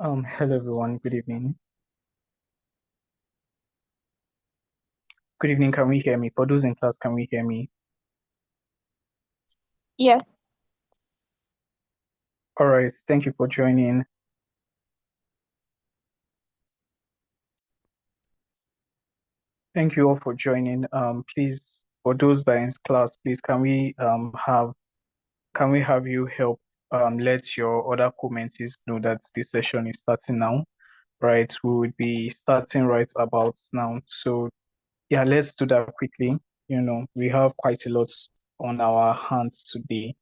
Hello everyone. Good evening. Good evening. Can we hear me? For those in class, can we hear me? Yes. All right. Thank you for joining. Thank you all for joining. Please, for those that are in class, please can we have you help let your other co-mentees know that this session is starting now, right? We will be starting right about now. So yeah, let's do that quickly. We have quite a lot on our hands today.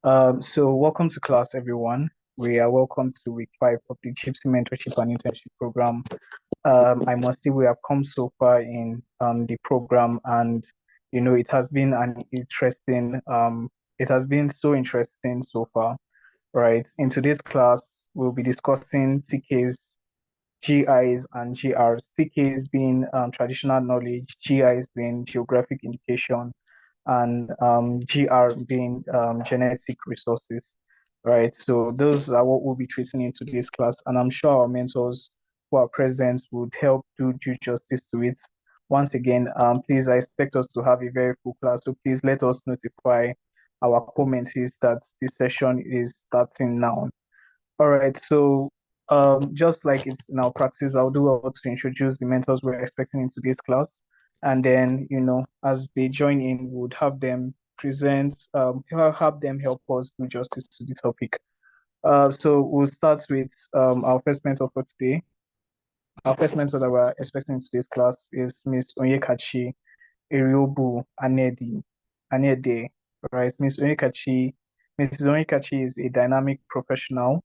So welcome to class, everyone. We are welcome to week 5 of the Jiipcc Mentorship and Internship program. I must say we have come so far in the program, and it has been so interesting so far, right? In today's class, we'll be discussing TK's, GIs, and GRs. TKs being traditional knowledge, GIs being geographic indication, and GR being genetic resources, right? So those are what we'll be treating in today's class, and I'm sure our mentors who are present would help do due justice to it. Once again, please, I expect us to have a very full class, so please let us notify our co-mentees that this session is starting now. All right, so just like it's in our practice, I'll do well to introduce the mentors we're expecting in today's class. And then, as they join in, we would have them have them help us do justice to the topic. So we'll start with our first mentor for today. Our first mentor that we're expecting in today's class is Miss Onyekachi Eriobu Anede, right? Mrs. Onyekachi is a dynamic professional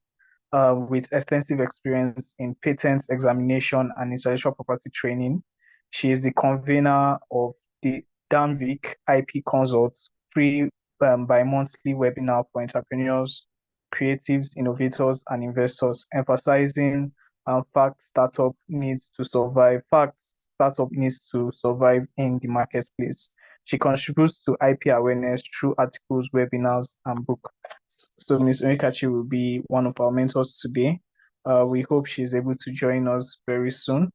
with extensive experience in patent examination and intellectual property training. She is the convener of the Danvik IP Consults free bi-monthly webinar for entrepreneurs, creatives, innovators, and investors, emphasizing facts startup needs to survive in the marketplace. She contributes to IP awareness through articles, webinars, and books. So Ms. Onikachi will be one of our mentors today. We hope she's able to join us very soon.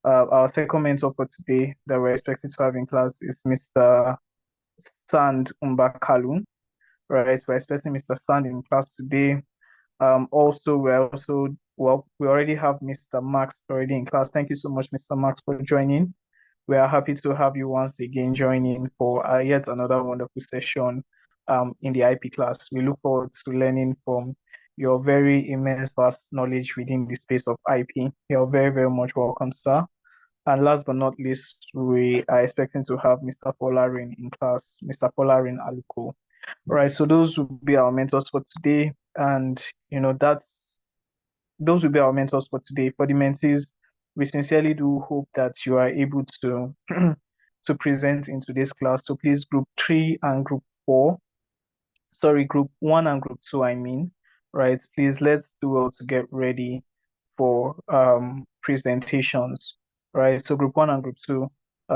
Our second mentor for today that we're expected to have in class is Mr. Sand Umbakalu. Right, we're expecting Mr. Sand in class today. We already have Mr. Max already in class. Thank you so much, Mr. Max, for joining. We are happy to have you once again joining for yet another wonderful session in the IP class. We look forward to learning from your very immense vast knowledge within the space of IP. You're very, very much welcome, sir. And last but not least, we are expecting to have Mr. Polarin in class, Mr. Polarin Aluko. Right, so those will be our mentors for today. And those will be our mentors for today. For the mentees, we sincerely do hope that you are able to to present in today's class. So please, group 3 and group 4, sorry, group 1 and group 2, I mean, right? Please, let's do well to get ready for presentations, right? So group 1 and group 2,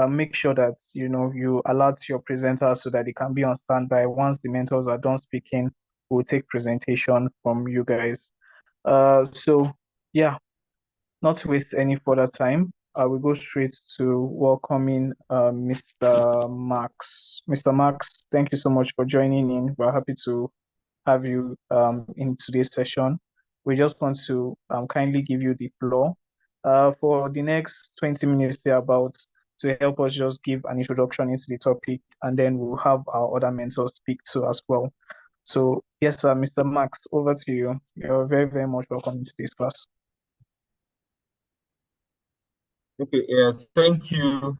make sure that you alert your presenters so that they can be on standby. Once the mentors are done speaking, we'll take presentation from you guys. So yeah, not to waste any further time, I will go straight to welcoming Mr. Max. Mr. Max, thank you so much for joining in. We're happy to have you in today's session. We just want to kindly give you the floor for the next 20 minutes thereabout to help us just give an introduction into the topic, and then we'll have our other mentors speak too as well. So yes, sir, Mr. Max, over to you. You're very, very much welcome to this class. Okay, thank you,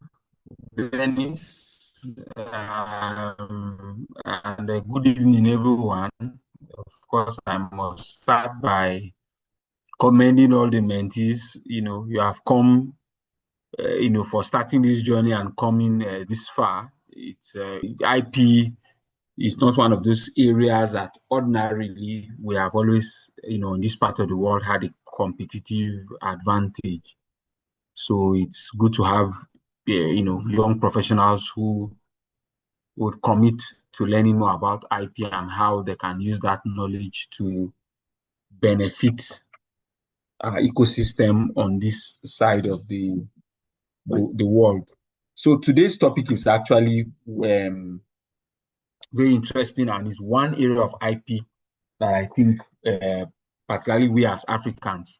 Dennis, and good evening, everyone. Of course, I must start by commending all the mentees. You have come, for starting this journey and coming this far. It's IP is not one of those areas that ordinarily we have always, in this part of the world, had a competitive advantage. So it's good to have, young professionals who would commit to learning more about IP and how they can use that knowledge to benefit ecosystem on this side of the world. So today's topic is actually very interesting, and is one area of IP that I think particularly we as Africans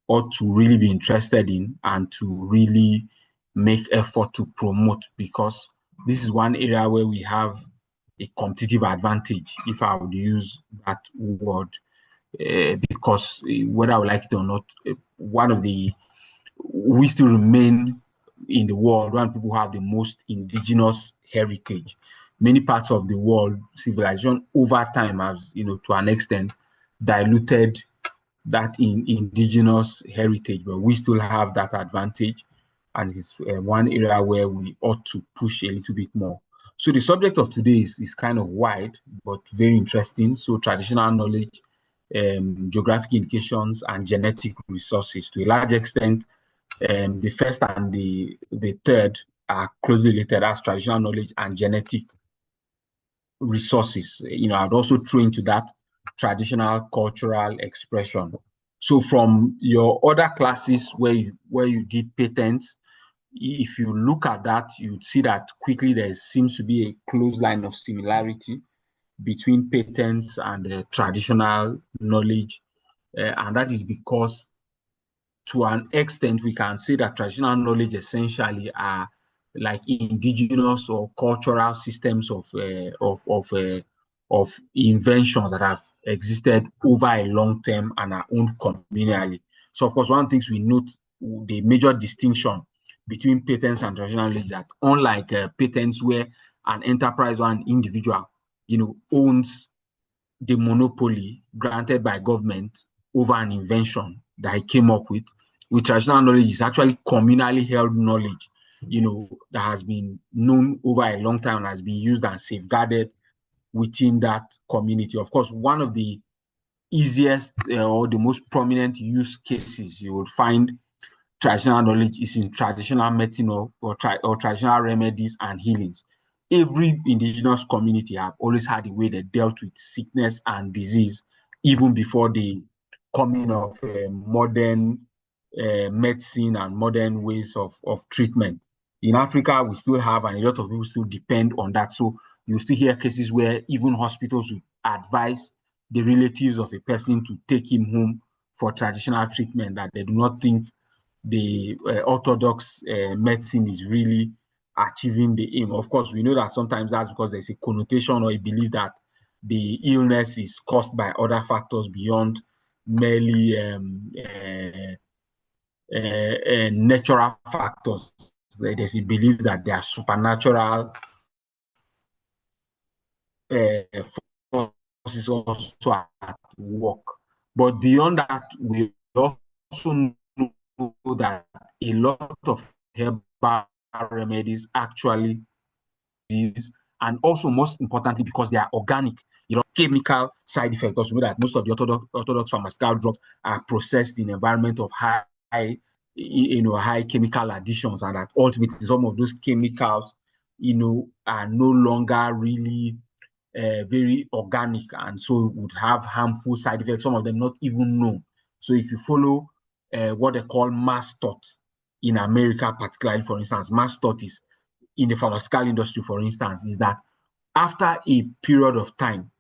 ought to really be interested in and to really make effort to promote, because this is one area where we have a competitive advantage, if I would use that word, because whether I would like it or not, one of the we still remain in the world when people have the most indigenous heritage. Many parts of the world, civilization over time has, to an extent, diluted that indigenous heritage, but we still have that advantage, and it's one area where we ought to push a little bit more. So the subject of today is kind of wide, but very interesting. So traditional knowledge, geographic indications, and genetic resources. To a large extent, the first and the third are closely related as traditional knowledge and genetic resources. I'd also throw into that traditional cultural expression. So from your other classes where you did patents, if you look at that, you'd see that quickly there seems to be a close line of similarity between patents and traditional knowledge. And that is because, to an extent, we can say that traditional knowledge essentially are like indigenous or cultural systems of inventions that have existed over a long term and are owned communally. So, of course, one of the things we note, the major distinction between patents and traditional knowledge, is that unlike patents where an enterprise or an individual, owns the monopoly granted by government over an invention that he came up with traditional knowledge is actually communally held knowledge, that has been known over a long time and has been used and safeguarded within that community. Of course, one of the easiest or the most prominent use cases you will find traditional knowledge is in traditional medicine or traditional remedies and healings. Every indigenous community have always had a way they dealt with sickness and disease, even before the coming of modern medicine and modern ways of treatment. In Africa, we still have, and a lot of people still depend on that. So you still hear cases where even hospitals will advise the relatives of a person to take him home for traditional treatment, that they do not think the orthodox medicine is really achieving the aim. Of course, we know that sometimes that's because there's a connotation or a belief that the illness is caused by other factors beyond merely natural factors. There's a belief that there are supernatural forces also at work. But beyond that, we also know that a lot of herbal remedies actually use, and also most importantly, because they are organic, chemical side effects. Because we know that most of the orthodox pharmaceutical drugs are processed in an environment of high chemical additions, and that ultimately some of those chemicals, are no longer really very organic, and so would have harmful side effects, some of them not even known. So if you follow what they call mass thought in America, particularly, for instance, mass thought is in the pharmaceutical industry, for instance, is that after a period of time,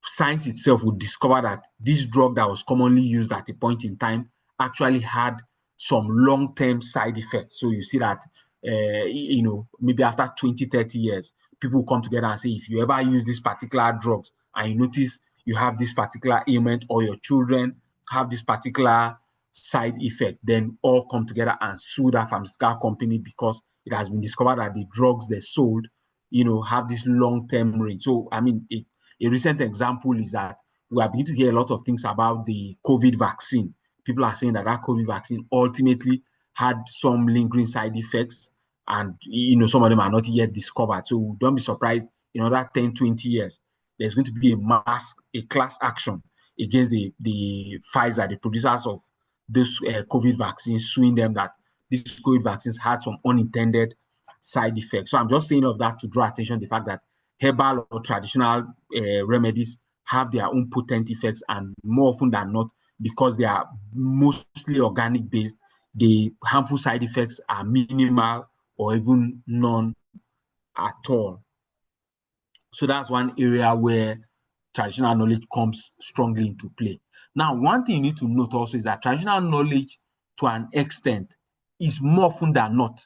science itself would discover that this drug that was commonly used at a point in time actually had some long-term side effects. So you see that, maybe after 20, 30 years, people come together and say, if you ever use this particular drugs and you notice you have this particular ailment, or your children have this particular side effect, then all come together and sue that pharmaceutical company, because it has been discovered that the drugs they sold, have this long-term range. So, I mean, a recent example is that we are beginning to hear a lot of things about the COVID vaccine. People are saying that COVID vaccine ultimately had some lingering side effects, and some of them are not yet discovered. So don't be surprised in another 10, 20 years, there's going to be a class action against the Pfizer, the producers of this COVID vaccines, suing them that these COVID vaccines had some unintended side effects. So I'm just saying of that to draw attention to the fact that herbal or traditional remedies have their own potent effects, and more often than not, because they are mostly organic based, the harmful side effects are minimal or even none at all. So that's one area where traditional knowledge comes strongly into play. Now, one thing you need to note also is that traditional knowledge, to an extent, is more often than not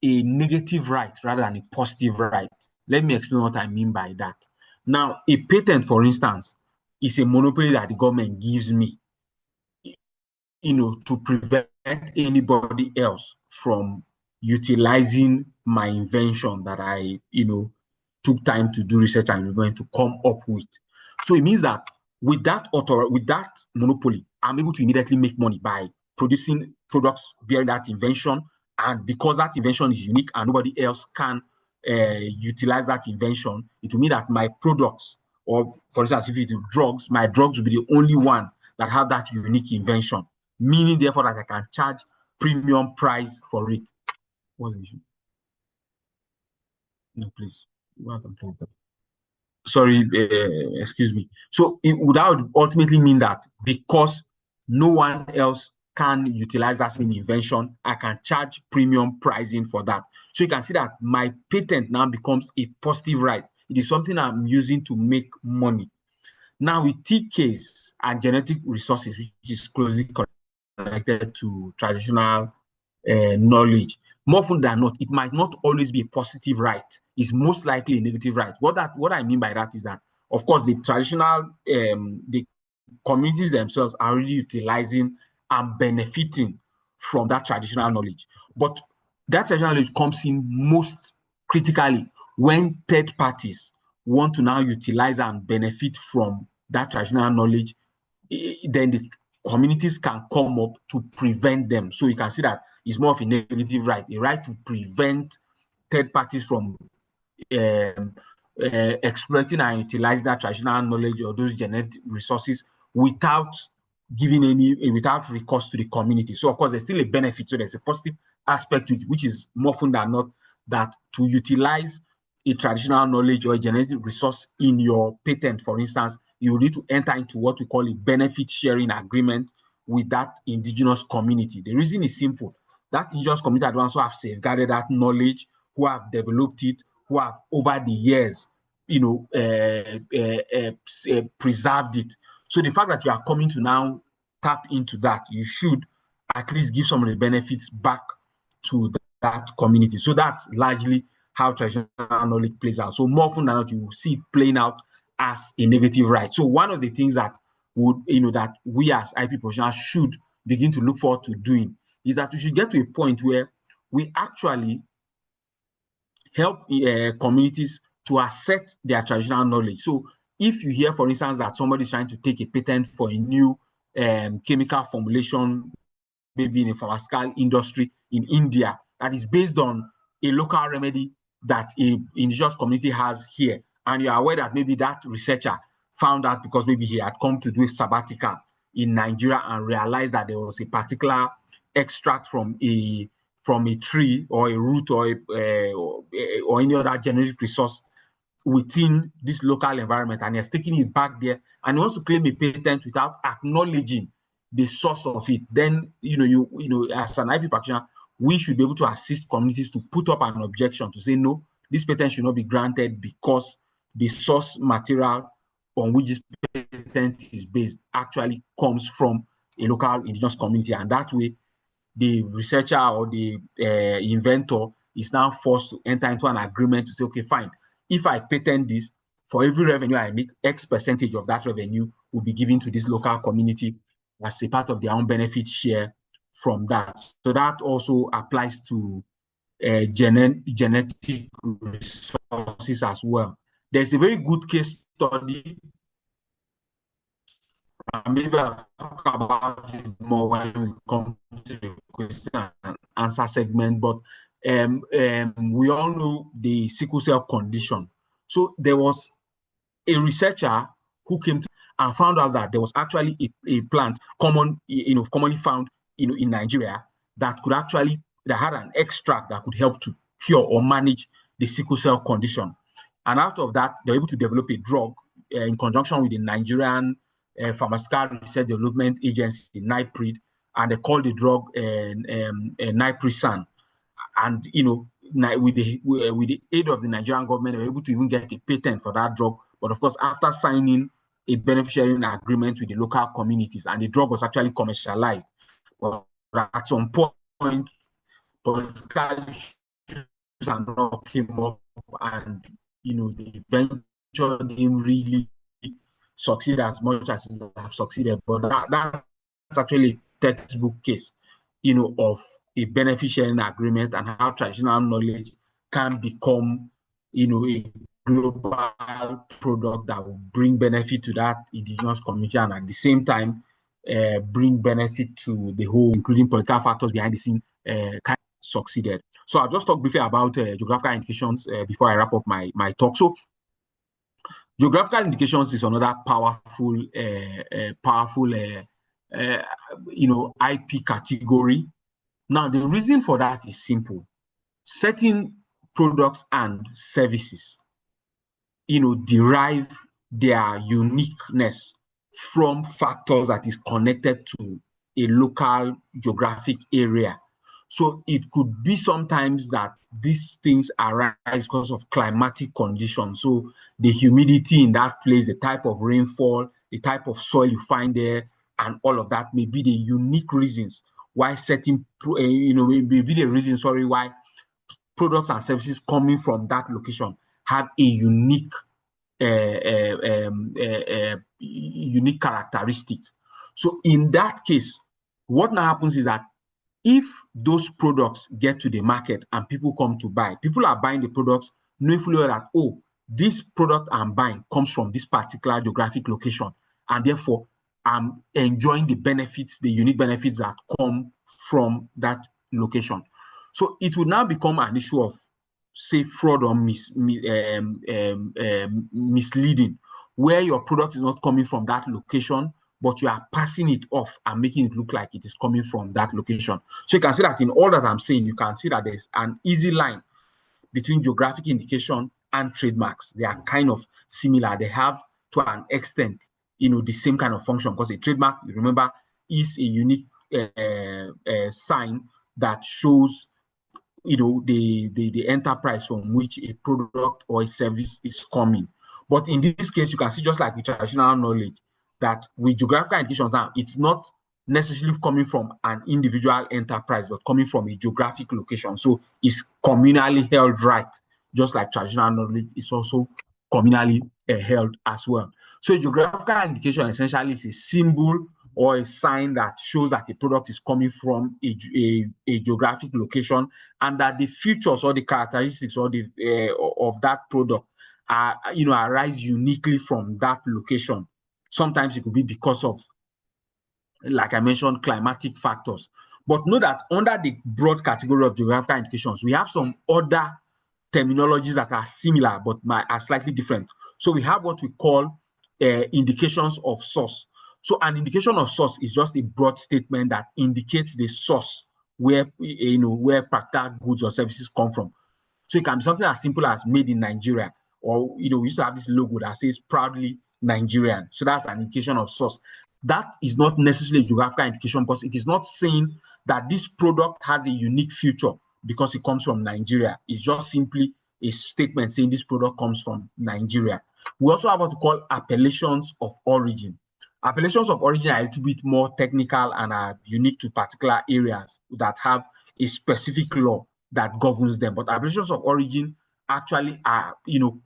a negative right rather than a positive right. Let me explain what I mean by that. Now, a patent, for instance, is a monopoly that the government gives me, to prevent anybody else from utilizing my invention that I, took time to do research and going to come up with. So it means that with that monopoly, I'm able to immediately make money by producing products bearing that invention. And because that invention is unique and nobody else can utilize that invention, it will mean that my products, or for instance, if it's drugs, my drugs will be the only one that have that unique invention, meaning therefore that I can charge premium price for it. What's the issue? No, please. Sorry, excuse me. So it would ultimately mean that because no one else can utilize that same invention, I can charge premium pricing for that. So you can see that my patent now becomes a positive right. It is something I'm using to make money. Now with TKs and genetic resources, which is closely connected to traditional knowledge, more often than not, it might not always be a positive right. It's most likely a negative right. What I mean by that is that, of course, the traditional, the communities themselves are really utilizing and benefiting from that traditional knowledge. But that traditional knowledge comes in most critically when third parties want to now utilize and benefit from that traditional knowledge, then the communities can come up to prevent them. So you can see that it's more of a negative right, a right to prevent third parties from exploiting and utilizing that traditional knowledge or those genetic resources without without recourse to the community. So of course, there's still a benefit. So there's a positive aspect to it, which is more often than not that to utilize a traditional knowledge or a genetic resource in your patent, for instance, you need to enter into what we call a benefit sharing agreement with that indigenous community. The reason is simple. That indigenous community are the ones who have safeguarded that knowledge, who have developed it, who have over the years, preserved it. So the fact that you are coming to now tap into that, you should at least give some of the benefits back to that community. So that's largely how traditional knowledge plays out. So more often than not, you will see it playing out as a negative right. So one of the things that that we as IP professionals should begin to look forward to doing is that we should get to a point where we actually help communities to accept their traditional knowledge. So if you hear, for instance, that somebody is trying to take a patent for a new chemical formulation, maybe in a pharmaceutical industry in India, that is based on a local remedy that an indigenous community has here, and you are aware that maybe that researcher found out because maybe he had come to do a sabbatical in Nigeria and realized that there was a particular extract from a tree or a root or any other genetic resource within this local environment, and he has taken it back there and he wants to claim a patent without acknowledging the source of it. Then as an IP practitioner, we should be able to assist communities to put up an objection to say no, this patent should not be granted because the source material on which this patent is based actually comes from a local indigenous community, and that way the researcher or the inventor is now forced to enter into an agreement to say, okay, fine, if I patent this, for every revenue I make, X percentage of that revenue will be given to this local community as a part of their own benefit share from that. So that also applies to genetic resources as well. There's a very good case study. Maybe I'll talk about it more when we come to the question and answer segment, but we all know the sickle cell condition. So there was a researcher who came to and found out that there was actually a plant commonly found in Nigeria that had an extract that could help to cure or manage the sickle cell condition. And out of that, they were able to develop a drug in conjunction with the Nigerian Pharmaceutical Research Development Agency, NIPRID, and they call the drug Niprisan. And with the aid of the Nigerian government, they were able to even get a patent for that drug. But of course, after signing a benefit-sharing agreement with the local communities, and the drug was actually commercialized. But at some point, political issues and all came up, and the venture didn't really succeed as much as it have succeeded. But that's actually a textbook case, of a benefit sharing agreement and how traditional knowledge can become, a global product that will bring benefit to that indigenous community, and at the same time bring benefit to the whole, including political factors behind the scene, kind of succeeded. So I'll just talk briefly about geographical indications before I wrap up my talk. So geographical indications is another powerful IP category. Now, the reason for that is simple. Certain products and services, derive their uniqueness from factors that is connected to a local geographic area. So it could be sometimes that these things arise because of climatic conditions. So the humidity in that place, the type of rainfall, the type of soil you find there, and all of that may be the unique reasons why certain, may be the reason, why products and services coming from that location have a unique unique characteristic. So in that case, what now happens is that if those products get to the market and people come to buy, people are buying the products knowing fully well that, oh, this product I'm buying comes from this particular geographic location, and therefore I'm enjoying the benefits, the unique benefits that come from that location. So it would now become an issue of, say, fraud or misleading, where your product is not coming from that location, but you are passing it off and making it look like it is coming from that location. So you can see that in all that I'm saying, you can see that there's an easy line between geographic indication and trademarks. They are kind of similar. They have, to an extent, the same kind of function, because a trademark, you remember, is a unique sign that shows the enterprise from which a product or a service is coming. But in this case, you can see, just like with traditional knowledge, that with geographical indications now, it's not necessarily coming from an individual enterprise, but coming from a geographic location. So it's communally held right, just like traditional knowledge is also communally held as well. So a geographical indication essentially is a symbol or a sign that shows that a product is coming from a geographic location, and that the features or the characteristics or the of that product are arise uniquely from that location. Sometimes it could be because of, like I mentioned, climatic factors. But know that under the broad category of geographical indications, we have some other terminologies that are similar but are slightly different. So we have what we call indications of source. So an indication of source is just a broad statement that indicates the source where particular goods or services come from. So it can be something as simple as made in Nigeria, or we used to have this logo that says proudly Nigerian. So that's an indication of source. That is not necessarily a geographical indication, because it is not saying that this product has a unique feature because it comes from Nigeria. It's just simply a statement saying this product comes from Nigeria. We also have what we call appellations of origin. Appellations of origin are a little bit more technical and are unique to particular areas that have a specific law that governs them. But appellations of origin actually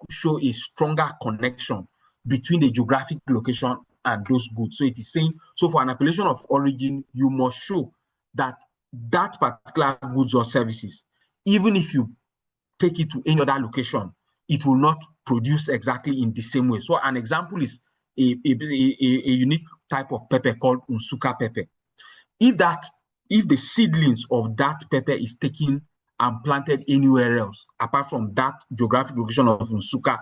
show a stronger connection between the geographic location and those goods. So it is saying, so for an appellation of origin, you must show that that particular goods or services, even if you take it to any other location, it will not produce exactly in the same way. So an example is a unique type of pepper called Unsuka pepper. If the seedlings of that pepper is taken and planted anywhere else, apart from that geographic location of Unsuka,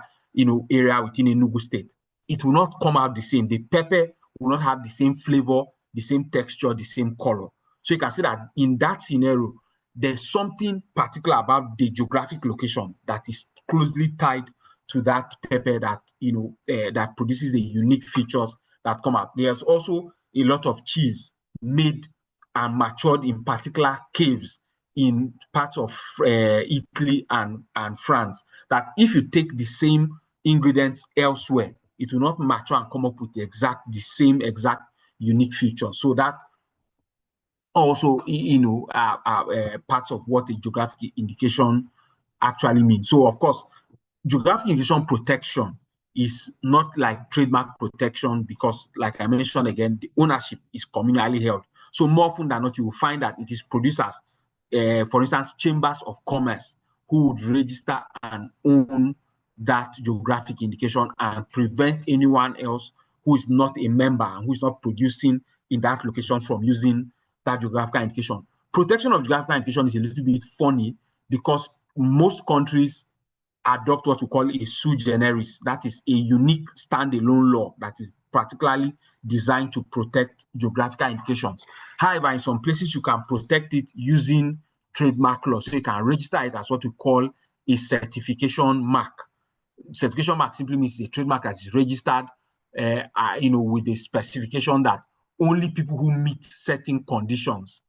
area within Enugu state, it will not come out the same. The pepper will not have the same flavor, the same texture, the same color. So you can see that in that scenario, there's something particular about the geographic location that is closely tied to that pepper that that produces the unique features that come out. There's also a lot of cheese made and matured in particular caves in parts of Italy and France, that if you take the same ingredients elsewhere, it will not mature and come up with the same exact unique feature. So that also, parts of what a geographic indication actually means. So, of course, geographic indication protection is not like trademark protection because, like I mentioned again, the ownership is communally held. So more often than not, you will find that it is producers, for instance, chambers of commerce, who would register and own that geographic indication and prevent anyone else who is not a member and who is not producing in that location from using that geographical indication. Protection of geographical indication is a little bit funny because most countries adopt what we call a sui generis. That is a unique standalone law that is particularly designed to protect geographical indications. However, in some places, you can protect it using trademark law. So you can register it as what we call a certification mark. Certification mark simply means a trademark that is registered, with the specification that only people who meet certain conditions,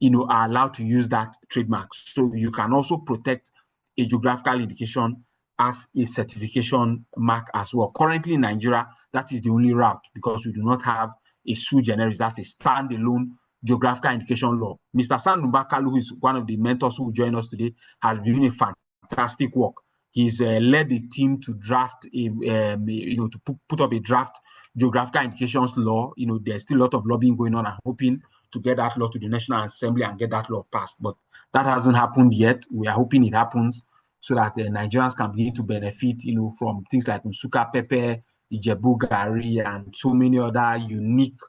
are allowed to use that trademark. So you can also protect a geographical indication as a certification mark as well. Currently in Nigeria, that is the only route because we do not have a sui generis. That's a standalone geographical indication law. Mr. Sandumbakalu, who is one of the mentors who joined us today, has been doing a fantastic work. He's led the team to draft to put up a draft geographical indications law. There's still a lot of lobbying going on and hoping to get that law to the National Assembly and get that law passed. But that hasn't happened yet. We are hoping it happens so that the Nigerians can begin to benefit, from things like Nsuka Pepper, Ijebu Gari, and so many other unique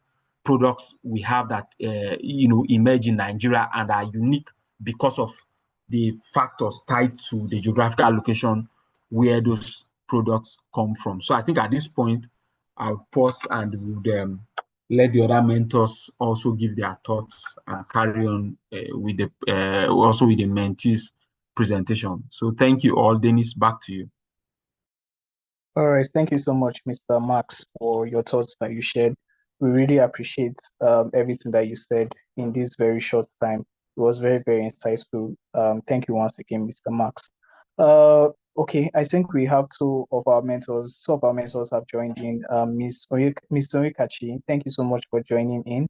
products we have that, emerge in Nigeria and are unique because of the factors tied to the geographical location where those products come from. So I think at this point, I'll pause and would let the other mentors also give their thoughts and carry on with the mentees presentation. So thank you all. Dennis, back to you. All right, thank you so much, Mr. Max, for your thoughts that you shared. We really appreciate everything that you said in this very short time. It was very, very insightful. Thank you once again, Mr. Max. Okay, I think we have two of our mentors have joined in. Ms. Orikachi, thank you so much for joining in.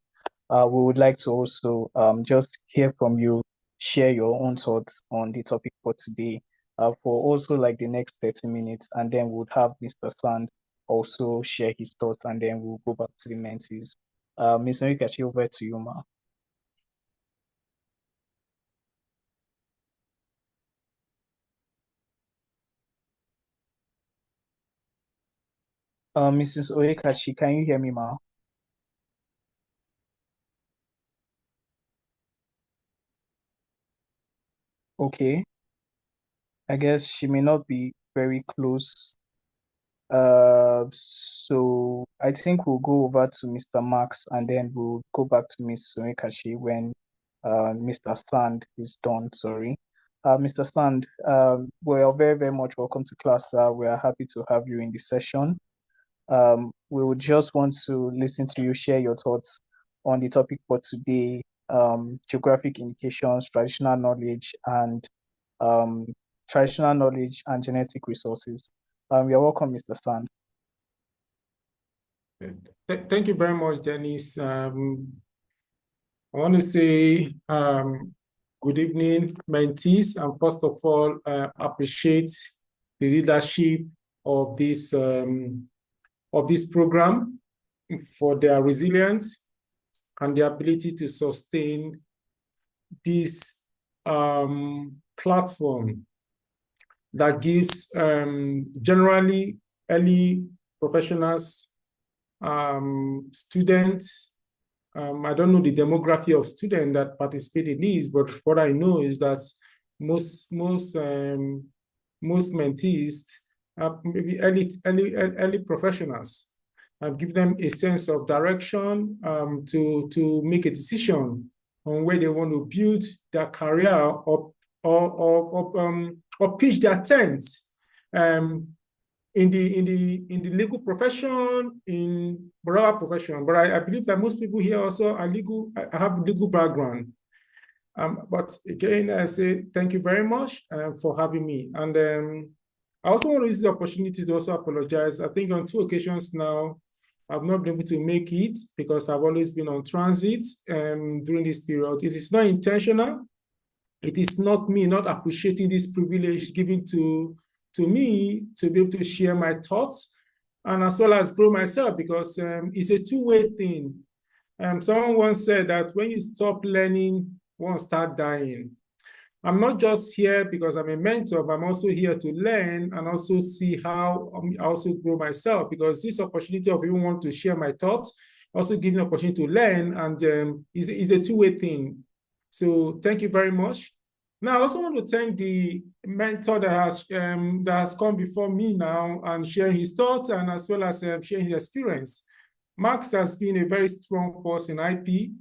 We would like to also just hear from you, share your own thoughts on the topic for today, for also like the next 30 minutes, and then we'll have Mr. Sand also share his thoughts, and then we'll go back to the mentees. Ms. Orikachi, over to you, ma. Mrs. Orikachi, can you hear me, ma? Okay, I guess she may not be very close. So I think we'll go over to Mr. Max and then we'll go back to Ms. Orikachi when Mr. Sand is done, sorry. Mr. Sand, we are very, very much welcome to class. We are happy to have you in the session. We would just want to listen to you share your thoughts on the topic for today, geographic indications, um, traditional knowledge and genetic resources. You're welcome, Mr. Sand. Thank you very much, Dennis. I want to say good evening, mentees, and first of all, appreciate the leadership of this program for their resilience and the ability to sustain this platform that gives generally early professionals, students. I don't know the demography of students that participate in this, but what I know is that most mentees are maybe early professionals, and give them a sense of direction to make a decision on where they want to build their career or pitch their tent. in the legal profession, in whatever profession. But I believe that most people here also are legal. I have legal background. But again, I say thank you very much for having me. And I also want to use the opportunity to also apologize. I think on 2 occasions now, I've not been able to make it because I've always been on transit during this period. It is not intentional. It is not me not appreciating this privilege given to me to be able to share my thoughts and as well as grow myself, because it's a two-way thing. Someone once said that when you stop learning, one start dying. I'm not just here because I'm a mentor, but I'm also here to learn and also see how I also grow myself, because this opportunity of even want to share my thoughts also gives me an opportunity to learn, and is a two-way thing. So thank you very much. Now, I also want to thank the mentor that has come before me now and sharing his thoughts and as well as sharing his experience. Max has been a very strong force in IP.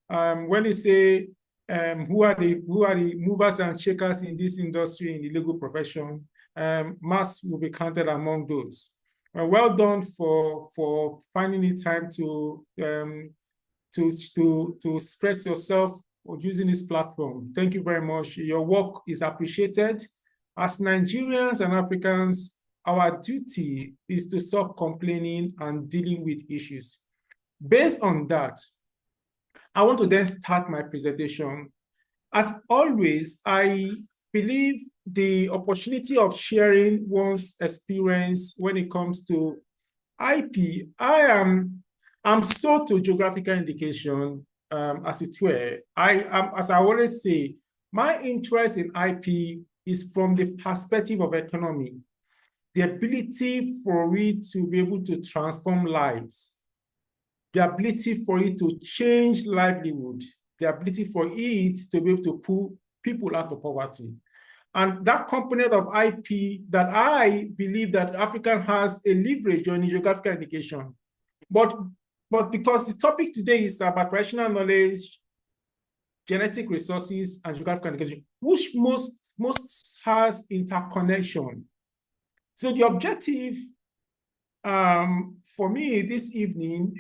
When they say who are the movers and shakers in this industry, in the legal profession, Max will be counted among those. Well done for finding the time to express yourself or using this platform. Thank you very much. Your work is appreciated. As Nigerians and Africans, our duty is to stop complaining and dealing with issues. Based on that, I want to then start my presentation. As always, I believe the opportunity of sharing one's experience when it comes to IP, I'm so to geographical indication, as it were. As I always say, my interest in IP is from the perspective of economy, the ability for it to be able to transform lives, the ability for it to change livelihood, the ability for it to be able to pull people out of poverty. And that component of IP that I believe that African has a leverage on geographical indication. But because the topic today is about rational knowledge, genetic resources, and geographical indication, which most has interconnection. So the objective for me this evening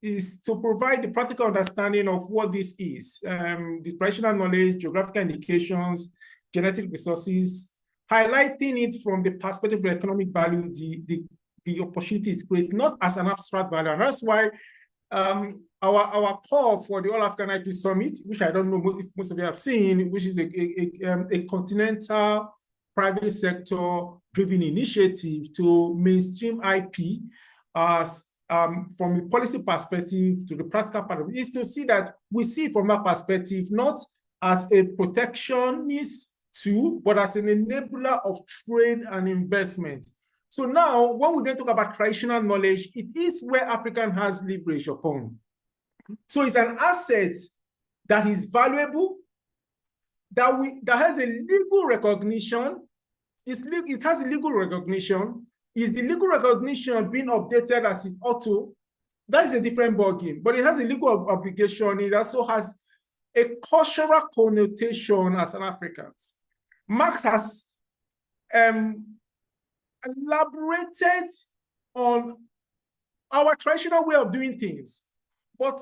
is to provide the practical understanding of what this is, the traditional knowledge, geographical indications, genetic resources, highlighting it from the perspective of economic value, the opportunity is great, not as an abstract value. And that's why our call for the All African IP Summit, which I don't know if most of you have seen, which is a continental private sector driven initiative to mainstream IP as from a policy perspective to the practical part of it, is to see that we see from that perspective not as a protectionist tool, but as an enabler of trade and investment. So now, when we then talk about traditional knowledge, it is where African has leverage upon. So it's an asset that is valuable, that has a legal recognition. It has a legal recognition. Is the legal recognition being updated as it ought to? That is a different ballgame, but it has a legal obligation. It also has a cultural connotation as an African. Marx has elaborated on our traditional way of doing things, but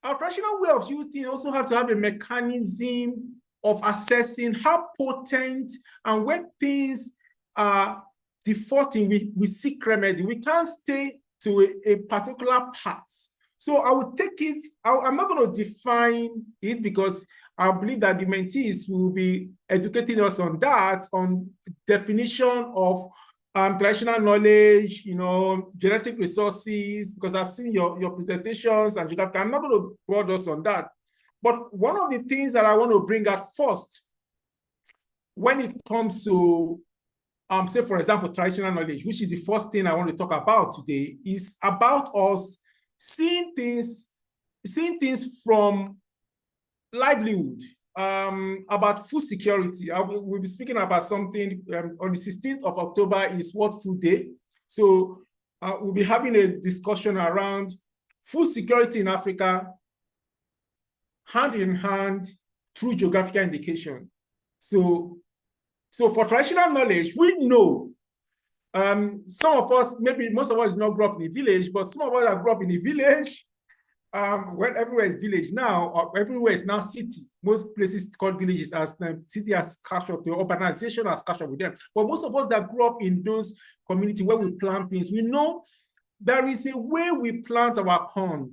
our traditional way of doing things also has to have a mechanism of assessing how potent, and when things are defaulting, we seek remedy. We can't stay to a particular path. So I would take it, I'm not going to define it because I believe that the mentees will be educating us on that, on definition of traditional knowledge, genetic resources, because I've seen your presentations and geographical. I'm not going to broad us on that. But one of the things that I want to bring out first, when it comes to, say, for example, traditional knowledge, which is the first thing I want to talk about today, is about us seeing things from livelihood, about food security. We'll be speaking about something on the 16th of October is World Food Day. So we'll be having a discussion around food security in Africa, hand in hand through geographical indication. So for traditional knowledge, we know Some of us, maybe most of us did not grow up in a village, but some of us have grew up in a village. When everywhere is village now, or everywhere is now city. Most places called villages as city has catch up, the urbanization has catch up with them. But most of us that grew up in those communities where we plant things, we know there is a way we plant our corn,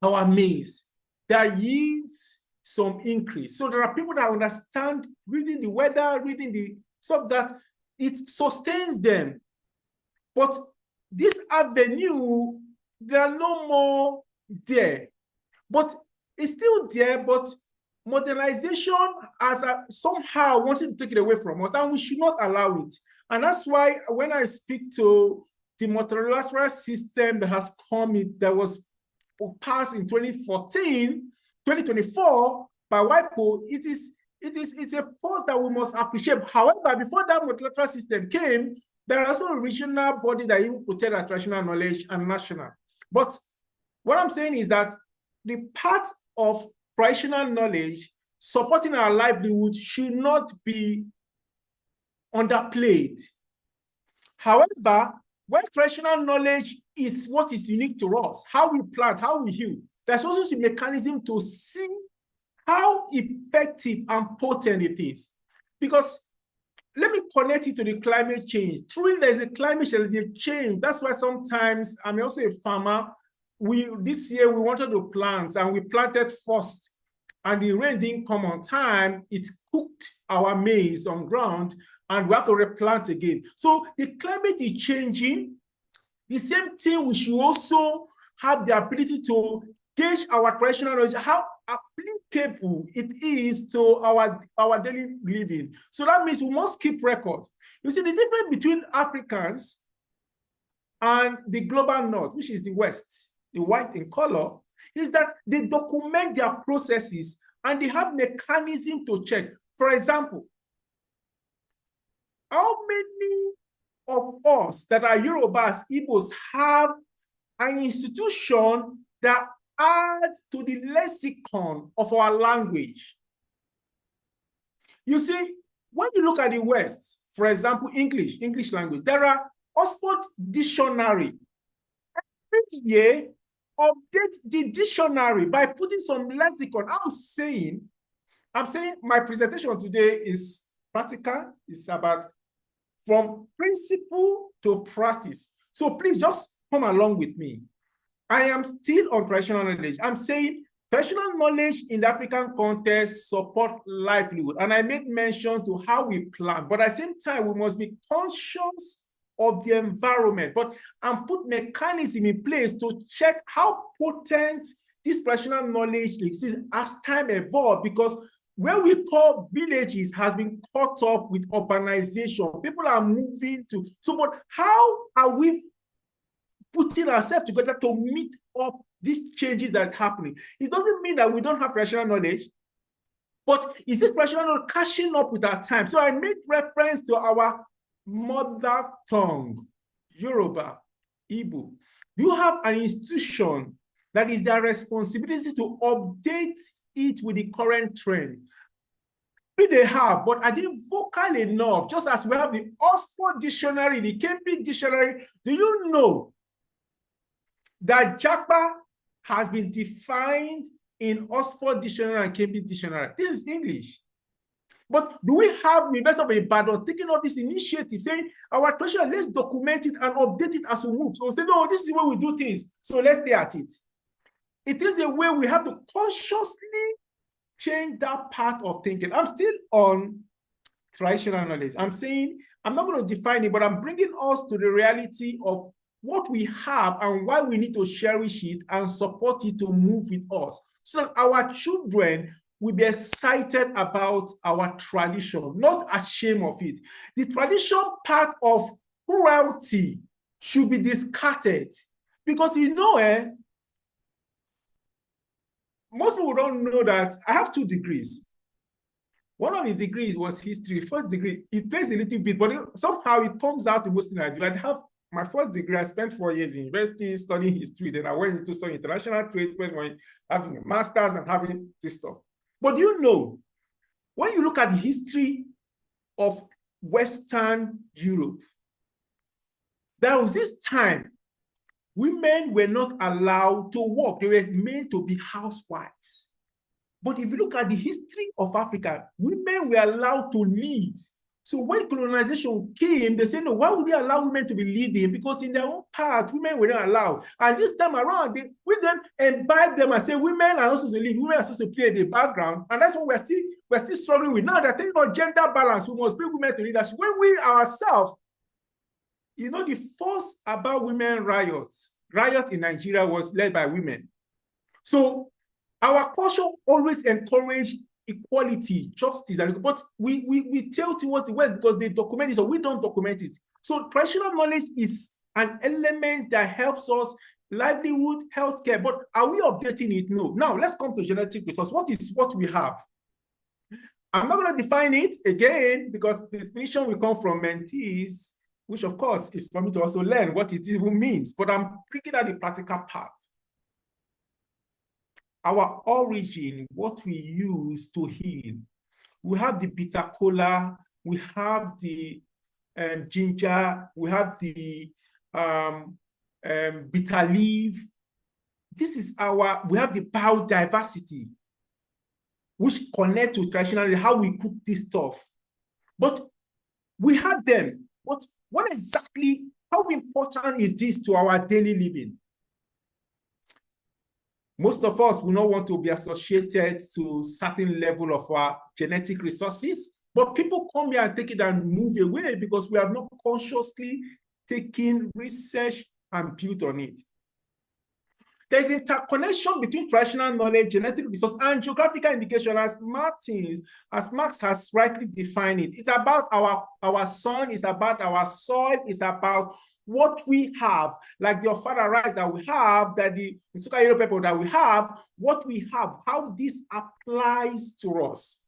our maize, that yields some increase. So there are people that understand reading the weather, reading the stuff that it sustains them. But this avenue, there are no more there. But it's still there, but modernization has somehow wanted to take it away from us, and we should not allow it. And that's why when I speak to the multilateral system that has come, that was passed in 2024 by WIPO, it's a force that we must appreciate. However, before that multilateral system came, there are also a regional body that even protect our traditional knowledge and national. But what I'm saying is that the part of traditional knowledge supporting our livelihood should not be underplayed. However, when traditional knowledge is what is unique to us, how we plant, how we heal, there's also a mechanism to see how effective and potent it is. Because let me connect it to the climate change. Truly, there's a climate change. That's why sometimes I'm also a farmer. This year we wanted to plant and we planted first, and the rain didn't come on time. It cooked our maize on ground, and we have to replant again. So the climate is changing. The same thing, we should also have the ability to gauge our traditional knowledge, how applicable it is to our daily living. So that means we must keep record. You see, the difference between Africans and the global north, which is the West, the white in color, is that they document their processes and they have mechanism to check. For example, how many of us that are Yorubas, Igbos have an institution that adds to the lexicon of our language? You see, when you look at the West, for example, English language, there are Oxford Dictionary. Every year, update the dictionary by putting some lexicon. I'm saying my presentation today is practical. It's about from principle to practice. So please just come along with me. I am still on traditional knowledge. I'm saying traditional knowledge in the African context support livelihood. And I made mention to how we plan, but at the same time, we must be conscious of the environment, and put mechanism in place to check how potent this traditional knowledge is as time evolves, because where we call villages has been caught up with urbanization. People are moving to, but how are we putting ourselves together to meet up these changes that's happening? It doesn't mean that we don't have traditional knowledge, but is this traditional knowledge catching up with our time? So I made reference to our mother tongue, Yoruba, Igbo. You have an institution that is their responsibility to update it with the current trend. They have, but are they vocal enough? Just as we have the Oxford Dictionary, the Cambridge Dictionary, do you know that Jiipcc has been defined in Oxford Dictionary and Cambridge Dictionary? This is English. But do we have the University of Ibadan taking up this initiative, saying our tradition, let's document it and update it as we move? So say, no, this is the way we do things, so let's stay at it. It is a way we have to consciously change that part of thinking. I'm still on traditional knowledge. I'm saying, I'm not going to define it, but I'm bringing us to the reality of what we have and why we need to cherish it and support it to move with us, so that our children will be excited about our tradition, not ashamed of it. The tradition part of cruelty should be discarded, because most people don't know that I have 2 degrees. One of the degrees was history. First degree, it plays a little bit, but somehow it comes out in most things I do. I have my first degree. I spent 4 years in university studying history. Then I went into studying international trade, having a master's and having this stuff. But when you look at the history of Western Europe, There was this time women were not allowed to work. They were meant to be housewives. But if you look at the history of Africa, women were allowed to lead. So when colonization came, they said, no, why would they allow women to be leading? Because in their own part, women were not allowed. And this time around, we then imbibe them and say, women are also to lead, women are supposed to play the background. And that's what we're still struggling with. Now they're talking about gender balance. We must bring women to leadership. When we ourselves, the first about women riot in Nigeria was led by women. So our culture always encourage equality, justice, but we tell towards the West because they document it, so we don't document it. So traditional knowledge is an element that helps us livelihood, healthcare, but are we updating it? No. Now let's come to genetic resource. What is what we have? I'm not going to define it again because the definition will come from mentees, which of course is for me to also learn what it even means, but I'm bringing out the practical part. Our origin, what we use to heal. We have the bitter cola, we have the ginger, we have the bitter leaf. This is we have the biodiversity, which connect to traditionally how we cook this stuff. But we have them. But what exactly, how important is this to our daily living? Most of us will not want to be associated to certain level of our genetic resources, but people come here and take it and move away because we have not consciously taken research and built on it. There's interconnection between traditional knowledge, genetic resource, and geographical indication, as Marx has rightly defined it. It's about our sun, it's about our soil, it's about what we have, like the Ofada rice that we have, that the Suka pepper that we have, what we have, how this applies to us.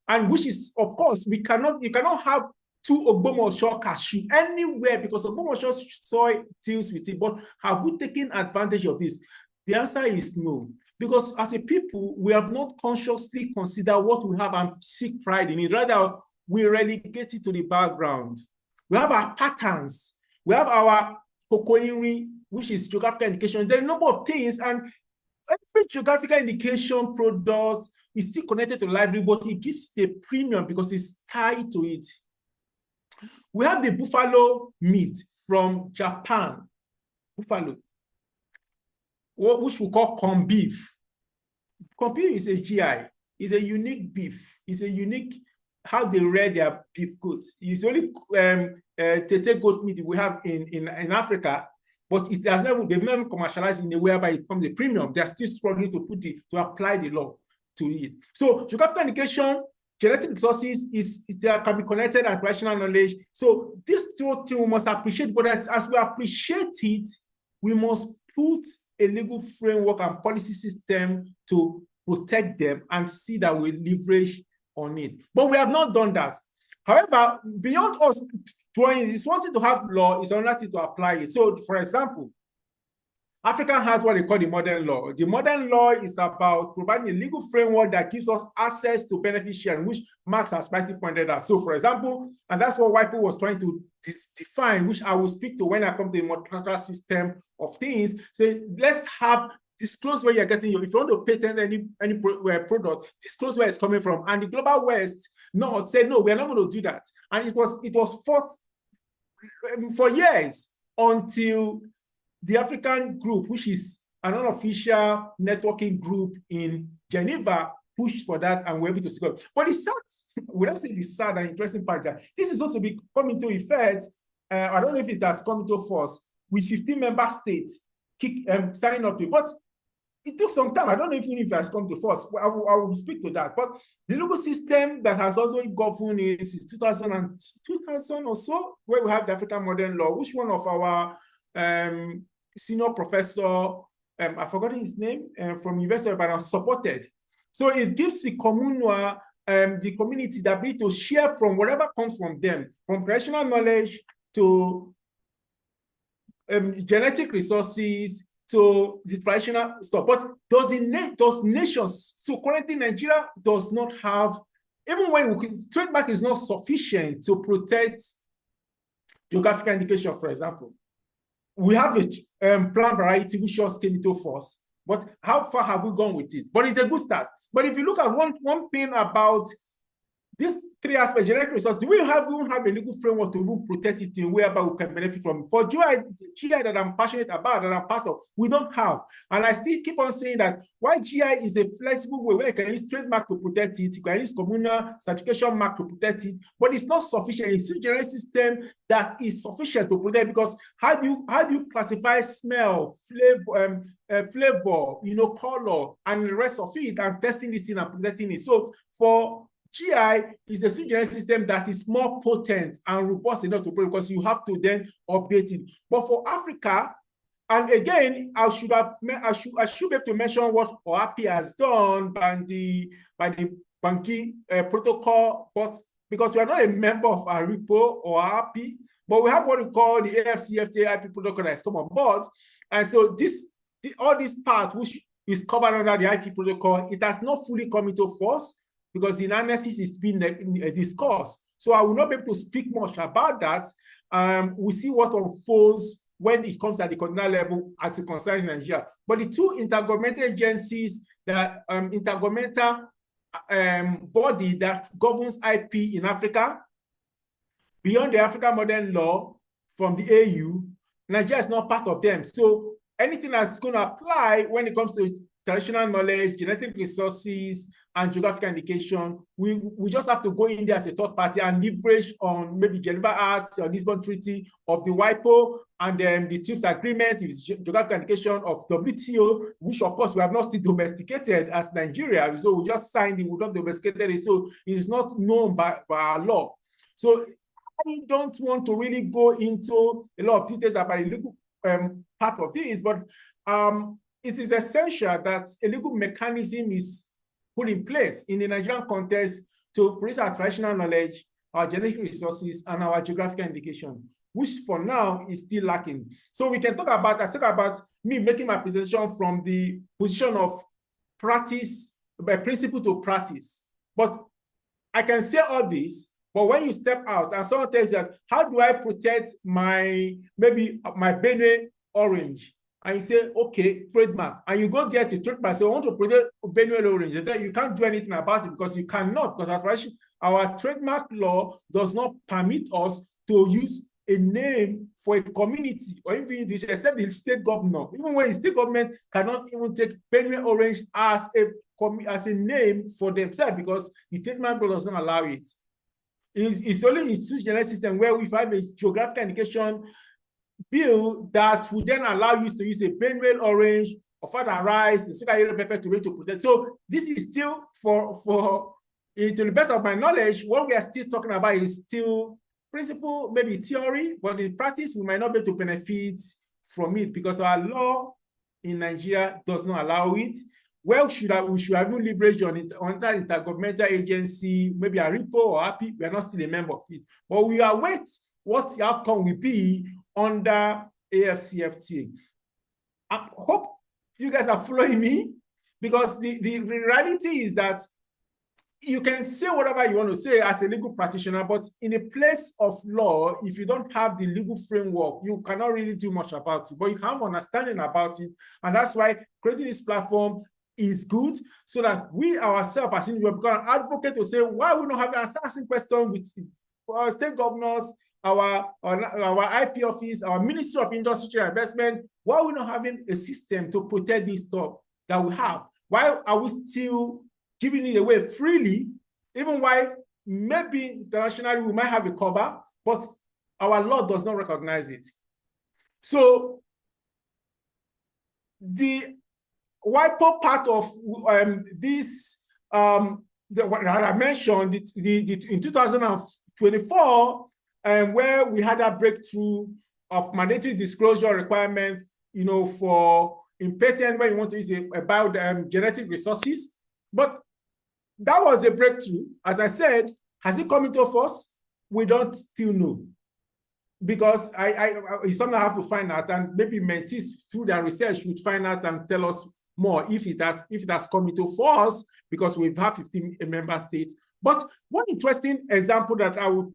And which is, of course, you cannot have two Ogbomosho cashew anywhere because Ogbomosho soil deals with it. But have we taken advantage of this? The answer is no. Because as a people, we have not consciously considered what we have and seek pride in it. Rather, we relegate it to the background. We have our patterns. We have our Kokoiri, which is geographical indication. There are a number of things, and every geographical indication product is still connected to library, but it gives the premium because it's tied to it. We have the buffalo meat from Japan, buffalo, which we call corned beef. Corned beef is a GI, it's a unique beef, it's a unique how they rear their beef goods. It's only tete goat meat we have in Africa, but they've never commercialized in a way whereby it becomes a premium. They're still struggling to apply the law to it. So geographical indication, genetic resources can be connected and traditional knowledge. So this two things we must appreciate, but as we appreciate it, we must put a legal framework and policy system to protect them and see that we leverage on it. But we have not done that. However, beyond us doing it's one thing to have law, it's another thing to apply it. So, for example, Africa has what they call the modern law. The modern law is about providing a legal framework that gives us access to beneficiary, which Marx has rightly pointed out. So, for example, and that's what White people was trying to define, which I will speak to when I come to the multilateral system of things. So, let's have disclose where you're getting your, if you want to patent any product, disclose where it's coming from. And the global West said, no, we're not going to do that. And it was fought for years until the African group, which is an unofficial networking group in Geneva, pushed for that and we're able to score. But it's sad, we don't say the sad and interesting part that this is also be coming to effect. I don't know if it has come into force with 15 member states signing up to it. But it took some time. I don't know if it has come to force. I will speak to that. But the legal system that has also governed is 2000 or so, where we have the African modern law, which one of our senior professor, I've forgotten his name, from University of Ibadan supported. So it gives the the community the ability to share from whatever comes from them, from traditional knowledge to genetic resources to the traditional stuff. But those nations, so currently Nigeria does not have, even when trademark is not sufficient to protect geographical indication, for example. We have a plant variety which just came into force, but how far have we gone with it? But it's a good start. But if you look at one thing about these three aspects, genetic resource, do we even have a legal framework to even protect it in whereby we can benefit from it? For GI that I'm passionate about, that I'm part of, we don't have. And I still keep on saying that while GI is a flexible way where you can use trademark to protect it, you can use communal certification mark to protect it, but it's not sufficient. It's a generic system that is sufficient to protect, because how do you classify smell, flavor, color, and the rest of it, and testing this thing and protecting it? So for GI is a generic system that is more potent and robust enough to protect, because you have to then update it. But for Africa, and again, I should be able to mention what OAPI has done by the Banking protocol, but because we are not a member of ARIPO or OAPI, but we have what we call the AFCFTA IP protocol that has come on board. And so all this part, which is covered under the IP protocol, it has not fully come into force, because the analysis is being discussed. So I will not be able to speak much about that. We'll see what unfolds when it comes at the continental level as it concerns Nigeria. But the two intergovernmental agencies, the intergovernmental body that governs IP in Africa, beyond the African modern law from the AU, Nigeria is not part of them. So anything that's going to apply when it comes to traditional knowledge, genetic resources, and geographical indication, we just have to go in there as a third party and leverage on maybe Geneva Acts or Lisbon Treaty of the WIPO, and then the TRIPS agreement is geographical indication of WTO, which of course we have not still domesticated as Nigeria. So we just signed it, we not domesticated it, so it is not known by our law. So I don't want to really go into a lot of details about the legal part of this, but it is essential that a legal mechanism is put in place in the Nigerian context to produce our traditional knowledge, our genetic resources, and our geographical indication, which for now is still lacking. So we can talk about me making my presentation from the position of practice, by principle to practice. But I can say all this, but when you step out and someone tells you that, how do I protect my Benue orange? And you say, okay, trademark. And you go there to trademark, so I want to protect Benue orange. You can't do anything about it, because you cannot, because our trademark law does not permit us to use a name for a community, or even this, except the state governor. Even when the state government cannot even take Benue orange as a name for themselves, because the trademark law does not allow it. It's only in two generic system where we have a geographical indication bill that would then allow you to use a Benue orange or further rice, the sugar yellow pepper to protect. So this is still to the best of my knowledge, what we are still talking about is still principle, maybe theory, but in practice, we might not be able to benefit from it because our law in Nigeria does not allow it. Well, we should have leverage on that intergovernmental agency, maybe a RIPO or API. We are not still a member of it, but we await what the outcome will be under AFCFTA. I hope you guys are following me, because the reality is that you can say whatever you want to say as a legal practitioner, but in a place of law, if you don't have the legal framework, you cannot really do much about it, but you have understanding about it. And that's why creating this platform is good, so that we ourselves as individuals become an advocate to say, why we not have an asking question with our state governors, our IP office, our Ministry of Industry and Investment, why are we not having a system to protect this stuff that we have? Why are we still giving it away freely, even while maybe internationally we might have a cover, but our law does not recognize it? So the WIPO part of this, what I mentioned, in 2024, where we had a breakthrough of mandatory disclosure requirement, for in patent when you want to use about genetic resources. But that was a breakthrough. As I said, has it come into force? We don't still know, because it's something I have to find out, and maybe mentees through their research would find out and tell us more if it has come into force, because we have 15 member states. But one interesting example that I would,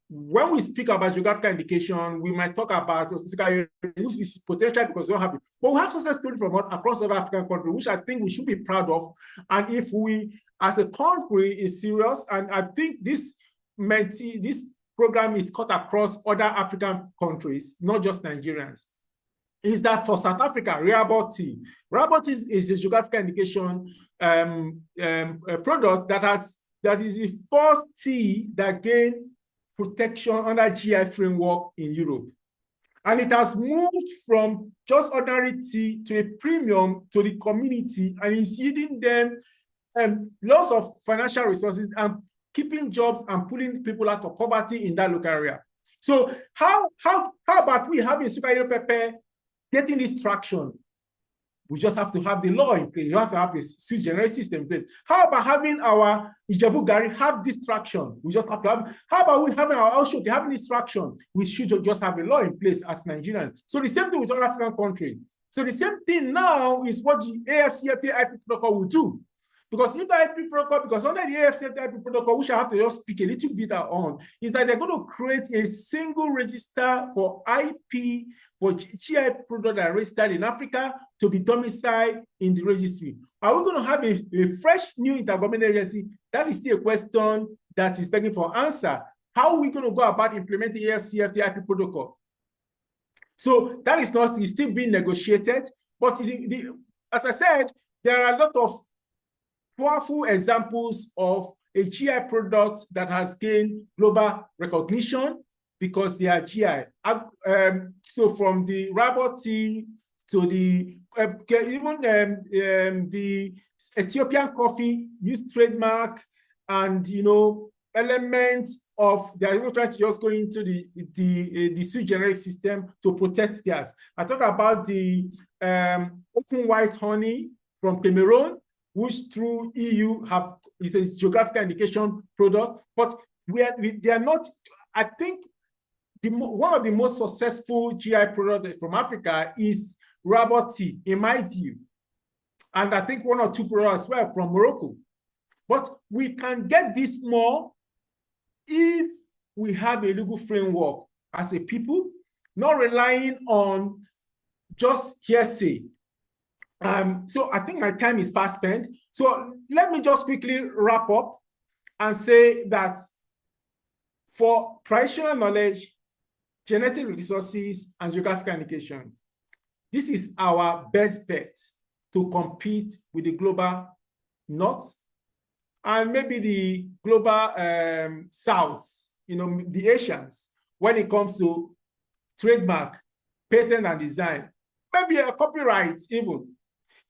when we speak about geographical indication, we might talk about which is potential because we don't have it. But we have success stories from across other African countries, which I think we should be proud of. And if we, as a country, is serious, and I think this program is cut across other African countries, not just Nigerians, is that for South Africa, Rehabilit tea. Rehabilit is a geographical indication a product that is the first tea that gained protection under GI framework in Europe. And it has moved from just ordinary tea to a premium to the community, and is yielding them lots of financial resources and keeping jobs and pulling people out of poverty in that local area. So how about we having super hero pepper getting this traction? We just have to have the law in place. You have to have this switch generation system in place. How about having our Ijebu Gari have this traction? We just have to have. How about we having our Oshoki having this traction? We should just have a law in place as Nigerians. So the same thing with other African countries. So the same thing now is what the AFCFTA IP protocol will do. Because if the IP protocol, because under the AFCFTA IP protocol, which I have to just speak a little bit on, is that they're going to create a single register for IP for GI product that are registered in Africa to be domiciled in the registry. Are we going to have a fresh new intergovernmental agency? That is still a question that is begging for answer. How are we going to go about implementing AFCFTA IP protocol? So that is not, it's still being negotiated. But as I said, there are a lot of powerful examples of a GI product that has gained global recognition because they are GI. So from the Rehabilit tea to the even the Ethiopian coffee use trademark, and elements of they are even trying to just go into the sui generis system to protect theirs. I talk about the open white honey from Cameroon, which through EU is a geographical indication product, but they are not. I think one of the most successful GI products from Africa is Rehabilit tea, in my view, and I think one or two products as well from Morocco. But we can get this more if we have a legal framework as a people, not relying on just hearsay. So I think my time is past spent. So let me just quickly wrap up and say that for traditional knowledge, genetic resources, and geographical indication, this is our best bet to compete with the global north and maybe the global south, the Asians, when it comes to trademark, patent and design, maybe a copyright even,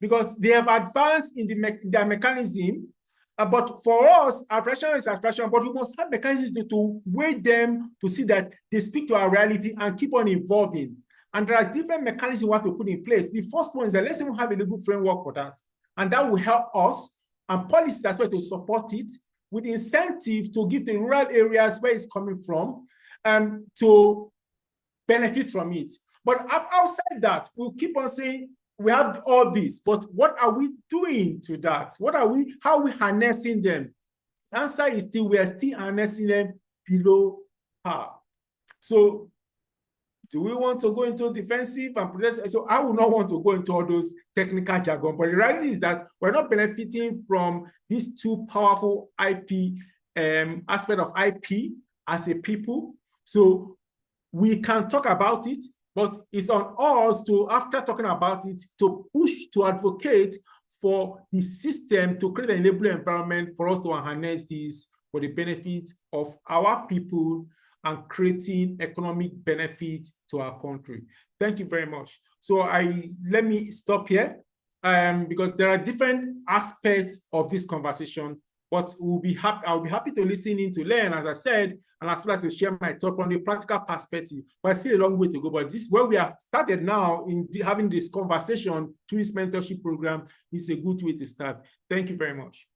because they have advanced in their mechanism. But for us, our traditional is abstraction, but we must have mechanisms to weigh them to see that they speak to our reality and keep on evolving. And there are different mechanisms we have to put in place. The first one is that let's even have a legal framework for that. And that will help us, and policies as well, to support it with incentive to give the rural areas where it's coming from to benefit from it. But outside that, we'll keep on saying, we have all this, but what are we doing to that? How are we harnessing them? The answer is still, we are still harnessing them below par. So do we want to go into defensive and protest? So I would not want to go into all those technical jargon, but the reality is that we're not benefiting from these two powerful IP aspect of IP as a people. So we can talk about it, but it's on us to, after talking about it, to push, to advocate for the system to create an enabling environment for us to harness this for the benefit of our people and creating economic benefit to our country. Thank you very much. So let me stop here because there are different aspects of this conversation, but I'll be happy to listen in to learn, as I said, and as well as to share my thought from the practical perspective. But still a long way to go. But this, where we have started now in having this conversation through this mentorship program, is a good way to start. Thank you very much.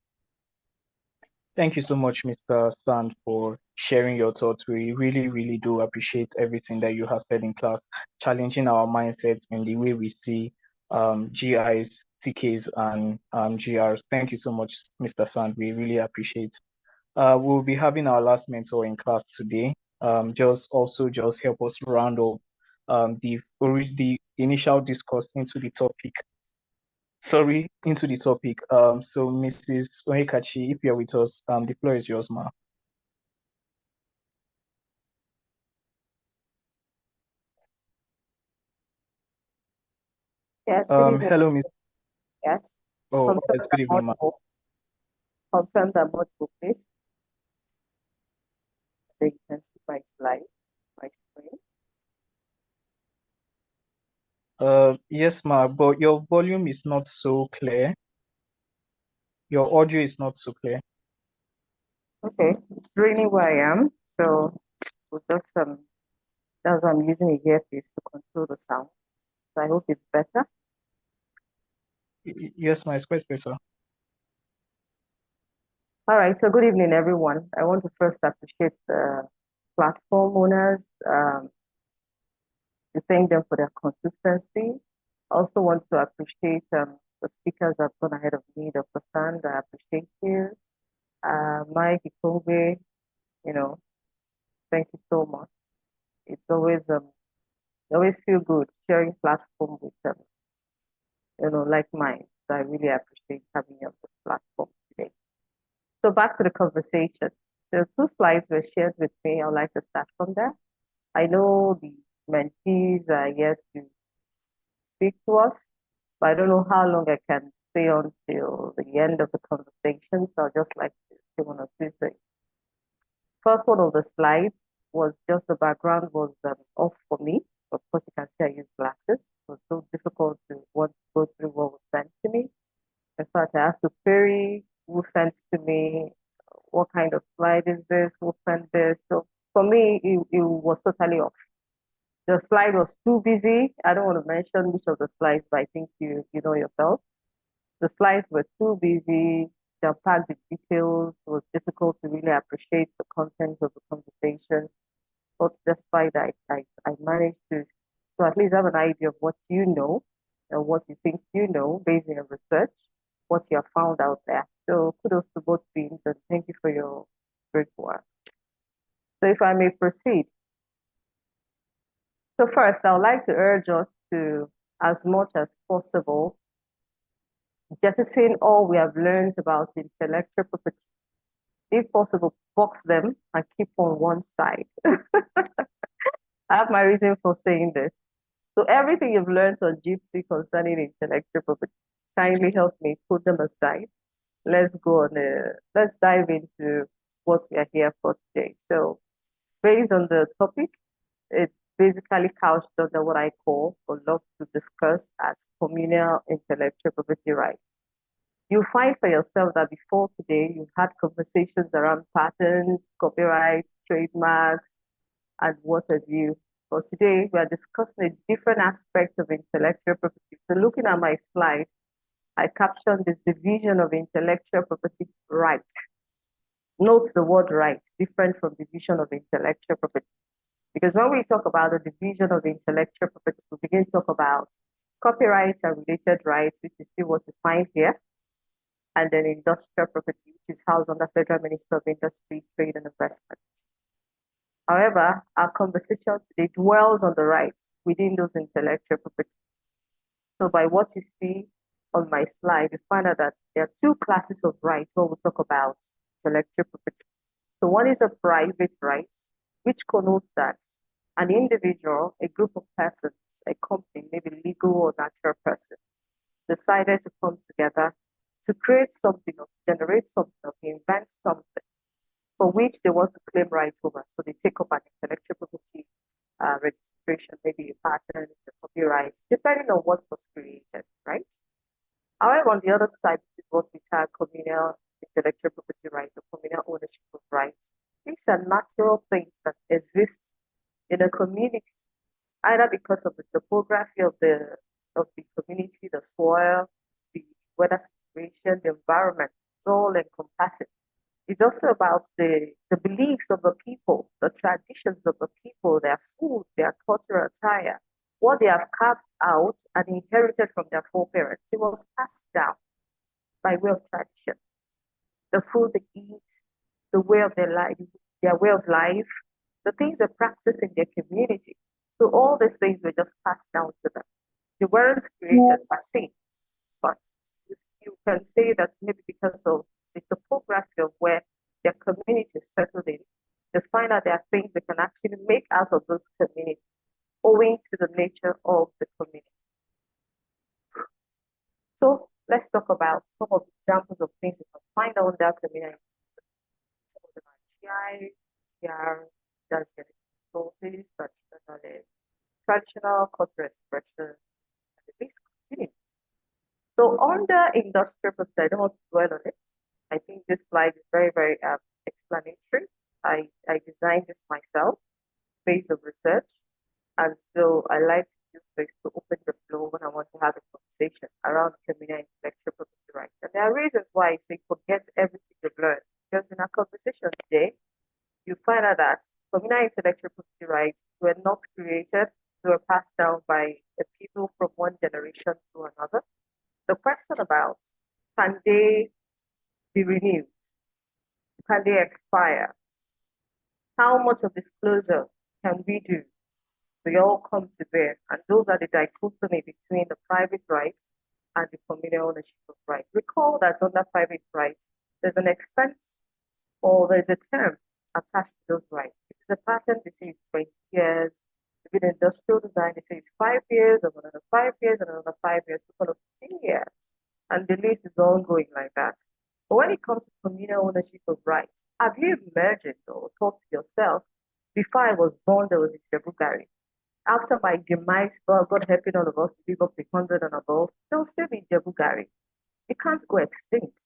Thank you so much, Mr. Sand, for sharing your thoughts. We really, really do appreciate everything that you have said in class, challenging our mindsets and the way we see GIs, TKs, and GRs. Thank you so much, Mr. Sand. We really appreciate. We'll be having our last mentor in class today. Just help us round up the initial discourse into the topic. Sorry, into the topic. So Mrs. Ohekachi, if you're with us, the floor is yours, ma. Yes, good evening. Hello, Miss. Yes. Oh, Confirm yes, good that evening, ma. multiple. Confirm that multiple, please. So you can see my slide, my screen. Yes, ma, but your volume is not so clear. Your audio is not so clear. Okay, it's raining where I am, so we'll just that's why I'm using a earpiece to control the sound. So I hope it's better. Yes, ma, it's quite better. All right, so good evening, everyone. I want to first appreciate the platform owners, to thank them for their consistency. I also want to appreciate the speakers that have gone ahead of me, Dr. Sand, I appreciate you. Mike Ikongwe, thank you so much. It's always feel good sharing platform with them, like mine. So I really appreciate having you on this platform today. So back to the conversation. The two slides were shared with me. I'd like to start from there. I know the mentees are yet to speak to us, but I don't know how long I can stay on till the end of the conversation. So I'd just like to say one or two things. First one of the slides was just the background was off for me. Of course, you can see I use glasses. It was so difficult to want to go through what was sent to me. In fact, I have to query who sent to me, what kind of slide is this, who sent this. So for me, it was totally off. The slide was too busy. I don't want to mention which of the slides, but I think you know yourself. The slides were too busy. They packed with details. It was difficult to really appreciate the content of the conversation. But despite that, I managed to at least have an idea of what you know and what you think you know based on your research, what you have found out there. So kudos to both teams and thank you for your great work. So if I may proceed. So first, I would like to urge us to, as much as possible, jettison all we have learned about intellectual property. If possible, box them and keep on one side. I have my reason for saying this. So everything you've learned on Jiipcc concerning intellectual property, kindly help me put them aside. Let's dive into what we are here for today. So based on the topic, it's basically couched under what I call or love to discuss as communal intellectual property rights. You'll find for yourself that before today, you've had conversations around patents, copyright, trademarks, and what have you. But today, we are discussing a different aspect of intellectual property. So looking at my slide, I captioned this division of intellectual property rights. Note the word rights, different from division of intellectual property. Because when we talk about the division of intellectual property, we begin to talk about copyrights and related rights, which is still what you find here, and then industrial property, which is housed under Federal Ministry of Industry, Trade and Investment. However, our conversation today dwells on the rights within those intellectual property. So by what you see on my slide, you find out that there are two classes of rights when we talk about intellectual property. So one is a private right, which connotes that an individual, a group of persons, a company, maybe legal or natural person, decided to come together to create something or to generate something or to invent something for which they want to claim rights over. So they take up an intellectual property registration, maybe a patent, a copyright, depending on what was created, right? However, on the other side, is what we call communal intellectual property rights or communal ownership of rights. These are natural things that exist in a community, either because of the topography of the community, the soil, the weather situation, the environment, it's all encompassing. It's also about the beliefs of the people, the traditions of the people, their food, their cultural attire, what they have carved out and inherited from their foreparents. It was passed down by way of tradition. The food they eat, the way of their life, their way of life, the things they practice in their community. So all these things were just passed down to them. They weren't created per se, but you can say that maybe because of the topography of where their community is settled in, they find out there are things they can actually make out of those communities owing to the nature of the community. So let's talk about some of the examples of things you can find out in that community. Some of them are GI, GR, that's the resources, traditional cultural expression, and the list continues. So under industrial process, I don't want to dwell on it. I think this slide is very, very explanatory. I designed this myself based on research. And so I like to use this to open the floor when I want to have a conversation around communal intellectual property rights. And there are reasons why I say forget everything you've learned. Because in our conversation today, you find out that communal intellectual property rights were not created, they were passed down by the people from one generation to another. The question about, can they be renewed? Can they expire? How much of disclosure can we do? They all come to bear, and those are the dichotomy between the private rights and the communal ownership of rights. Recall that under private rights, there's an expense or there's a term attached to those rights. If it's a patent, they say it's 20 years. If it's industrial design, they say it's 5 years, or another 5 years, and another 5 years, so 15 years. And the list is ongoing like that. But when it comes to communal ownership of rights, have you imagined or thought to yourself, before I was born, there was a Jiipcc? After my demise, God helping all of us to live up to 100 and above, there'll still be Jiipcc. It can't go extinct,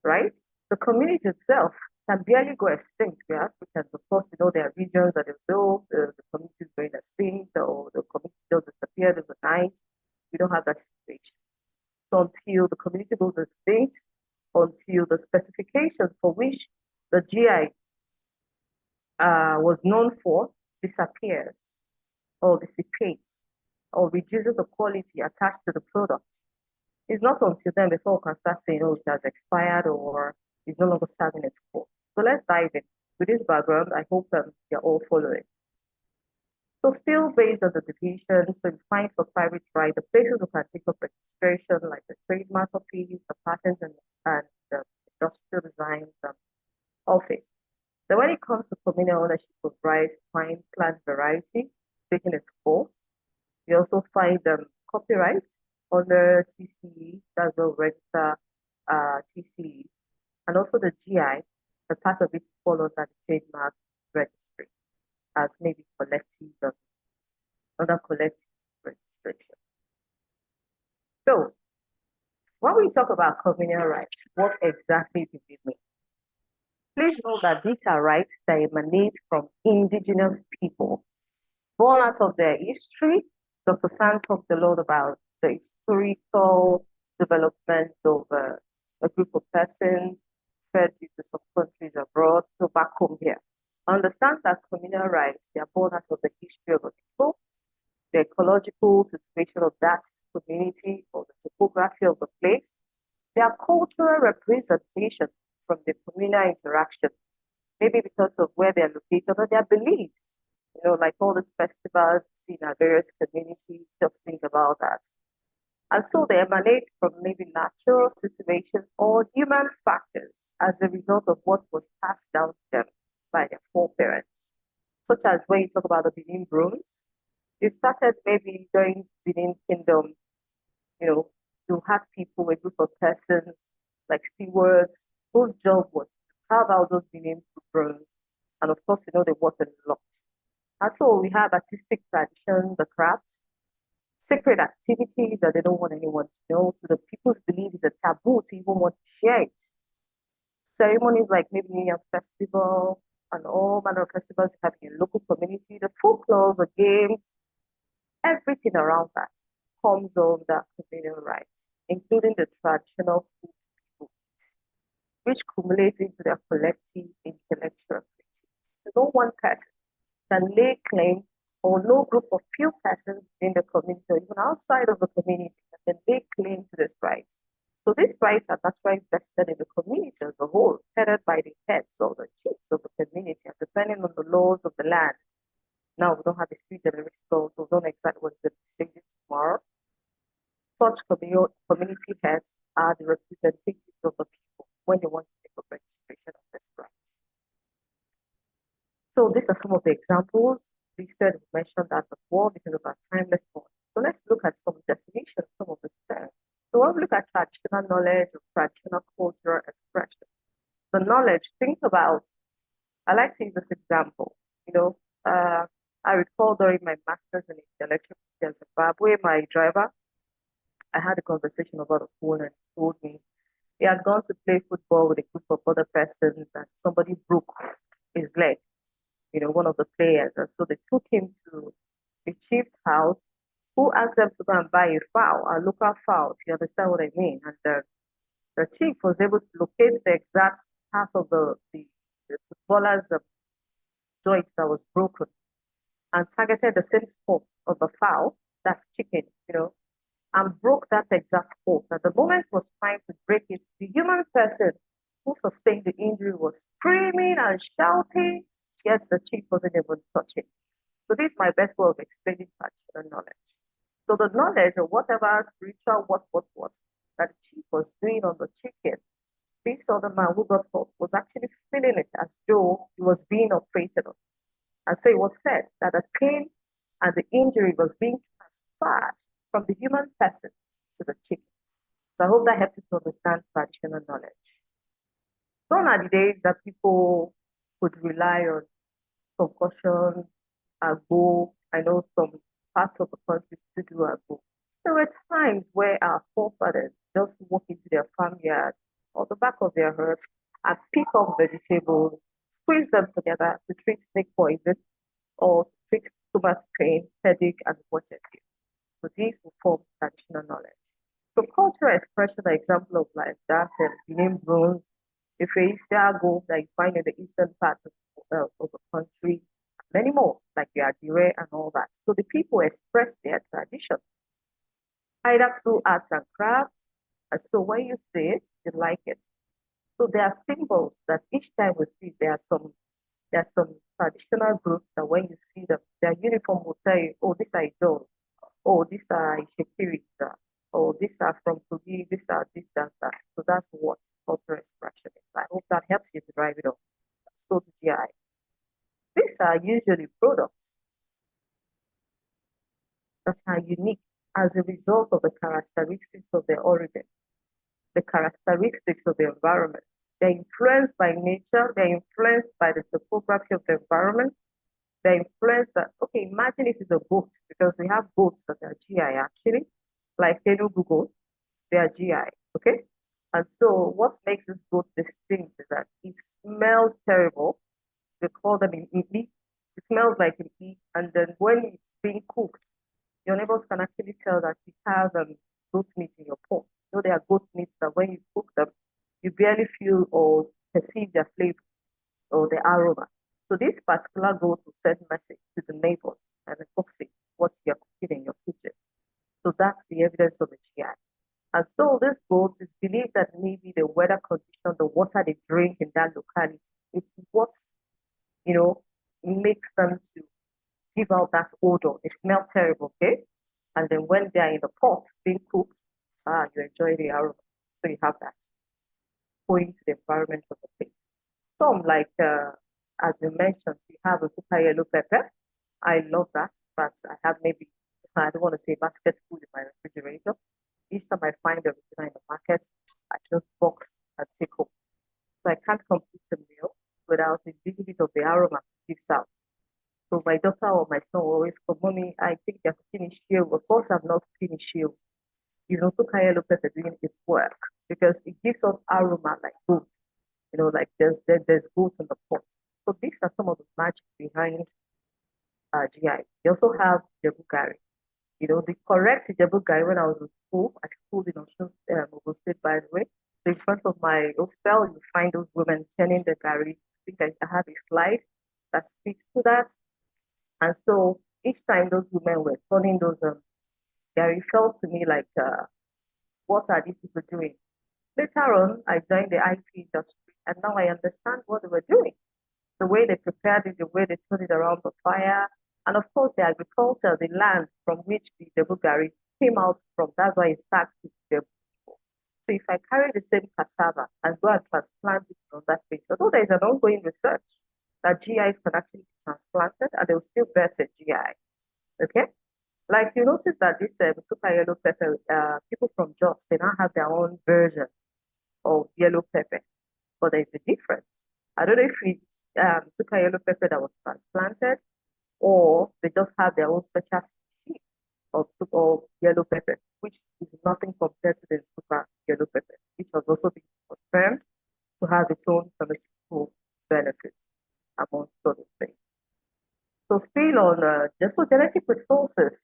right? The community itself can barely go extinct. We Africans, of course, there are regions that themselves, the community is going extinct, or the community just disappeared overnight. We don't have that situation. So until the community goes extinct, until the specifications for which the GI was known for disappears, or dissipates, or reduces the quality attached to the product. It's not until then before we can start saying, oh, it has expired or it's no longer serving its purpose. So let's dive in. With this background, I hope you're all following. So still based on the division, so you find for private right, the places of particular registration, like the trademark office, the patents and the industrial designs office. So when it comes to communal ownership of rights, find plant variety, taking its course. We also find copyright under TCE, that's the register TCE, and also the GI, the part of it follows that trademark registry as maybe collective, under collective registration. So when we talk about communal rights, what exactly do we mean? Please know that these are rights that emanate from indigenous people, born out of their history. Dr. Sand talked a lot about the historical development of a group of persons referred to some countries abroad, so back home here. Understand that communal rights, they are born out of the history of a people, the ecological situation of that community or the topography of the place, their cultural representation from the communal interaction, maybe because of where they're located or their beliefs. Like all these festivals in our various communities, just think about that. And so they emanate from maybe natural situations or human factors as a result of what was passed down to them by their foreparents. Such as when you talk about the Benin brooms, it started maybe during Benin Kingdom, you have people, a group of persons like stewards, whose job was to carve out those Benin brooms. And of course, they water a lot. And so we have artistic traditions, the crafts, sacred activities that they don't want anyone to know. So the people's belief is a taboo to even want to share it. Ceremonies like maybe New Year Festival and all manner of festivals you have in your local community, the folklore, the games, everything around that comes under communal rights, including the traditional food people eat, which cumulates into their collective intellectual activity. So no one person can lay claim or no group of few persons in the community or even outside of the community, and then they claim to these rights. So these rights are naturally vested in the community as a whole, headed by the heads or the chiefs of the community, and depending on the laws of the land. Now we don't have a sui generis law, so we don't know exactly what is the changes tomorrow. Such community heads are the representatives of the people when they want to take up registration of this rights. So these are some of the examples. We said we mentioned that before because of our timeless point. So let's look at some definitions, some of the terms. So when we look at traditional knowledge or traditional cultural expression, the knowledge, think about, I like to use this example. I recall during my master's in intellectual in Zimbabwe, my driver, I had a conversation about a phone and he told me he had gone to play football with a group of other persons and somebody broke his leg, one of the players. And so they took him to the chief's house, who asked them to go and buy a fowl, a local fowl, if you understand what I mean. And the chief was able to locate the exact part of the footballer's joint that was broken and targeted the same spot of the fowl, that's chicken, and broke that exact spot. At the moment was trying to break it, the human person who sustained the injury was screaming and shouting, yet the chief wasn't able to touch it. So this is my best way of explaining traditional knowledge. So the knowledge of whatever spiritual what that the chief was doing on the chicken, this other man who got hurt was actually feeling it as though he was being operated on. And so it was said that the pain and the injury was being transferred from the human person to the chicken. So I hope that helps you to understand traditional knowledge. Gone are the days that people could rely on concussion, agbo. I know some parts of the country still do agbo. There were times where our forefathers just walk into their farmyard or the back of their herd and pick up vegetables, squeeze them together to treat snake poison or to treat stomach pain, headache, and what have you. So these will form traditional knowledge. So cultural expression, an example of like that, the name bronze, if you gold that you find in the eastern part of the country, many more, like the Adire and all that. So the people express their tradition, either through arts and crafts. And so when you see it, you like it. So there are symbols that each time we see, there are some traditional groups that when you see them, their uniform will tell you, oh, these are Ijaw, oh, these are Ishekiri, oh, these are from Kogi, these are this, that. So that's what cultural expression is. I hope that helps you to drive it up. So to GI. These are usually products that are unique as a result of the characteristics of their origin, the characteristics of the environment. They're influenced by nature, they're influenced by the topography of the environment, they're influenced by, okay, imagine if it's a goat, because we have goats that are GI actually, like Enugu goats, they are GI, okay? And so what makes this goat distinct is that it smells terrible. We call them in Italy. It smells like an E, and then when it's being cooked, your neighbors can actually tell that you have goat meat in your pot. There are goat meats that when you cook them, you barely feel or perceive their flavor or the aroma. So this particular goat will send message to the neighbors and enforcing what you're cooking in your kitchen. So that's the evidence of the GI. And so this goat is believed that maybe the weather condition, the water they drink in that locality, it's what, makes them to give out that odor. They smell terrible, okay? And then when they're in the pot being cooked, you enjoy the aroma. So you have that going to the environment of the place. Some like, as you mentioned, you have a super yellow pepper. I love that, but I have maybe, I don't want to say basket food in my refrigerator. Each time I find the original in the market, I just box and take home. So I can't complete a meal without a little bit of the aroma gives out. So my daughter or my son will always come, Mommy, I think they're cooking shield. Of course, I'm not cooking shield. It's also yellow pepper doing its work because it gives us aroma like goat. Like there's goat in the pot. So these are some of the magic behind GI. They also have Jebu Gari. The correct Jebu Gari when I was in school, I schooled in Ogun State, by the way. So in front of my hostel, you find those women turning the Gari. I think I have a slide that speaks to that. And so each time those women were turning those Gary felt to me like, what are these people doing? Later on, I joined the IT industry, and now I understand what they were doing. The way they prepared it, the way they turned it around the fire, and of course, the agriculture, the land from which the Debu Gari came out from. That's why it's tagged to the Debu. So if I carry the same cassava and go and transplant it on that place, although there is an ongoing research that GIs can actually be transplanted and they will still better GI. Okay? Like you notice that this super yellow pepper, people from Jos, they now have their own version of yellow pepper, but there's a difference. I don't know if it's super yellow pepper that was transplanted or they just have their own special species of yellow pepper, which is nothing compared to the super yellow pepper, which has also been confirmed to have its own pharmaceutical benefits amongst other things. So still on so genetic resources,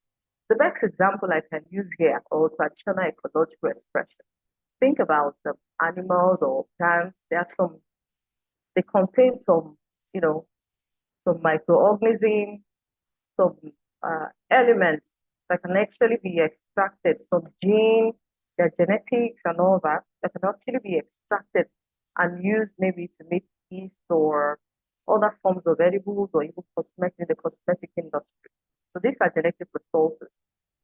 the best example I can use here, or traditional ecological expression. Think about animals or plants. They contain some, some microorganisms, some elements that can actually be extracted, some genes, their genetics and all that can actually be extracted and used maybe to make yeast or other forms of edibles or even cosmetic in the cosmetic industry. So these are genetic resources.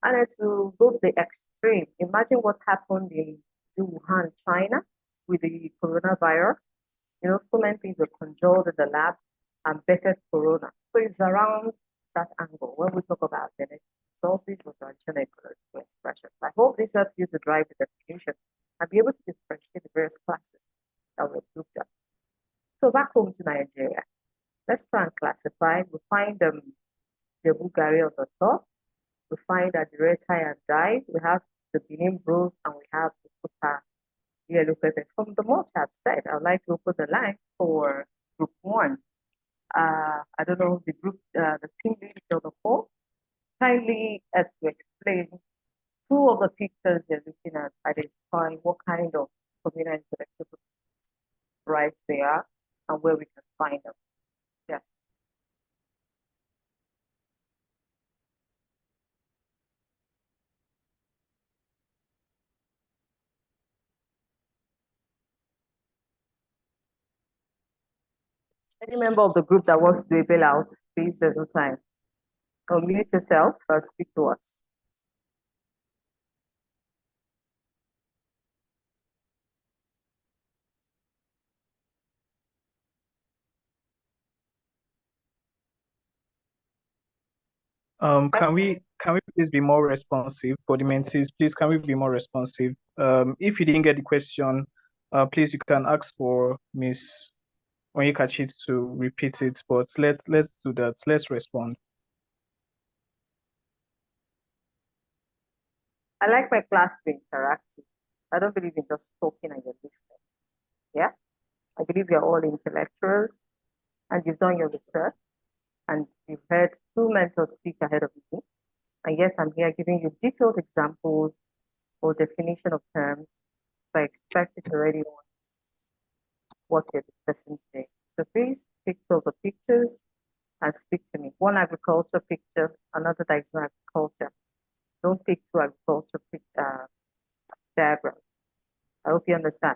And to go to the extreme, imagine what happened in Wuhan, China, with the coronavirus. So many things were controlled in the lab and better corona. So it's around that angle when we talk about genetic resources or traditional ecological expression. I hope this helps you to drive the definition and be able to differentiate the various classes that were grouped up. So back home to Nigeria, let's try and classify. We find the Bulgari on the top. We find that the red tie and dye. We have the Benin Bros and we have the Kuta yellow pepper. From the much I've said, I'd like to open the line for group one. I don't know the group, the team lead on the call. Kindly to explain two of the pictures you're looking at, identifying what kind of communal intellectual rights they are and where we can find them. Yeah. Any member of the group that wants to do a bailout, please, there's no time. Unmute yourself and speak to us. Can we please be more responsive for the mentees? Please, can we be more responsive? If you didn't get the question, please you can ask for Miss Onyekachi to repeat it. But let's do that. Let's respond. I like my class to interactive. I don't believe in just talking and you're listening. Yeah, I believe you're all intellectuals and you've done your research and you've heard two mentors speak ahead of me. And yes, I'm here giving you detailed examples or definition of terms. So I expect it already on what you're discussing today. So please pick all the pictures and speak to me. One agriculture picture, another that is not agriculture. Don't pick two agriculture diagrams. I hope you understand.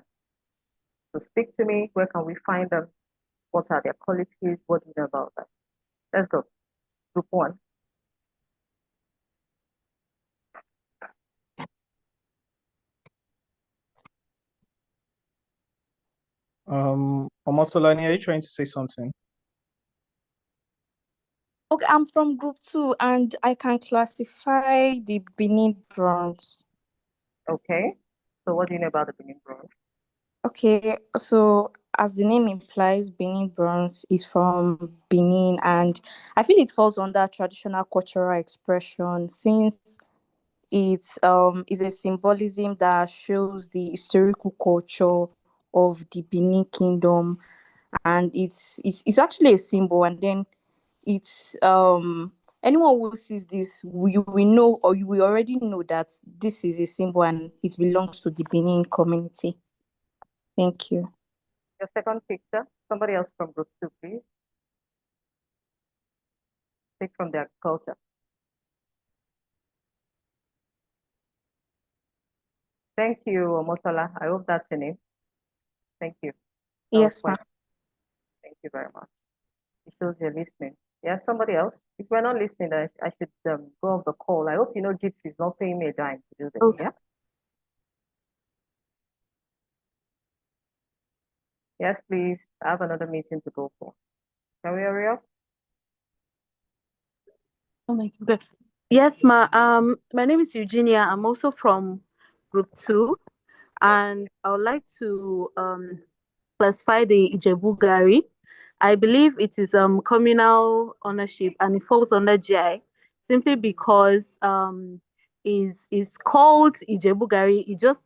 So speak to me. Where can we find them? What are their qualities? What do you know about them? Let's go. Group one. Omotolani, are you trying to say something? Okay, I'm from group 2 and I can classify the Benin bronze. Okay. So what do you know about the Benin bronze? Okay, so as the name implies, Benin bronze is from Benin, and I feel it falls under traditional cultural expression since it's is a symbolism that shows the historical culture of the Benin Kingdom, and it's actually a symbol, and then it's anyone who sees this, we know, or you will already know that this is a symbol and it belongs to the Benin community. Thank you. Your second picture, somebody else from group 2, please. Take from the agriculture. Thank you, Omotola. I hope that's your name. Thank you. Yes, ma'am. Thank you very much. It shows you're listening. Yes, somebody else. If we're not listening, I should go off the call. I hope you know Jiipcc is not paying me a dime to do this. Okay. Yeah. Yes, please. I have another meeting to go for. Can we hurry up? Oh my God. Yes, ma. My name is Eugenia. I'm also from Group 2, and I would like to classify the Ijebu Gari. I believe it is communal ownership and it falls under GI simply because is called Ijebu Gari. It just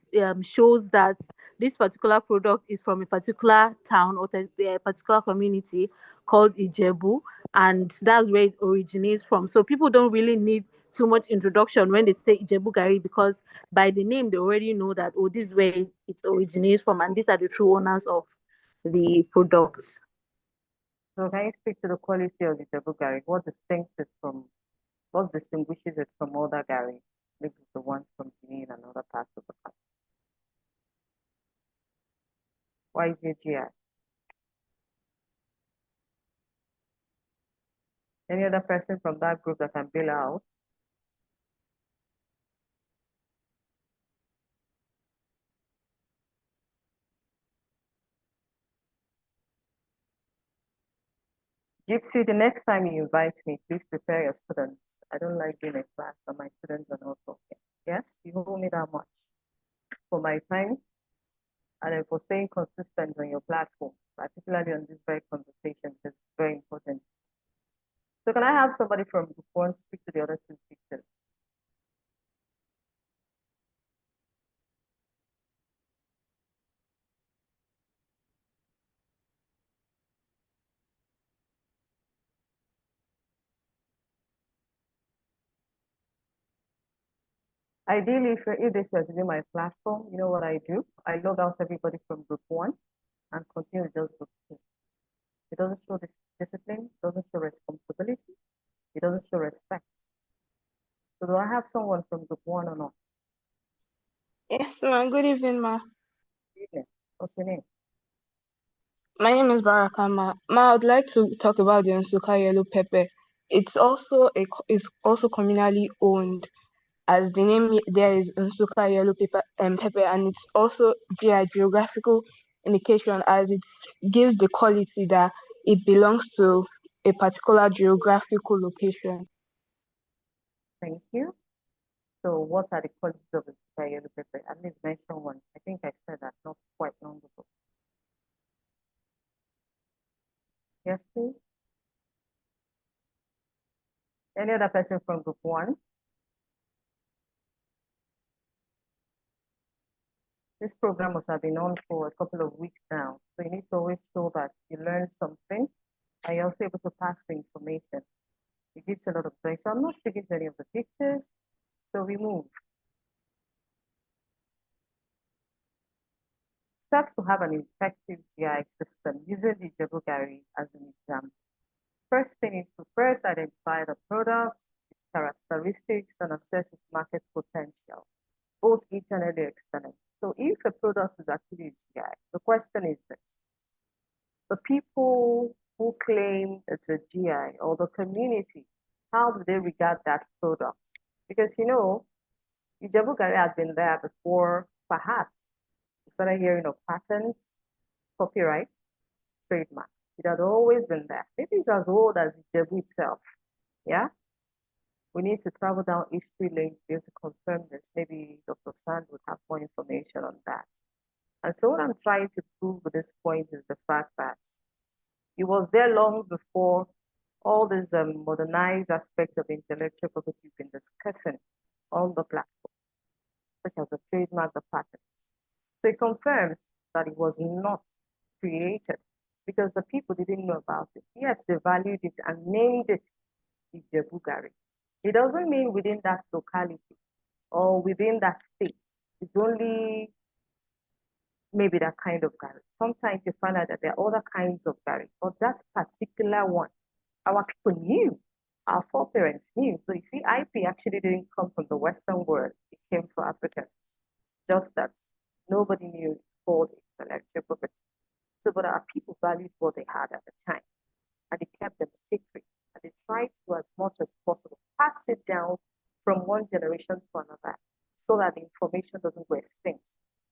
shows that this particular product is from a particular town or a particular community called Ijebu, and that's where it originates from. So people don't really need too much introduction when they say Ijebu Gari, because by the name they already know that, oh, this is where it originates from and these are the true owners of the products. So can you speak to the quality of the Ijebu Gari? What distinguishes it from other Gari? Maybe the ones from Benin and other parts of the country. Why is it GI? Any other person from that group that can bail out? Jiipcc, the next time you invite me, please prepare your students. I don't like being in class and my students are not talking. Yes, you owe me that much for my time and then for staying consistent on your platform, particularly on this very conversation, because it's very important. So can I have somebody from group 1 speak to the other 2 speakers? Ideally, if this were to be my platform, you know what I do? I log out everybody from group 1 and continue with just group 2. It doesn't show this discipline, it doesn't show responsibility, it doesn't show respect. So do I have someone from group 1 or not? Yes, ma'am. Good evening, ma. Good evening. What's your name? My name is Baraka, ma. Ma, I'd like to talk about the Nsuka yellow pepper. It's also communally owned, as the name there is Nsuka yellow pepper, and it's also geographical indication, as it gives the quality that it belongs to a particular geographical location. Thank you. So what are the qualities of the Nsuka yellow pepper? At least mention one. I think I said that not quite long ago. Yes, please. Any other person from group 1? This program must have been on for a couple of weeks now. So you need to always show that you learned something and you're also able to pass the information. It gives a lot of joy. So I'm not speaking to any of the pictures. So we move. Steps to have an effective GI system using the Ijebu Gari as an example. First thing is to first identify the products, its characteristics, and assess its market potential, both internally and externally. So if a product is actually a GI, the question is this: the people who claim it's a GI or the community, how do they regard that product? Because you know, Ijebu Gari has been there before, perhaps. We started hearing of patents, copyright, trademark. It had always been there. Maybe it's as old as Ijebu itself. Yeah. We need to travel down history lanes to be able to confirm this. Maybe Dr. Sand would have more information on that. And so what I'm trying to prove with this point is the fact that it was there long before all these modernized aspects of intellectual property we've been discussing on the platform, such as the trademark, the patent. So it confirms that it was not created because the people didn't know about it. Yes, they valued it and named it Ijebu Gari. It doesn't mean within that locality or within that state. It's only maybe that kind of Gari. Sometimes you find out that there are other kinds of Gari, but that particular one, our people knew, our foreparents knew. So you see, IP actually didn't come from the Western world. It came from Africans, just that nobody knew it's called intellectual property. So, but our people valued what they had at the time, and they kept them secret, and they tried to, as much as possible, pass it down from one generation to another, so that the information doesn't go extinct,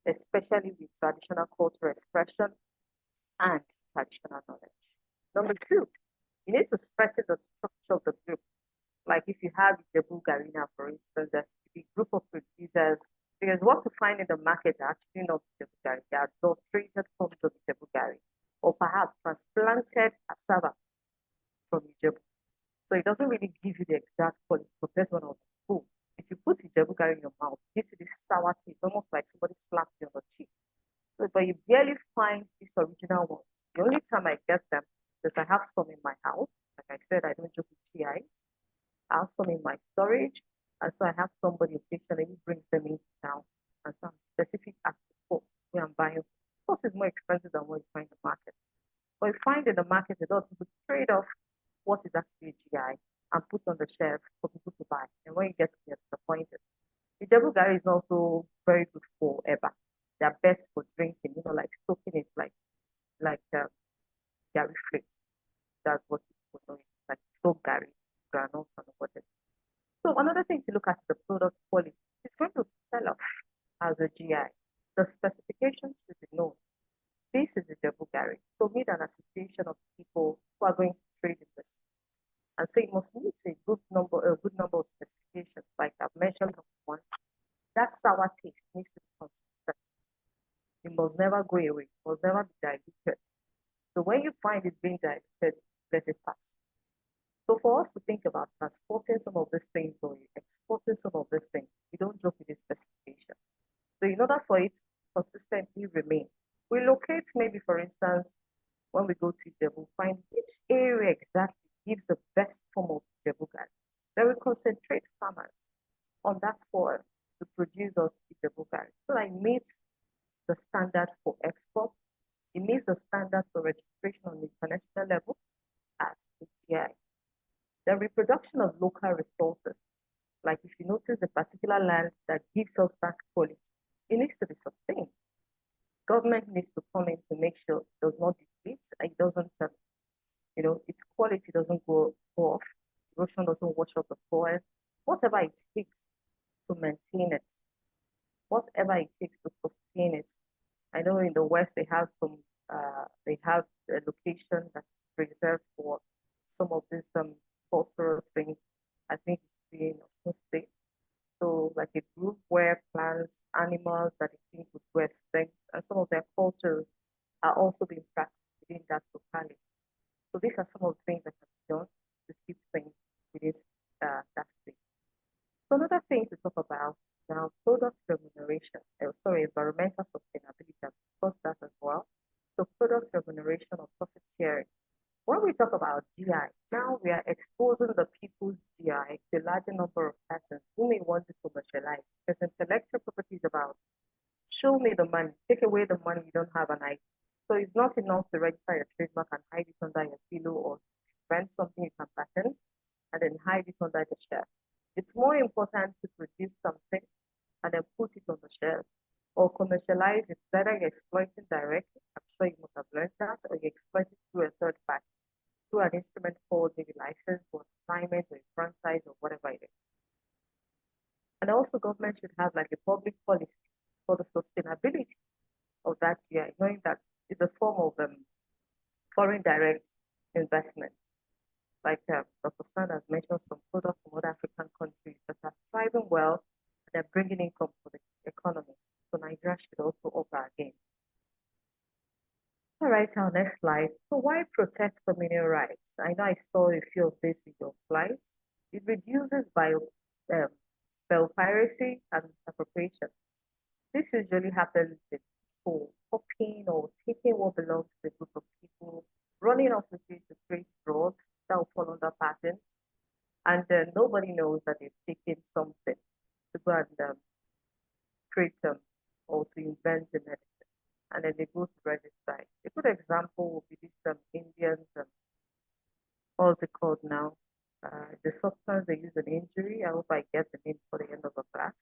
especially with traditional cultural expression and traditional knowledge. Number two, you need to strengthen the structure of the group. Like if you have Ijebu Garina, for instance, there should be a group of producers, because what you find in the market are actually not Ijebu Gari, they are adulterated forms of Ijebu Gari, or perhaps transplanted cassava from Ijebu. So it doesn't really give you the exact quality compared to one of the food. If you put Ijebu Gari in your mouth, you see this sour taste, almost like somebody slapped you on the cheek. So, but you barely find this original one. The only time I get them is I have some in my house. Like I said, I don't joke with GI. I have some in my storage, and so I have somebody occasionally who brings them in town, and some specific aspect for where I'm buying. Of course, it's more expensive than what you find in the market. But you find in the market a lot of people trade off what is actually GI and put on the shelf for people to buy. And when you get to get disappointed, the Jebu Gari is also very good for Eba. They're best for drinking, like soaking it like Gary flakes. That's what people know. Like soak Gary, granules and whatever. So another thing to look at is the product quality. It's going to sell off as a GI. The specifications should be known. This is a Jebu Gari. So meet an association of people who are going to trade in this. And so it must meet a good number of specifications. Like I've mentioned one, that sour taste needs to be consistent. It must never go away. It must never be diluted. So when you find it's being diluted, let it pass. So for us to think about transporting some of these things or exporting some of these things, we don't joke with this specification. So in order for it to consistently remain, we locate maybe, for instance, when we go to Ijebu, find which area exactly gives the best form of Ijebu Gari. Then we concentrate farmers on that soil to produce us Ijebu Gari. So that it meets the standard for export, it meets the standard for registration on the international level as API. The reproduction of local resources, like if you notice a particular land that gives us that quality, it needs to be sustained. Government needs to come in to make sure it does not deplete, it doesn't, its quality doesn't go off, erosion doesn't wash out the soil, whatever it takes to maintain it, whatever it takes to sustain it. I know in the West they have a location that's reserved for some of these cultural things. I think it's in Osun State. So like a group where plants, animals that they think would go extinct, and some of their cultures are also being practiced within that locality. So these are some of the things that can be done to keep things within that state. So another thing to talk about now, product remuneration, environmental sustainability, I've discussed that as well. So product remuneration or profit sharing. When we talk about GI, now we are exposing the people's GI to a larger number of persons who may want to commercialize. Because intellectual property is about show me the money, take away the money, you don't have an idea. So it's not enough to register your trademark and hide it under your pillow or rent something you can patent and then hide it under the shelf. It's more important to produce something and then put it on the shelf or commercialize it. Whether you're exploiting directly, I'm sure you must have learned that, or you exploit it through a third party, through an instrument called maybe license or assignment or a franchise or whatever it is. And also government should have like a public policy for the sustainability of that GI, knowing that it's a form of foreign direct investment. Like Dr. Sand has mentioned some products from other African countries that are thriving well and they're bringing income for the economy. So Nigeria should also up our game. All right, our next slide. So why protect communal rights? I know I saw a few of this in your slides. It reduces biopiracy and appropriation. This usually happens with people copying or taking what belongs to a group of people, running off with it to create fraud that will fall under patent, and nobody knows that they've taken something to go and create them or to invent the medicine, and then they go to register it. A good example would be this Indians, what's it called now? The substance they use in injury. I hope I get the name for the end of the class.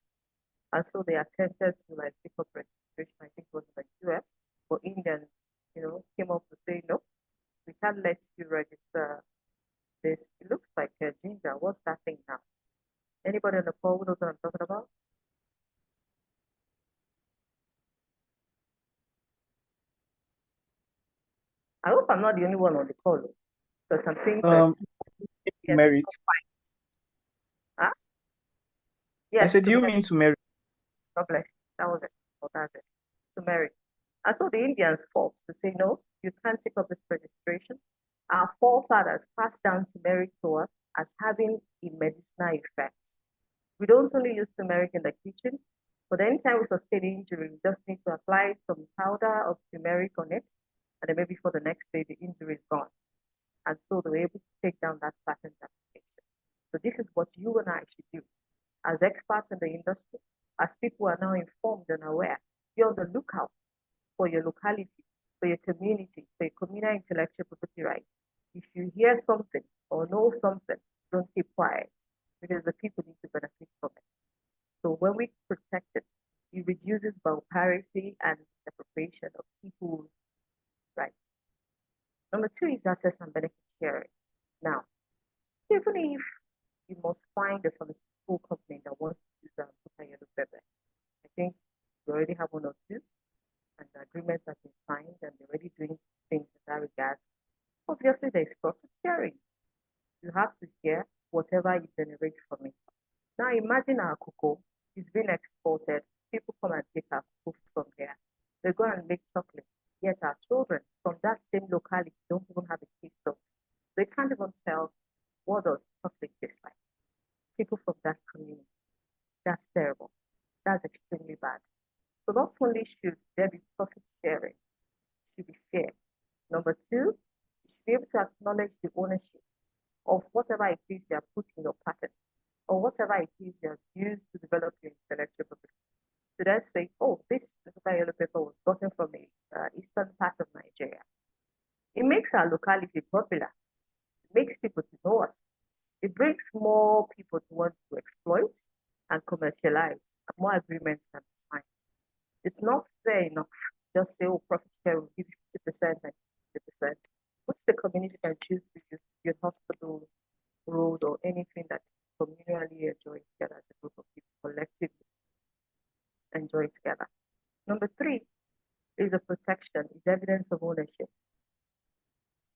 And so they attempted to like pick up registration, I think it was in the US, but Indians, came up to say, no, we can't let you register this. It looks like a ginger. What's that thing now? Anybody on the call knows what I'm talking about? I hope I'm not the only one on the call because I'm seeing Merit. Huh? I Yes, said, you mean to merit? God bless. That was it. Oh, that's it. To merit. And so the Indians fought to say, no, you can't take up this registration. Our forefathers passed down turmeric to us as having a medicinal effect. We don't only use turmeric in the kitchen, but anytime we sustain injury, we just need to apply some powder of turmeric on it, and then maybe for the next day, the injury is gone. And so they were able to take down that patent application. So this is what you and I should do. As experts in the industry, as people are now informed and aware, be on the lookout for your locality, for your community, for your communal intellectual property rights. If you hear something or know something, don't keep quiet because the people need to benefit from it. So when we protect it, it reduces barbarity and appropriation of people's rights. Number two is access and benefit sharing. Now, even if you must find a pharmaceutical company that wants to use I think we already have one or two, and the agreements have been signed, and they're already doing things in that regard. Obviously, there's profit sharing. You have to share whatever you generate from it. Now, imagine our cocoa is being exported. People come and take our cocoa from there. They go and make chocolate. Yet our children from that same locality don't even have a taste of. They can't even tell what does chocolate taste like. People from that community. That's terrible. That's extremely bad. So not only should there be profit sharing, it should be fair. Number two, you should be able to acknowledge the ownership of whatever it is you have put in your patent or whatever it is you have used to develop your intellectual property. So let's say, oh, this yellow paper was gotten from the eastern part of Nigeria. It makes our locality popular. It makes people to know us. It brings more people to want to exploit and commercialize, and more agreements can be signed. It's not fair enough. Just say, oh, profit share will give you 50% and 50%, which the community can choose to use your hospital, road, or anything that communally enjoy together as a group of people collectively enjoy together. Number three is the protection, is evidence of ownership.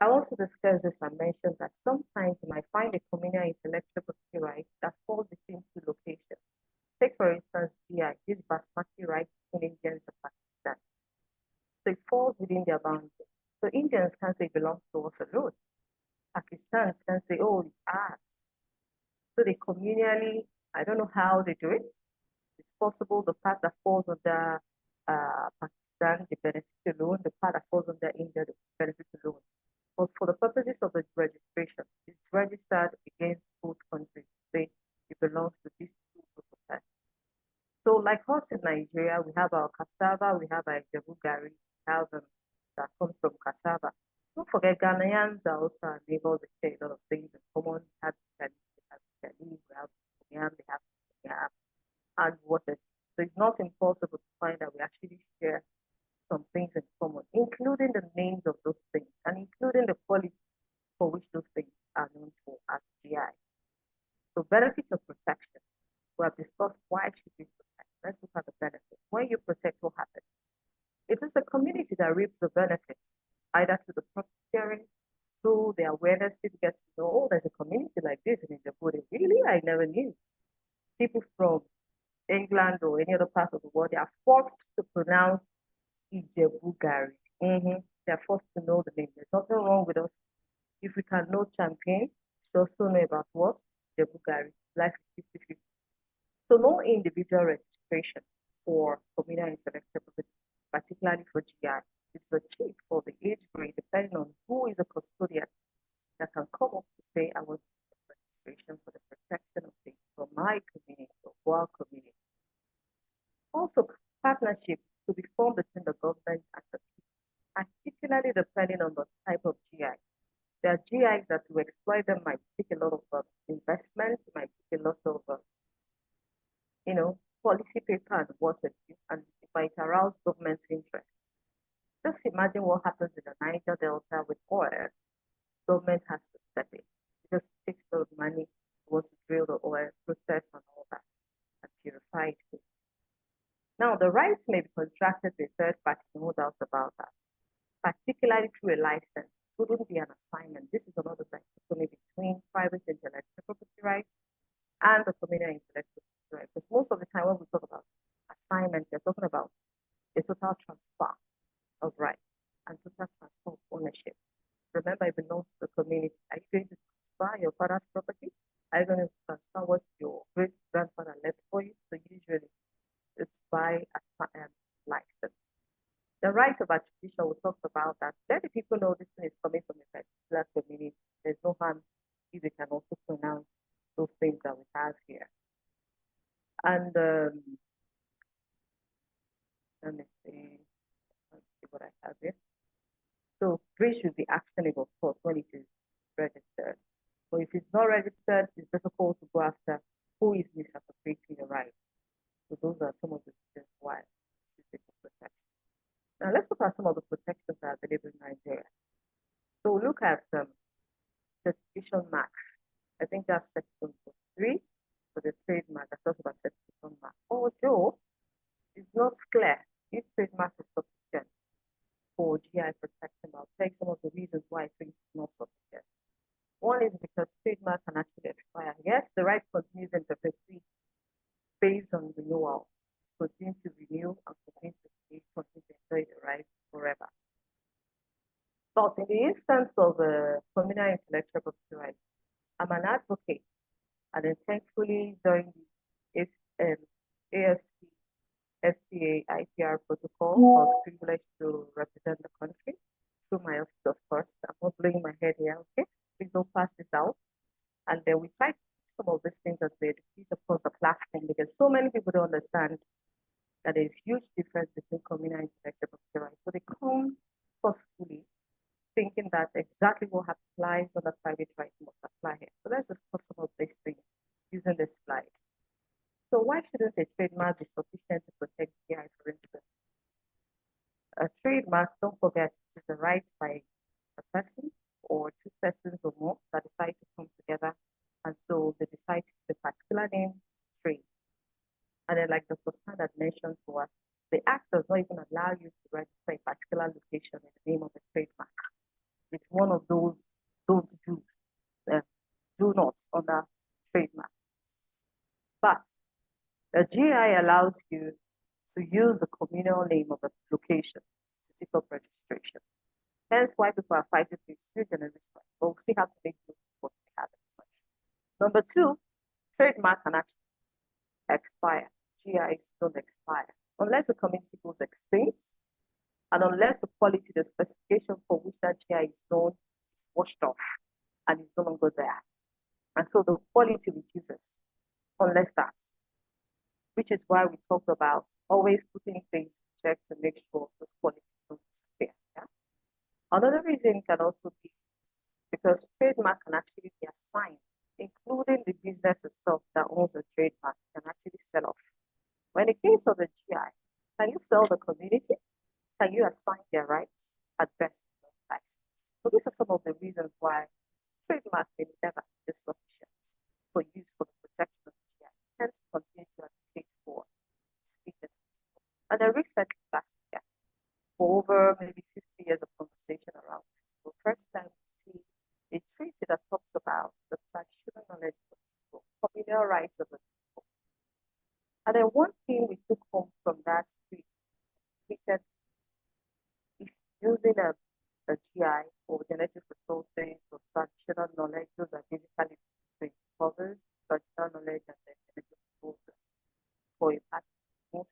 I also discussed this and mentioned that sometimes you might find a communal intellectual property right that falls between two locations. Take, for instance, GI, this basmati rice between Indians and Pakistan. So it falls within their boundaries. So Indians can say it belongs to us alone. Pakistanis can say, oh, it's ours. So they communally, I don't know how they do it. It's possible the part that falls under Pakistan, the benefit alone, the part that falls under India, the benefit alone. But for the purposes of the registration, it's registered against both countries. Say it belongs to these two groups of persons. So like us in Nigeria, we have our cassava, we have our Jiipcc, we have that comes from cassava. Don't forget, Ghanaians are also our neighbors. They share a lot of things in common. We have Chinese, we have yam, they have yam, and water. So it's not impossible to find that we actually share some things in common, including the names of those things and including the quality for which those things are known for as GI. So benefits of protection. We have discussed why should we protect. Let's look at the benefits. When you protect, what happens? It is the community that reaps the benefits, either to the profit sharing, through the awareness people get to know, oh, there's a community like this in Djibouti. Really, I never knew. People from England or any other part of the world, they are forced to pronounce Jiipcc. They're forced to know the name. There's nothing wrong with us. If we can know champagne, we should also know about what? Jiipcc. Life is 50-50. So no individual registration for communal intellectual property, particularly for GI, is achieved for the age grade, depending on who is a custodian that can come up to say, I want registration for the protection of things for my community or for our community. Also, partnerships to be formed between the government and the people, particularly depending on the type of GI. There are GIs that to exploit them might take a lot of investment, might take a lot of, policy paper and what have you, and it might arouse government's interest. Just imagine what happens in the Niger Delta with oil. Government has to step in. It just takes a lot of money to drill the oil, process and all that, and purify it. Now, the rights may be contracted with third party, no doubt about that, particularly through a license. It wouldn't be an assignment. This is another dichotomy between private intellectual property rights and the communal intellectual property rights. Because most of the time when we talk about assignment, we're talking about a total transfer of rights and total transfer of ownership. Remember, it belongs to the community. Are you going to transfer your father's property? Are you going to transfer what your great grandfather left for you? So usually it's by a license. The right of attribution, we talked about that. Let the people know this thing is coming from a particular community. There's no harm if we can also pronounce those things that we have here. And let me see what I have here. So free should be actionable, of course, when it is registered. But if it's not registered, it's difficult to go after who is misappropriating your right. So those are some of the reasons why it should be protection. Now let's look at some of the protections that are available in Nigeria. So we'll look at certification marks. I think that's section 3 for the trademark. I talked about certification mark. Although it's not clear if trademark is sufficient for GI protection. I'll take some of the reasons why I think it's not sufficient. One is because trademark can actually expire. Yes, the right continues in perpetuity based on renewal, continue to renew and continue to enjoy the right forever. But in the instance of communal intellectual property rights, I'm an advocate, and then thankfully during the AFC, FCA, IPR protocol, I was privileged to represent the country through my office, of course. I'm not blowing my head here, okay? Please don't pass this out. And then we try to teach some of these things as we educate, of course, the platform, because so many people don't understand that there's huge difference between communal and intellectual property rights. So they come forcefully thinking that exactly what applies on the private rights must apply here. So let's discuss some of these things using this slide. So why shouldn't a trademark be sufficient to protect GI, for instance? A trademark, don't forget, is the right by a person or two persons or more that decide to come together, and so they decide to use a particular name, trade. And then, like Dr. Stan had mentioned for us, the act does not even allow you to register a particular location in the name of the trademark. It's one of those don't do, do not under trademark. But the GI allows you to use the communal name of the location to take up registration. Hence why people are fighting to exclude this one, but we still have to make use of what we have. Number 2, trademark can actually expire. GIs don't expire unless the community goes extinct, and unless the quality, the specification for which that GI is known, washed off and is no longer there. And so the quality reduces unless that, which is why we talk about always putting things in check to make sure the quality don't disappear. Yeah? Another reason can also be because trademark can actually be assigned, including the business itself that owns the trademark can actually sell off. When in the case of a GI, can you sell the community? Can you assign their rights at best? So these are some of the reasons why trademark may never be sufficient for use for the protection of GI. Hence, continue to advocate for speaking. And then recently last year, for over maybe 50 years of conversation around this, for the first time we see a treaty that talks about the traditional knowledge of the people, communal rights of the people. And then one thing we took home from that treaty, we said, if using a GI or genetic resources or traditional knowledge, those are basically the covers traditional knowledge and then genetic resources for a patent.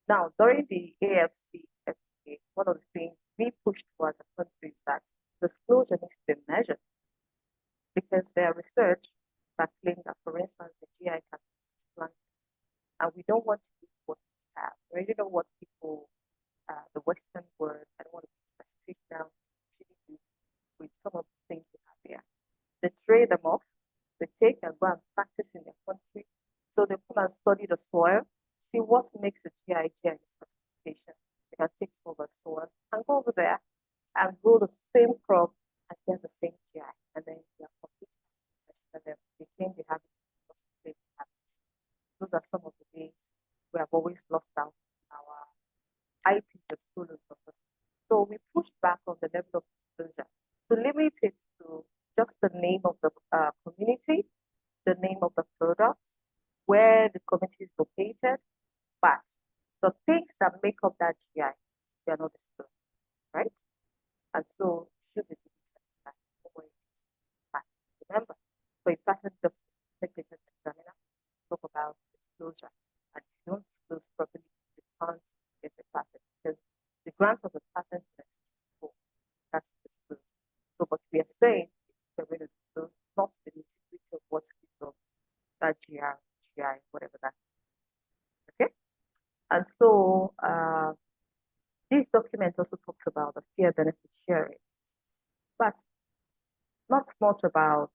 Now, during the AFC, FTA, one of the things we pushed for as a country is that disclosure needs to be measured, because there are research that claim that, for instance, the GI can be transplanted, and we don't want to use what we have. We already know what people, the Western world, I don't want to be specific now, with some of the things we have here. They trade them off, they take and go and practice in their country, so they come and can study the soil, see what makes the GI specification. You can take some of the soil and go over there and grow the same crop and get the same GI. And then you are complete. And then they change the habit. Those are some of the ways we have always lost out in our IP, the students. So we pushed back on the level of disclosure to limit it to just the name of the community, the name of the product, where the community is located, but the things that make up that GI, they are not disclosed, right? And so should be remember, for a patent examiner, talk about disclosure, and if you don't disclose properly, you can't get the patent because the grant of the patent is that's disclosed. So what we are saying is we're going to disclose not the nitty-gritty of what's of that GI, whatever that is. Okay? And so this document also talks about the fair benefit sharing, but not much about,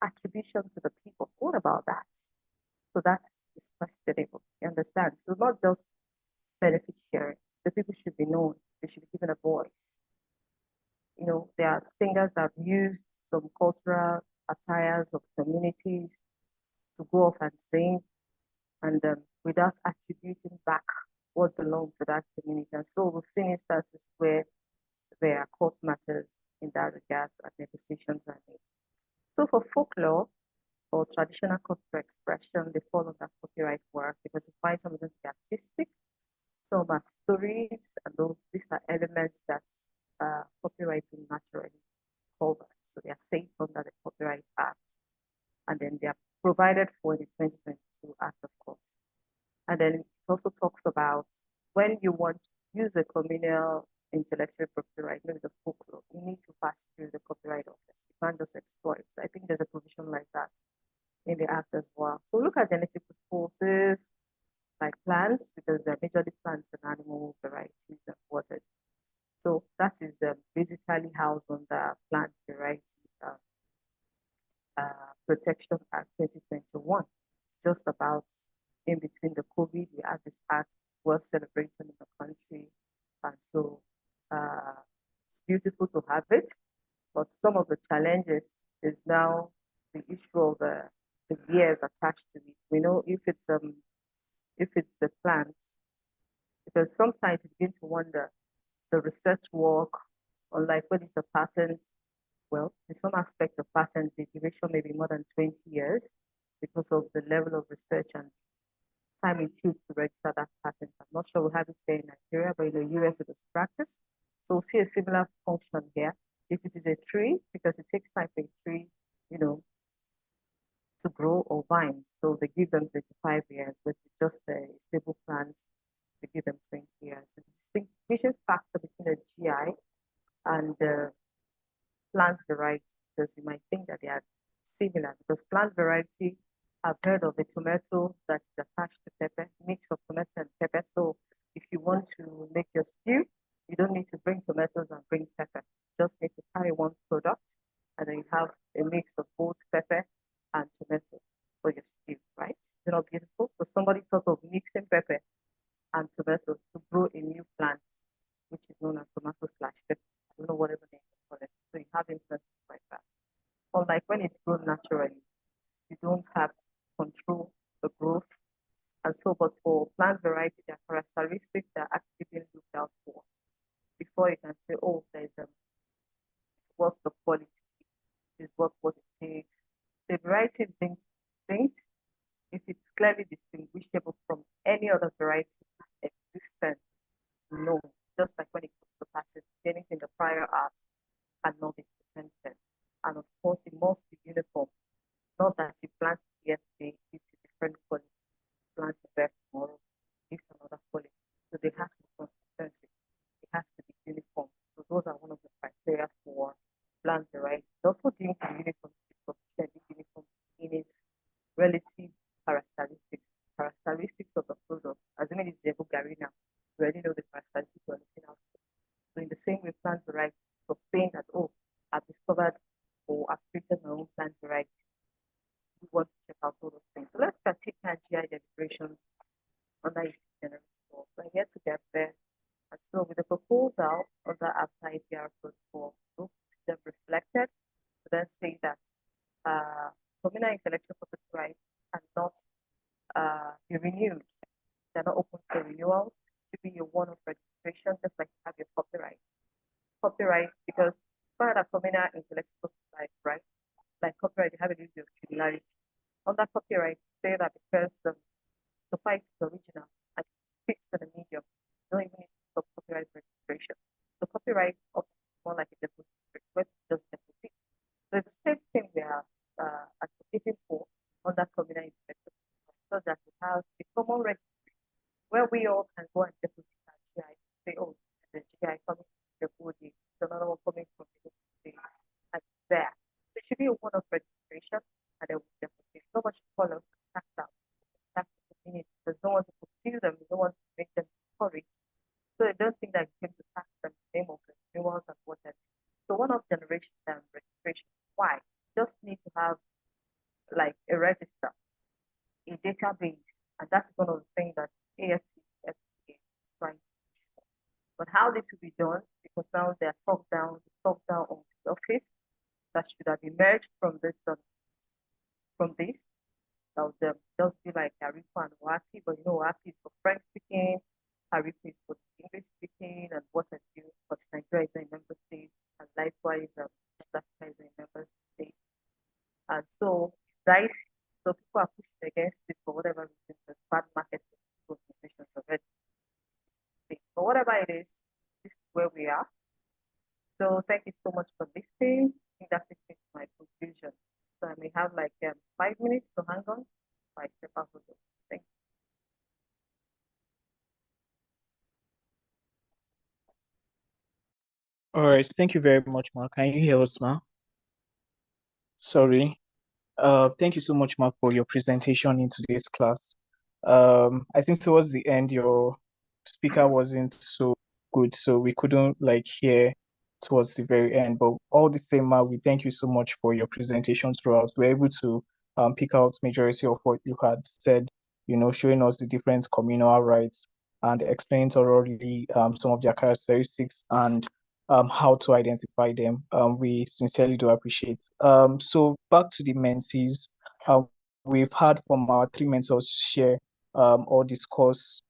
attribution to the people. What about that? So that's questionable. You understand? So not just benefit sharing. The people should be known. They should be given a voice. There are singers that have used some cultural attires of communities to go off and sing, and without attributing back what belongs to that community. And so we've seen instances where there are court matters in that regard and negotiations are made. So for folklore or traditional cultural expression, they fall under copyright work because you find some of them to be artistic, some are stories, and these are elements that copyright will naturally cover. So they are safe under the Copyright Act, and then they are provided for in the 2022 Act, of course. And then it also talks about when you want to use a communal intellectual property right, maybe the folklore, you need to pass through the Copyright Office. You can't just exploit. So I think there's a provision like that in the Act as well. So look at genetic resources like plants, because they're majorly plants and animal varieties and water. So that is basically housed under Plant Variety Protection Act 2021. Just about in between the COVID, we have this act worth celebrating in the country. And so it's beautiful to have it. But some of the challenges is now the issue of the years attached to it. We know if it's a plant, because sometimes you begin to wonder the research work, or like when it's a patent, well, in some aspects of patent, the duration may be more than 20 years because of the level of research and time it took to register that patent. I'm not sure we have it here in Nigeria, but in the US it is practiced. So we'll see a similar function here. If it is a tree, because it takes time for a tree, to grow, or vines. So they give them 25 years, but it's just a stable plant, they give them 20 years. So the distinction factor between a GI and the plant variety, because you might think that they are similar, because plant variety, I've heard of a tomato that is attached to pepper, mix of tomato and pepper. So if you want to make your stew, you don't need to bring tomatoes and bring pepper. You just need to carry one product, and then you have a mix of both pepper and tomato for your stew, right? Is it not beautiful? So somebody thought of mixing pepper and tomato to grow a new plant, which is known as tomato slash pepper. I don't know whatever name you call it. So you have instances like that. Unlike when it's grown naturally, you don't have to control the growth. And so, but for plant variety, there are characteristics that are actually being looked out for before you can say, oh, there's what's the quality, is what it takes. The variety is being distinct if it's clearly distinguishable from any other variety existent. No, just like when it comes to patents, anything in the prior art cannot be presented. And of course, it must be uniform. Not that you plant yesterday, it's a different quality. Plant there tomorrow, it's another quality. So there has to be consistency. It has to be uniform. So those are one of the criteria for plant variety. It's also linked to uniform, uniform in its relative characteristics of the product. Assuming it's Jiipcc now, we already know the characteristics we're looking out for. So in the same way, plant variety, so saying that, oh, I've discovered or I've created my own plant variety, we want to check out all those things. So let's look at TK and GI deliberations under EC General Law. We're here to get there. And so with the proposal under APTA APR Protocol, we'll see them reflected to then say that communal intellectual property rights cannot be renewed. They're not open for renewal. To be a one-off registration, just like you have your copyright. Copyright, because part of communal intellectual property rights, like copyright, you have a degree of similarity. Under copyright, say that because the site is original and fits to the medium, you don't even need to copyright registration. So copyright is more like a deposit request, just deposit. So it's the same thing we are advocating for under communal intellectual property, so that we have a common registry where we all can go and deposit our GI, say, oh, the GI coming from the body, another one coming from the body, and there. There should be a one-off registration, and then we deposit. So much color, tax out. That's the community. There's no one to fulfill them, there's no one to make them courage. So I don't think that you can tax them in the name of the renewals and whatever. So one-off generation and registration. Why? Just need to have like a register, a database, and that's one of the things that AFC is trying to do. But how this will be done, because now they're top down on the office that should have emerged from this. That would just be like Arifa and Waki, but you know, Waki is for French speaking, Arifa is for English speaking, and what have you, but Nigeria is a member state, and likewise, South Africa is a member state. And so, guys, so people are pushing against it for whatever reason, there's bad marketing organizations already. But whatever it is, this is where we are. So thank you so much for listening. I think that takes me to my conclusion. So I may have like 5 minutes to hang on. I step out of it. Thank you. All right, thank you very much, Mark. Can you hear us, Ma? Sorry. Thank you so much, Mark, for your presentation in today's class. I think towards the end, your speaker wasn't so good, so we couldn't like hear towards the very end. But all the same, Mark, we thank you so much for your presentation throughout. We're able to pick out majority of what you had said, you know, showing us the different communal rights and explaining thoroughly some of their characteristics and how to identify them. We sincerely do appreciate. So back to the mentees, we've had from our three mentors share or discuss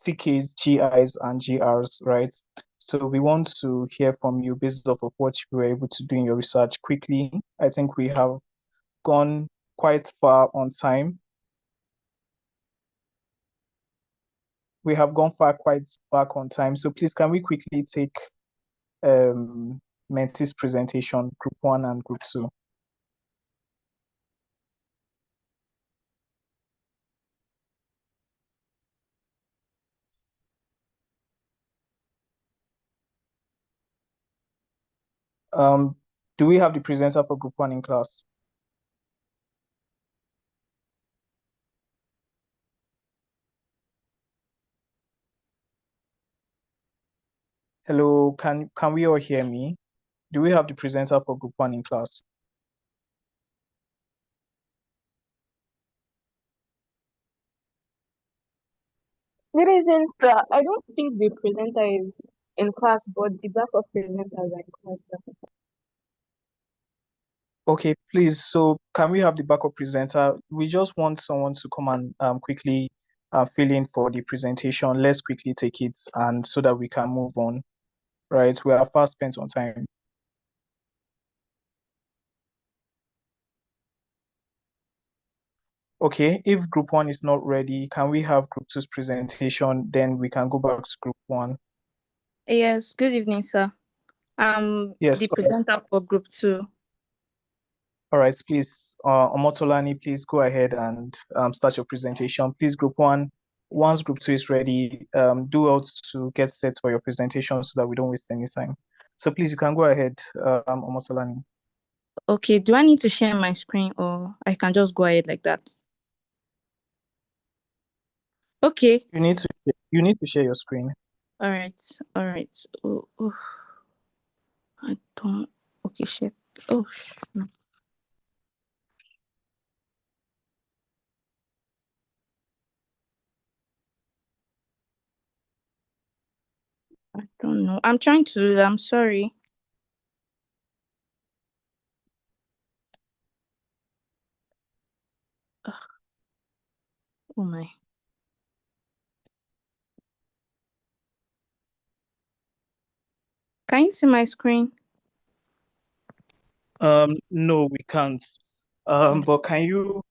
TKs, GIs, and GRs, right? So we want to hear from you based off of what you were able to do in your research quickly. I think we have gone quite far on time. We have gone quite back on time. So please, can we quickly take mentees presentation, group 1 and group 2? Do we have the presenter for group 1 in class? Hello, can we all hear me? Do we have the presenter for group 1 in class? Good evening, sir. I don't think the presenter is in class, but the backup presenters are in class, sir. Okay, please. So can we have the backup presenter? We just want someone to come and quickly fill in for the presentation. Let's quickly take it and so that we can move on. Right, we are fast spent on time. Okay, if group 1 is not ready, can we have group 2's presentation? Then we can go back to group 1. Yes, good evening, sir. Yes, The presenter for group 2. all right, please, Omotolani, please go ahead and start your presentation. Please, group 1, once group 2 is ready, do out to get set for your presentation so that we don't waste any time. So please, you can go ahead, Omotolani. Okay, do I need to share my screen or I can just go ahead like that? Okay. You need to share your screen. All right. Oh, I don't. Okay, share. Oh, no. No, I'm trying to. I'm sorry. Ugh. Oh my. Can you see my screen? No, we can't. But can you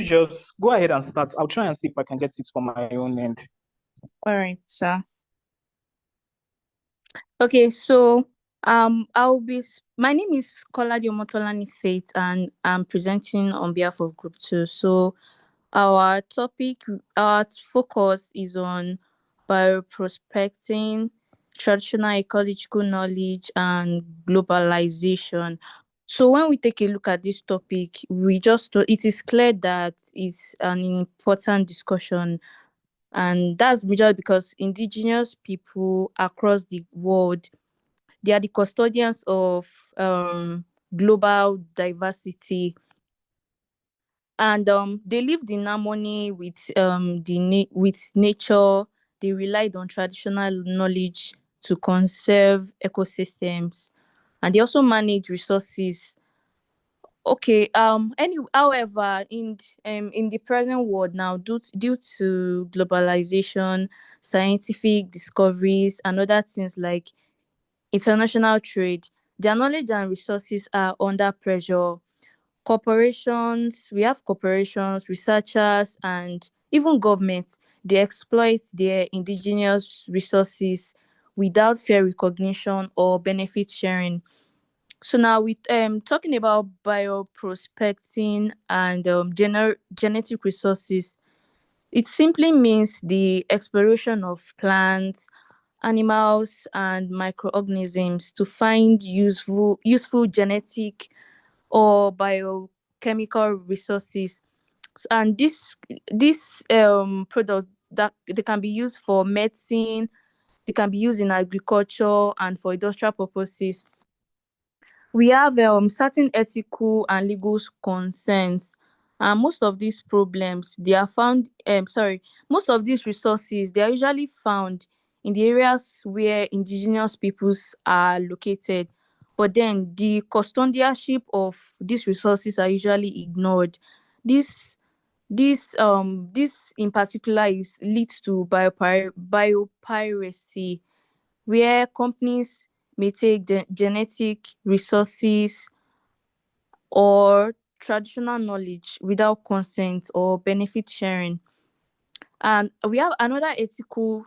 just go ahead and start? I'll try and see if I can get it from my own end. All right, sir. Okay, so my name is Kolade Omotolani Faith, and I'm presenting on behalf of Group 2. So our focus is on bioprospecting, traditional ecological knowledge, and globalization. So when we take a look at this topic, it is clear that it's an important discussion, and that's majorly because indigenous people across the world, they are the custodians of global diversity, and they lived in harmony with with nature. They relied on traditional knowledge to conserve ecosystems, and they also manage resources. Okay. However, in the present world now, due to globalization, scientific discoveries, and other things like international trade, their knowledge and resources are under pressure. We have corporations, researchers, and even governments. They exploit their indigenous resources without fair recognition or benefit sharing. So now, with talking about bioprospecting and genetic resources, it simply means the exploration of plants, animals, and microorganisms to find useful genetic or biochemical resources. And this products, that they can be used for medicine, they can be used in agriculture and for industrial purposes. We have certain ethical and legal concerns, and most of these problems they are found sorry most of these resources, they are usually found in the areas where indigenous peoples are located, but then the custodianship of these resources are usually ignored. This this um this in particular is leads to biopiracy, where companies may take genetic resources or traditional knowledge without consent or benefit sharing. And we have another ethical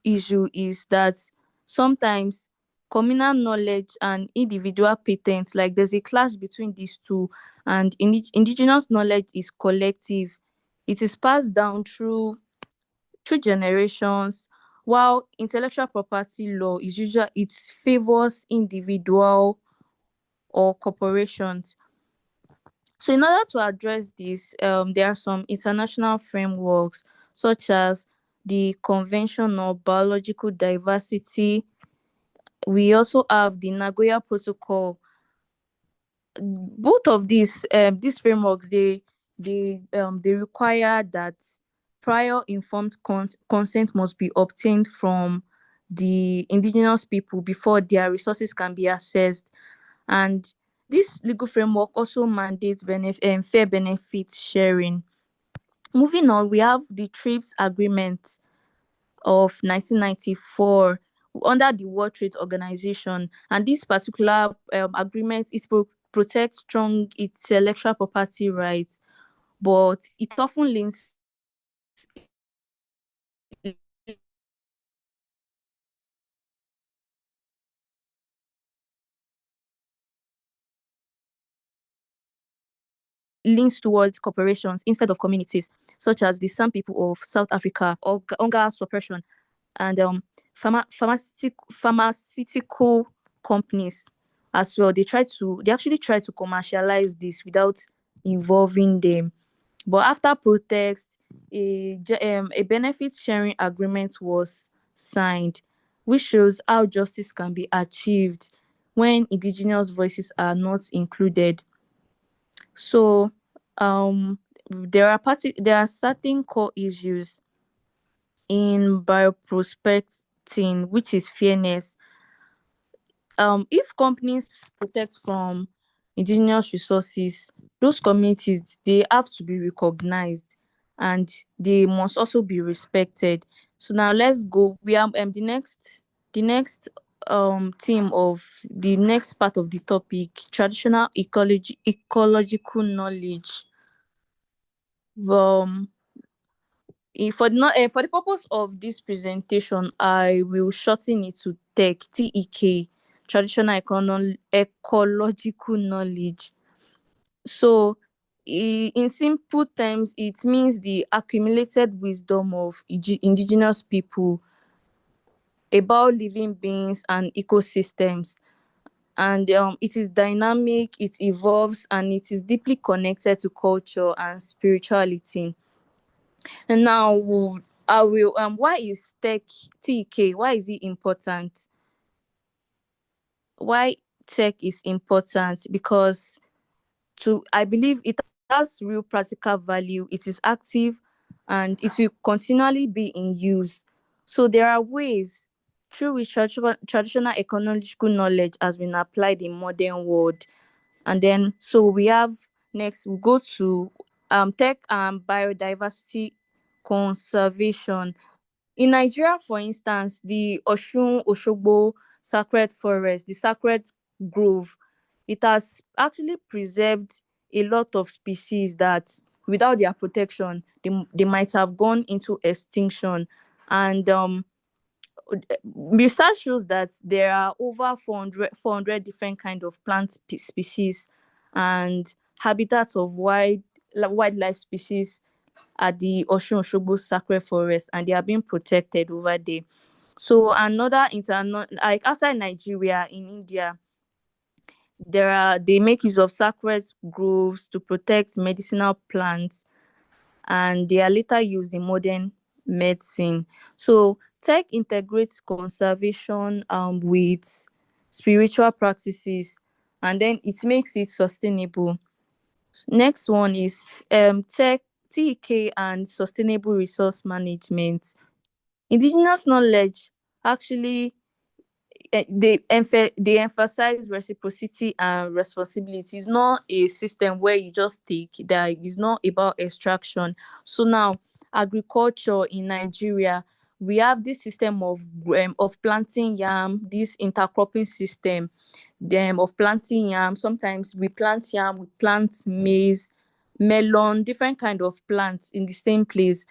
issue is that sometimes communal knowledge and individual patents, like there's a clash between these two, and indigenous knowledge is collective. It is passed down through generations, while intellectual property law is usually it favors individual or corporations. So in order to address this, there are some international frameworks such as the Convention on Biological Diversity. We also have the Nagoya Protocol. Both of these frameworks, they require that prior informed consent must be obtained from the indigenous people before their resources can be accessed. And this legal framework also mandates fair benefit sharing. Moving on, we have the TRIPS Agreement of 1994 under the World Trade Organization, and this particular agreement protects strong intellectual property rights, but it often links leans towards corporations instead of communities, such as the San people of South Africa, or hunger suppression, and pharmaceutical companies as well. They actually try to commercialize this without involving them. But after protest, a benefit sharing agreement was signed, which shows how justice can be achieved when indigenous voices are not included. So there are certain core issues in bioprospecting, which is fairness. If companies protect from indigenous resources, those communities, they have to be recognized and they must also be respected. So now let's go. We are the next theme of the next part of the topic, traditional ecological knowledge. Um, for the purpose of this presentation, I will shorten it to TEK, traditional ecological knowledge. So, in simple terms, it means the accumulated wisdom of indigenous people about living beings and ecosystems. And it is dynamic, it evolves, and it is deeply connected to culture and spirituality. And now I will why is TK, why is it important? Why tech is important? Because I believe it has real practical value, it is active, and it will continually be in use. So there are ways through which traditional ecological knowledge has been applied in modern world. And then so we have next we go to tech and biodiversity conservation. In Nigeria, for instance, the Osun Osogbo Sacred Forest, the Sacred Grove, it has actually preserved a lot of species that without their protection, they might have gone into extinction. And research shows that there are over 400 different kind of plant species and habitats of wildlife species at the Osun Osogbo Sacred Forest, and they are being protected over there. So another like outside Nigeria, in India, they make use of sacred groves to protect medicinal plants, and they are later used in modern medicine. So tech integrates conservation with spiritual practices, and then it makes it sustainable. Next one is TK and sustainable resource management. Indigenous knowledge actually they emphasize reciprocity and responsibility. It's not a system where you just take, that is not about extraction. So now agriculture in Nigeria, we have this system of planting yam, this intercropping system of planting yam. Sometimes we plant yam, we plant maize, melon, different kind of plants in the same place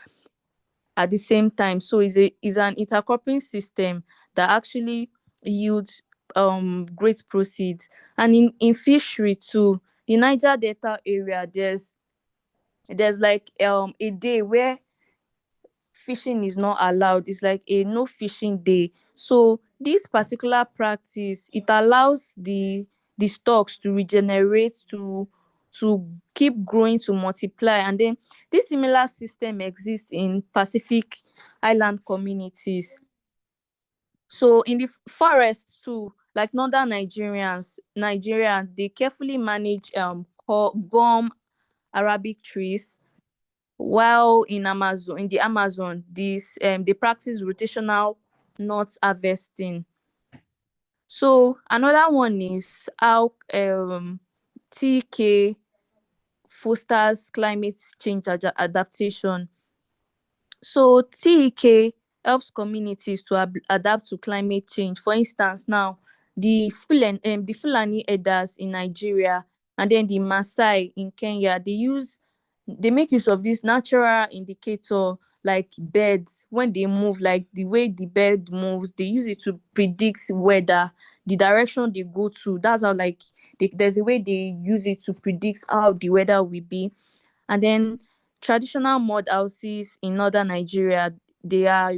at the same time. So is an intercropping system that actually yields great proceeds. And in fishery too, the Niger Delta area, there's like a day where fishing is not allowed. It's like a no fishing day. So this particular practice, it allows the stocks to regenerate, to keep growing, to multiply. And then this similar system exists in Pacific Island communities. So in the forest too, like northern Nigeria, they carefully manage gum Arabic trees, while in the Amazon, they practice rotational nut harvesting. So another one is how TK fosters climate change adaptation. So TK helps communities to adapt to climate change. For instance, now the Fulani herders in Nigeria and then the Maasai in Kenya, they make use of this natural indicator like birds when they move, like the way the bird moves, they use it to predict weather, the direction they go to. That's how there's a way they use it to predict how the weather will be. And then traditional mud houses in northern Nigeria, they are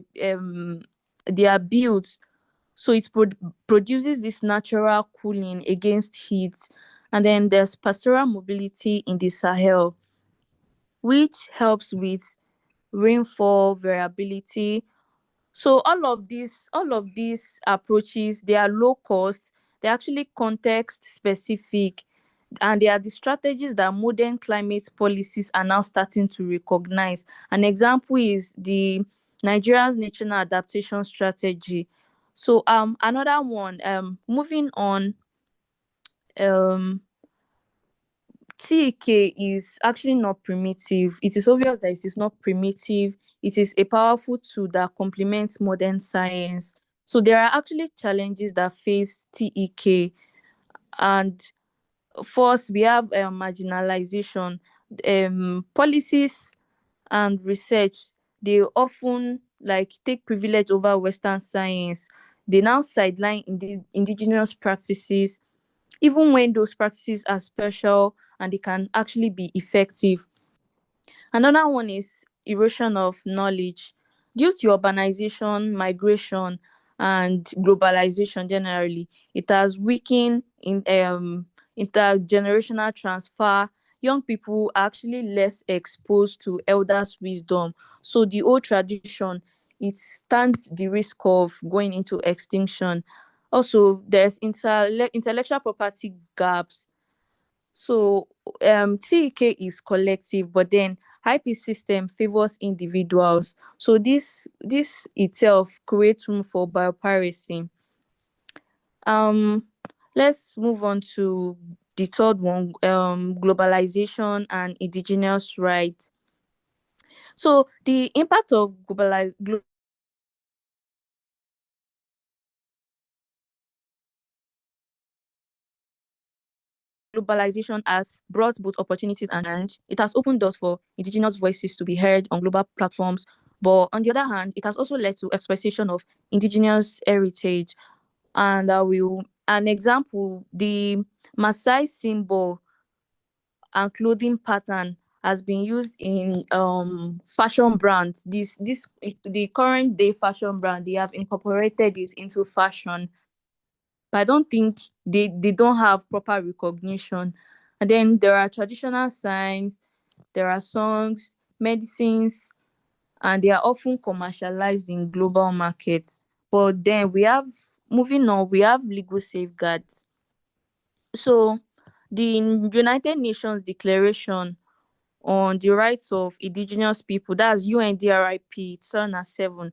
built so it produces this natural cooling against heat. And then there's pastoral mobility in the Sahel, which helps with rainfall variability. So all of these approaches, they are low cost, they're actually context specific, and they are the strategies that modern climate policies are now starting to recognize. An example is the Nigeria's national adaptation strategy. So another one, moving on, um TEK is actually not primitive. It is obvious that it is not primitive. It is a powerful tool that complements modern science. So there are actually challenges that face TEK. And first, we have marginalization. Policies and research, they often like take privilege over Western science. They now sideline in these indigenous practices, even when those practices are special and they can actually be effective. Another one is erosion of knowledge. Due to urbanization, migration, and globalization generally, it has weakened in intergenerational transfer. Young people are actually less exposed to elders' wisdom. So the old tradition, it stands the risk of going into extinction. Also, there's intellectual property gaps. So TEK is collective, but then IP system favors individuals. So this itself creates room for biopiracy. Um, let's move on to the third one, globalization and indigenous rights. So the impact of globalization has brought both opportunities and it has opened doors for indigenous voices to be heard on global platforms. But on the other hand, it has also led to exploitation of indigenous heritage. And I will an example, the Maasai symbol and clothing pattern has been used in fashion brands. The current day fashion brand, they have incorporated it into fashion, but I don't think they don't have proper recognition. And then there are traditional signs, there are songs, medicines, and they are often commercialized in global markets. But then we have, moving on, we have legal safeguards. So the United Nations Declaration on the Rights of Indigenous People, that's UNDRIP 2007,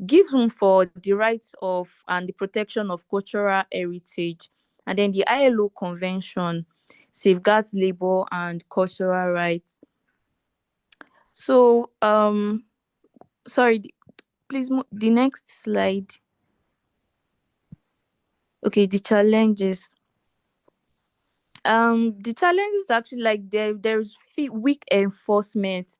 gives room for the rights of and the protection of cultural heritage. And then the ILO Convention safeguards labor and cultural rights. So, sorry, please, the next slide. Okay, the challenges. The challenges actually, like, there's weak enforcement.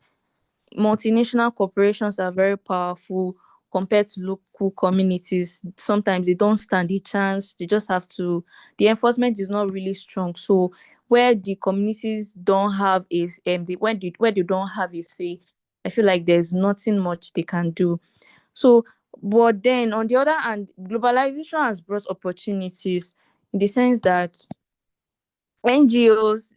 Multinational corporations are very powerful compared to local communities. Sometimes they don't stand a chance. They just have to. The enforcement is not really strong. So where the communities don't have where they don't have a say, I feel like there's nothing much they can do. So, but then on the other hand, globalization has brought opportunities in the sense that NGOs,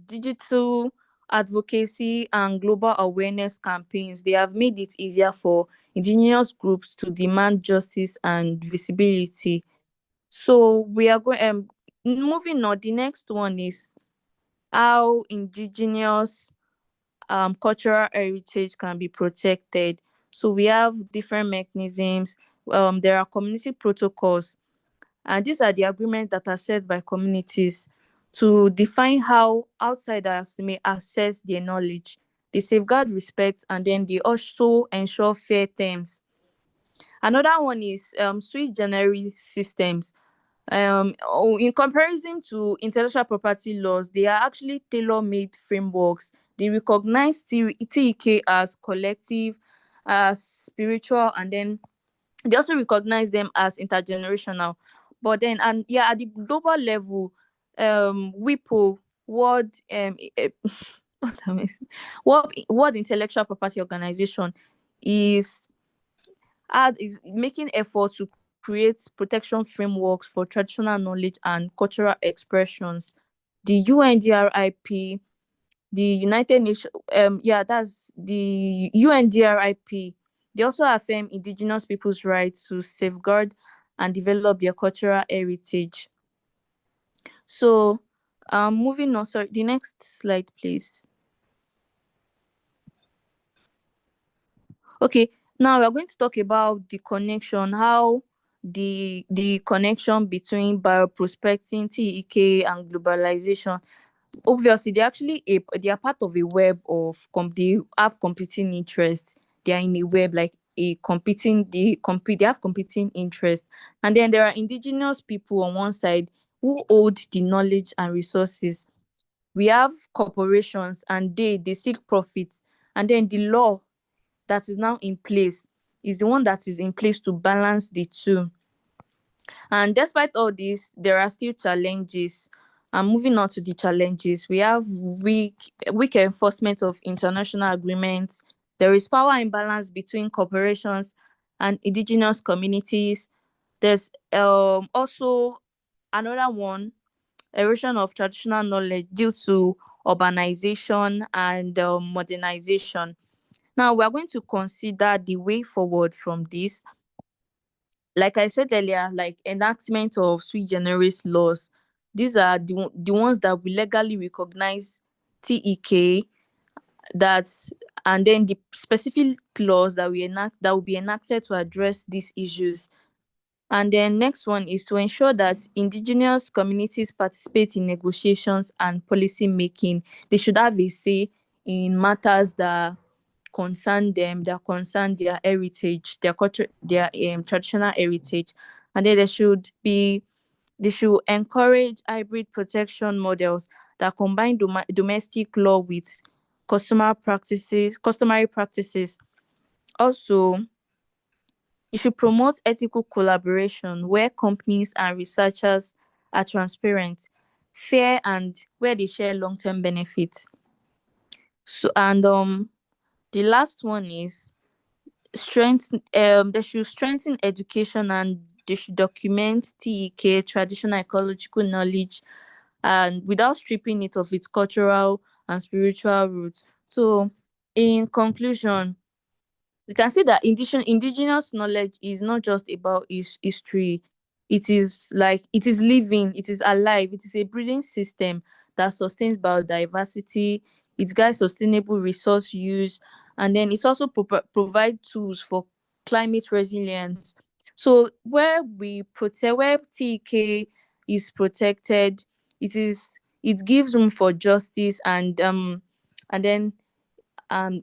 digital advocacy, and global awareness campaigns, they have made it easier for indigenous groups to demand justice and visibility. So we are going moving on. The next one is how indigenous cultural heritage can be protected. So we have different mechanisms. There are community protocols, and these are the agreements that are set by communities to define how outsiders may access their knowledge. They safeguard respect, and then they also ensure fair terms. Another one is sui generis systems. In comparison to intellectual property laws, they are actually tailor-made frameworks. They recognize TEK as collective, as spiritual, and then they also recognize them as intergenerational. But then, and yeah, at the global level, WIPO, World what am I saying? World Intellectual Property Organization is is making effort to create protection frameworks for traditional knowledge and cultural expressions. The UNDRIP, the United Nations, that's the UNDRIP. They also affirm indigenous people's rights to safeguard and develop their cultural heritage. So, moving on, sorry, the next slide, please. Okay, now we're going to talk about the connection, how the connection between bioprospecting, TEK, and globalization. Obviously, they are part of a web of they have competing interests. They are in a web like a competing they have competing interests. And then there are indigenous people on one side who hold the knowledge and resources. We have corporations and they seek profits. And then the law that is now in place is the one that is in place to balance the two. And despite all this, there are still challenges. And moving on to the challenges, we have weak enforcement of international agreements. There is power imbalance between corporations and indigenous communities. There's also another one, erosion of traditional knowledge due to urbanization and modernization. Now, we are going to consider the way forward from this. Like I said earlier, like enactment of sui generis laws. These are the ones that will legally recognize TEK, that's and then the specific laws that will be enacted to address these issues. And then next one is to ensure that indigenous communities participate in negotiations and policy making. They should have a say in matters that concern them, that concern their heritage, their culture, their traditional heritage. And then they should encourage hybrid protection models that combine domestic law with customary practices. Also, it should promote ethical collaboration where companies and researchers are transparent, fair, and where they share long-term benefits. So, and the last one is they should strengthen education, and they should document TEK, traditional ecological knowledge, and without stripping it of its cultural and spiritual roots. So, in conclusion, we can see that indigenous knowledge is not just about history. It is living, it is alive, it is a breathing system that sustains biodiversity, it guides sustainable resource use, and then it also provide tools for climate resilience. So where TK is protected, it gives room for justice, and then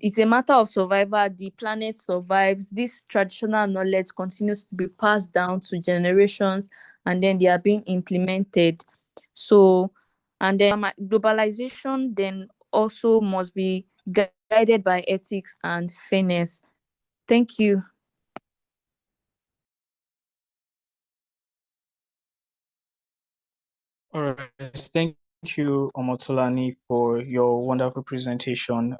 it's a matter of survival. The planet survives. This traditional knowledge continues to be passed down to generations, and then they are being implemented. So, and then globalization then also must be guided by ethics and fairness. Thank you. All right. Thank you, Omotolani, for your wonderful presentation.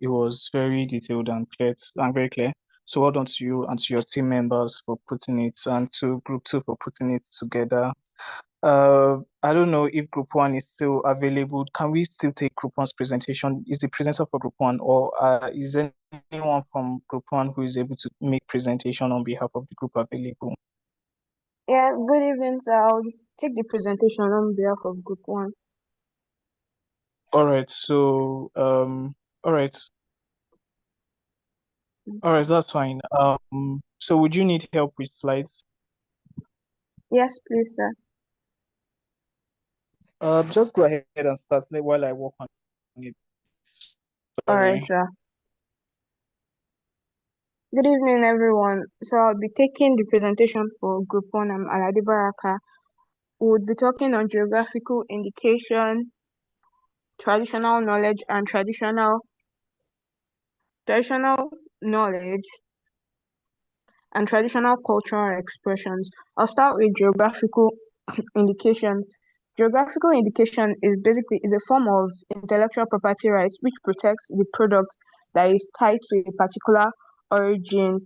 It was very detailed and clear and very clear. So well done to you and to your team members for putting it, and to Group 2 for putting it together. I don't know if Group 1 is still available. Can we still take Group 1's presentation? Is the presenter for Group 1, or is there anyone from Group 1 who is able to make presentation on behalf of the group available? Yeah, good evening, sir. I'll take the presentation on behalf of Group 1. All right. So, all right. All right, that's fine. So would you need help with slides? Yes, please, sir. Just go ahead and start while I work on it. All right, Sorry. sir. Good evening, everyone. So I'll be taking the presentation for Group 1. I'm Aladi Baraka. We'll be talking on geographical indication, traditional knowledge, and traditional knowledge and traditional cultural expressions. I'll start with geographical indications. Geographical indication is a form of intellectual property rights which protects the product that is tied to a particular origin.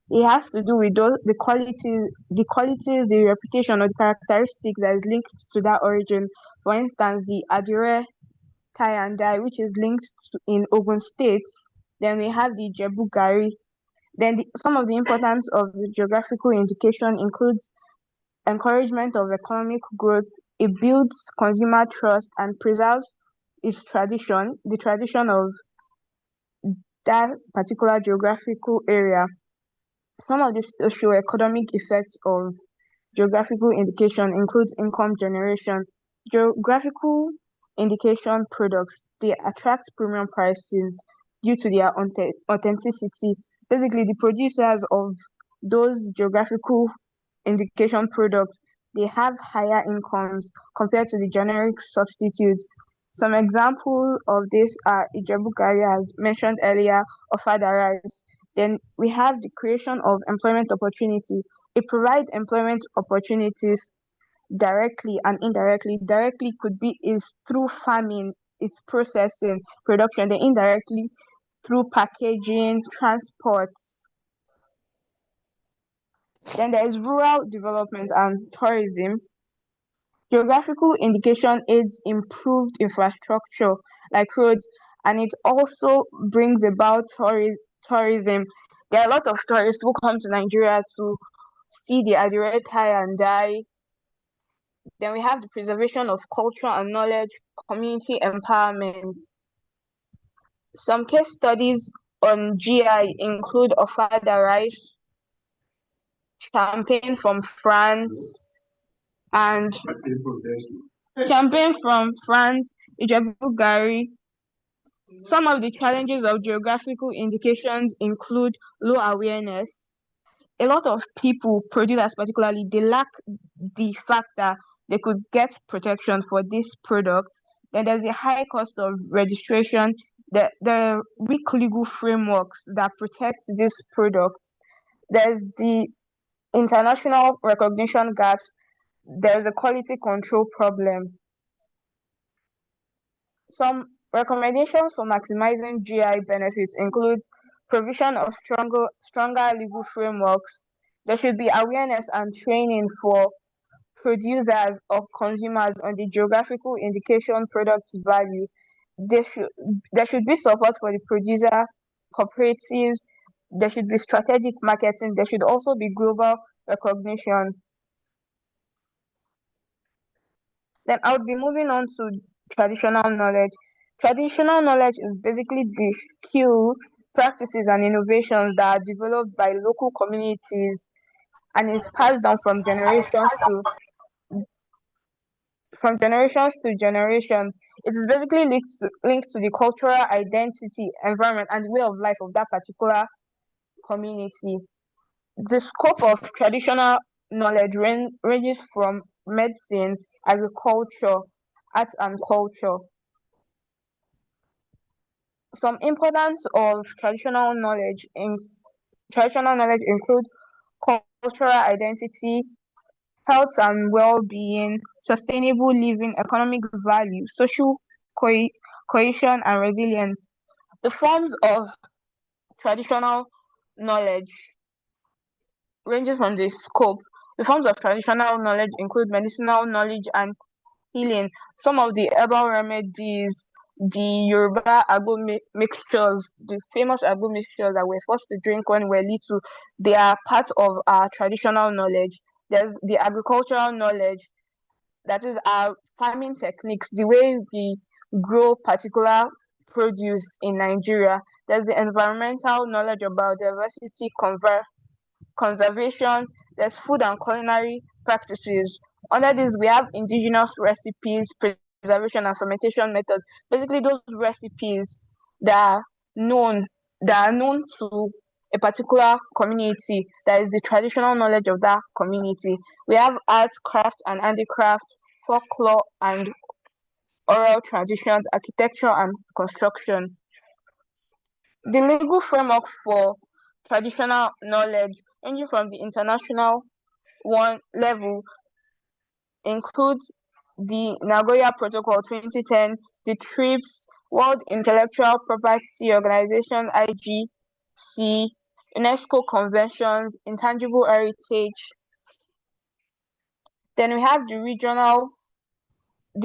It has to do with the qualities, the reputation, or the characteristics that is linked to that origin. For instance, the Adire tie and dye, which is linked in Ogun State. Then we have the Jebu Gari. Then some of the importance of the geographical indication includes encouragement of economic growth. It builds consumer trust and preserves its tradition, the tradition of that particular geographical area. Some of the socio-economic effects of geographical indication includes income generation. Geographical indication products, they attract premium pricing due to their authenticity. Basically, the producers of those geographical indication products, they have higher incomes compared to the generic substitutes. Some examples of this are Ijebu as mentioned earlier, or Fada rice. Then we have the creation of employment opportunity. It provides employment opportunities directly and indirectly. Directly could be is through farming, it's processing, production, then indirectly through packaging, transport. Then there is rural development and tourism. Geographical indication aids improved infrastructure like roads, and it also brings about tourism. There are a lot of tourists who come to Nigeria to see the Adire tie and dye. Then we have the preservation of culture and knowledge, community empowerment. Some case studies on GI include Ofada rice, champagne from France, and champagne from France, Ijebu Gari. Some of the challenges of geographical indications include low awareness. A lot of people, producers particularly, they lack the fact that they could get protection for this product. Then there's a high cost of registration. The weak legal frameworks that protect this product. There's the international recognition gaps. There's a quality control problem. Some recommendations for maximizing GI benefits include provision of stronger legal frameworks. There should be awareness and training for producers or consumers on the geographical indication product's value. There should be support for the producer cooperatives. There should be strategic marketing. There should also be global recognition. Then I would be moving on to traditional knowledge. Traditional knowledge is basically the skills, practices, and innovations that are developed by local communities and is passed down from generations to generations. It is basically linked to the cultural identity, environment, and way of life of that particular community. The scope of traditional knowledge ranges from medicine, agriculture, arts and culture. Some importance of traditional knowledge include cultural identity, health and well-being, sustainable living, economic value, social cohesion, and resilience. The forms of traditional knowledge ranges from the scope. The forms of traditional knowledge include medicinal knowledge and healing. Some of the herbal remedies, the Yoruba agbo mixtures, the famous agbo mixtures that we're forced to drink when we're little, they are part of our traditional knowledge. There's the agricultural knowledge, that is our farming techniques, the way we grow particular produce in Nigeria. There's the environmental knowledge about diversity, conservation. There's food and culinary practices. Under this, we have indigenous recipes, preservation and fermentation methods. Basically, those recipes that are known to a particular community, that is the traditional knowledge of that community. We have arts, craft and handicraft, folklore and oral traditions, architecture and construction. The legal framework for traditional knowledge, ranging from the international one level, includes the Nagoya Protocol 2010, the TRIPS, World Intellectual Property Organization IGC, UNESCO conventions, intangible heritage. Then we have the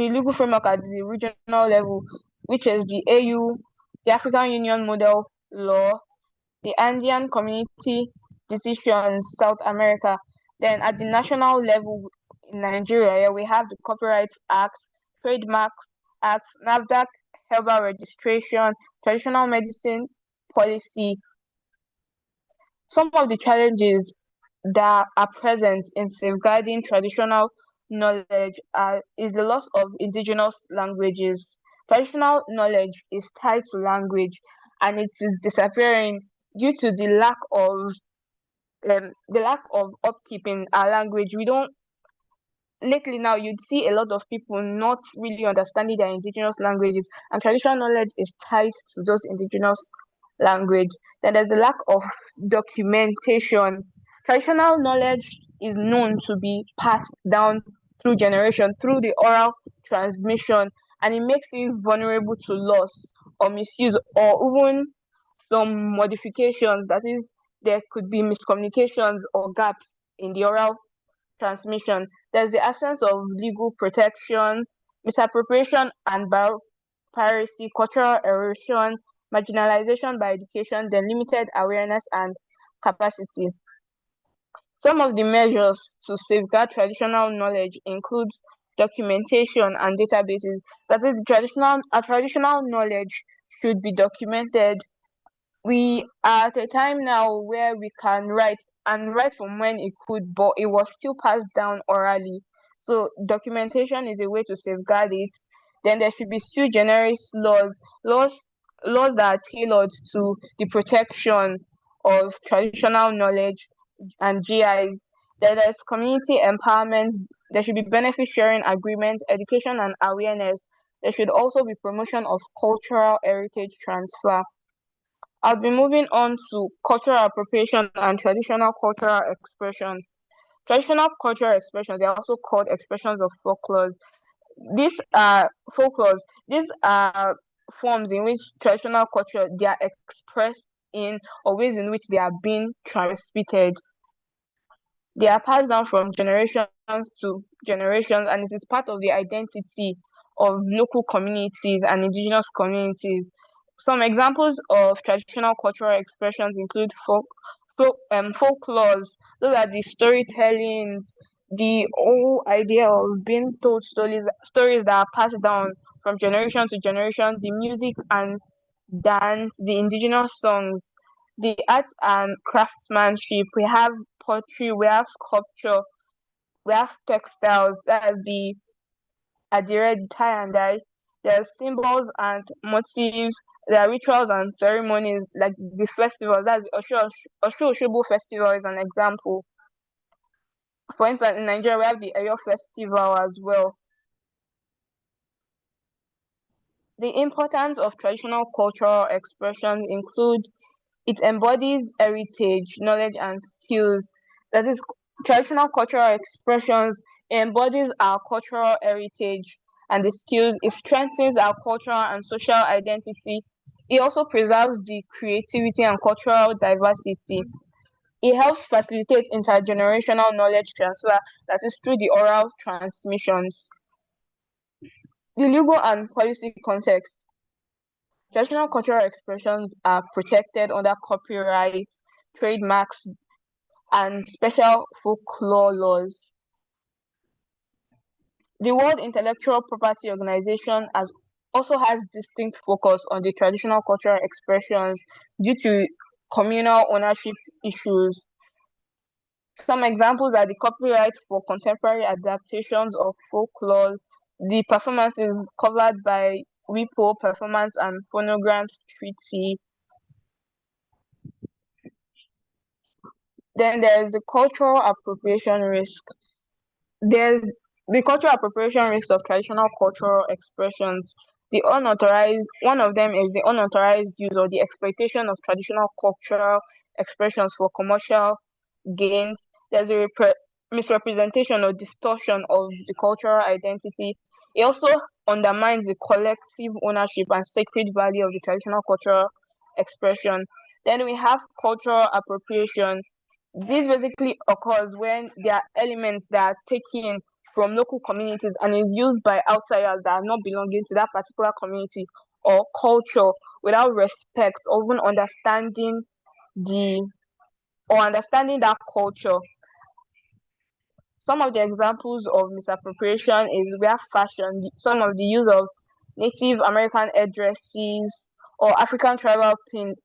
legal framework at the regional level, which is the AU, the African Union Model Law, the Andean Community Decisions, South America. Then at the national level in Nigeria, we have the Copyright Act, Trademark Act, NAFDAC, Herbal Registration, Traditional Medicine policy. Some of the challenges that are present in safeguarding traditional knowledge is the loss of indigenous languages. Traditional knowledge is tied to language, and it is disappearing due to the lack of upkeep in our language. We don't Lately now you'd see a lot of people not really understanding their indigenous languages, and traditional knowledge is tied to those indigenous language. Then there's the lack of documentation. Traditional knowledge is known to be passed down through generation, through the oral transmission, and it makes it vulnerable to loss or misuse, or even some modifications. That is, there could be miscommunications or gaps in the oral transmission. There's the absence of legal protection, misappropriation and piracy, cultural erosion, marginalization by education, then limited awareness and capacity. Some of the measures to safeguard traditional knowledge include documentation and databases. That is, traditional knowledge should be documented. We are at a time now where we can write, and write from when it could, but it was still passed down orally. So documentation is a way to safeguard it. Then there should be sui generis laws, laws that are tailored to the protection of traditional knowledge and GIs. Then there's community empowerment. There should be benefit sharing agreements, education and awareness. There should also be promotion of cultural heritage transfer. I'll be moving on to cultural appropriation and traditional cultural expressions. Traditional cultural expressions, they are also called expressions of folklore. These are folklores. These are forms in which traditional culture they are expressed in, or ways in which they are being transmitted. They are passed down from generations to generations, and it is part of the identity of local communities and indigenous communities. Some examples of traditional cultural expressions include folklores. Those are the storytelling, the whole idea of being told stories that are passed down from generation to generation. The music and dance, the indigenous songs, the arts and craftsmanship. We have pottery, we have sculpture, we have textiles. That's the adire, the tie and dye. There's symbols and motifs. There are rituals and ceremonies like the festivals. That's the Osho festival is an example. For instance, in Nigeria, we have the Eyo festival as well. The importance of traditional cultural expressions include it embodies heritage, knowledge, and skills. That is, traditional cultural expressions embodies our cultural heritage and the skills. It strengthens our cultural and social identity. It also preserves the creativity and cultural diversity. It helps facilitate intergenerational knowledge transfer, that is through the oral transmissions. The legal and policy context. Traditional cultural expressions are protected under copyright, trademarks, and special folklore laws. The World Intellectual Property Organization also has distinct focus on the traditional cultural expressions due to communal ownership issues. Some examples are the copyright for contemporary adaptations of folklore, the performances covered by WIPO Performance and Phonograms Treaty. Then there's the cultural appropriation risk. There's the cultural appropriation risk of traditional cultural expressions. One of them is the unauthorized use or the exploitation of traditional cultural expressions for commercial gains. There's a misrepresentation or distortion of the cultural identity. It also undermines the collective ownership and sacred value of the traditional cultural expression. Then we have cultural appropriation. This basically occurs when there are elements that are taken from local communities and is used by outsiders that are not belonging to that particular community or culture without respect or even understanding that culture. Some of the examples of misappropriation is we have fashion, some of the use of Native American headdresses or African tribal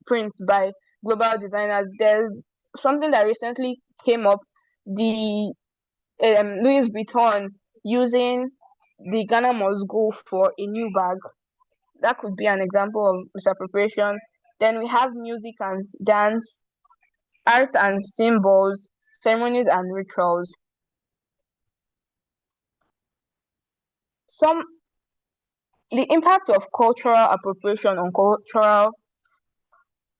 prints by global designers. There's something that recently came up, the Louis Vuitton using the Ghana must go for a new bag. That could be an example of misappropriation. Then we have music and dance, art and symbols, ceremonies and rituals. The impact of cultural appropriation on cultural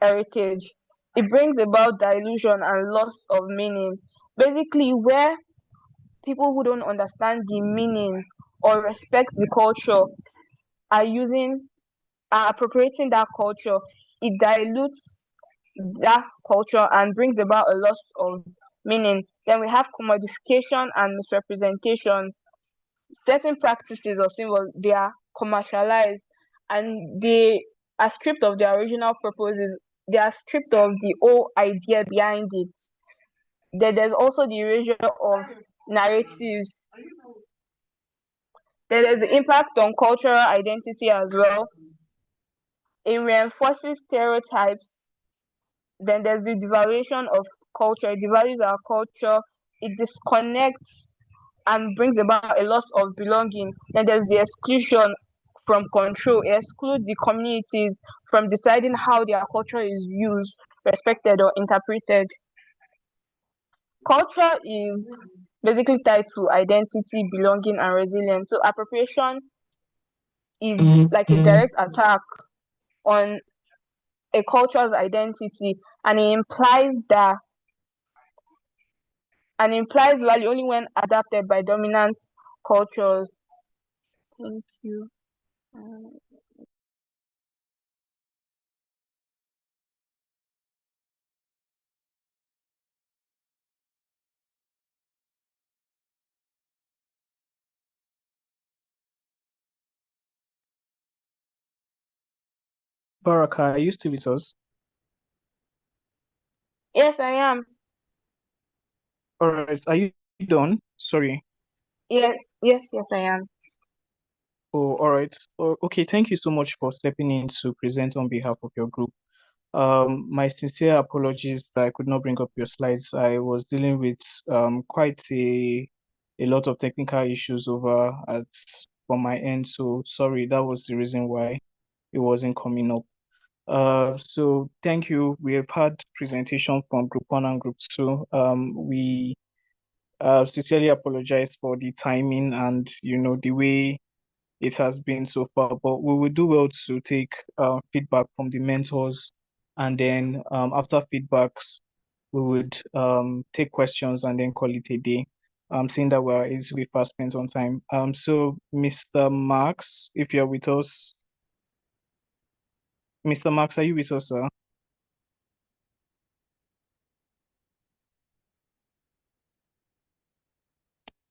heritage, it brings about dilution and loss of meaning. Basically, where people who don't understand the meaning or respect the culture are appropriating that culture, it dilutes that culture and brings about a loss of meaning. Then we have commodification and misrepresentation. Certain practices or symbols, they are commercialized and they are stripped of their original purposes. They are stripped of the whole idea behind it. Then there's also the erasure of narratives. Then there's the impact on cultural identity as well. It reinforces stereotypes. Then there's the devaluation of culture. It devalues our culture. It disconnects and brings about a loss of belonging. Then there's the exclusion from control. It excludes the communities from deciding how their culture is used, respected, or interpreted. Culture is basically tied to identity, belonging, and resilience. So appropriation is like a direct attack on a culture's identity, and it implies value only when adapted by dominant cultures. Thank you. Baraka, are you still with us? Yes, I am. All right, are you done? Sorry. Yes, I am. Oh, all right. Okay, thank you so much for stepping in to present on behalf of your group. My sincere apologies that I could not bring up your slides. I was dealing with quite a lot of technical issues over from my end, so sorry, that was the reason why it wasn't coming up. So thank you. We have had presentation from Group 1 and Group 2. We sincerely apologize for the timing and the way it has been so far, but we will do well to take feedback from the mentors, and then after feedbacks, we would take questions and then call it a day. Seeing that we're easily fast spent on time. So Mr. Marx, if you're with us, Mr. Marx, are you with us, sir?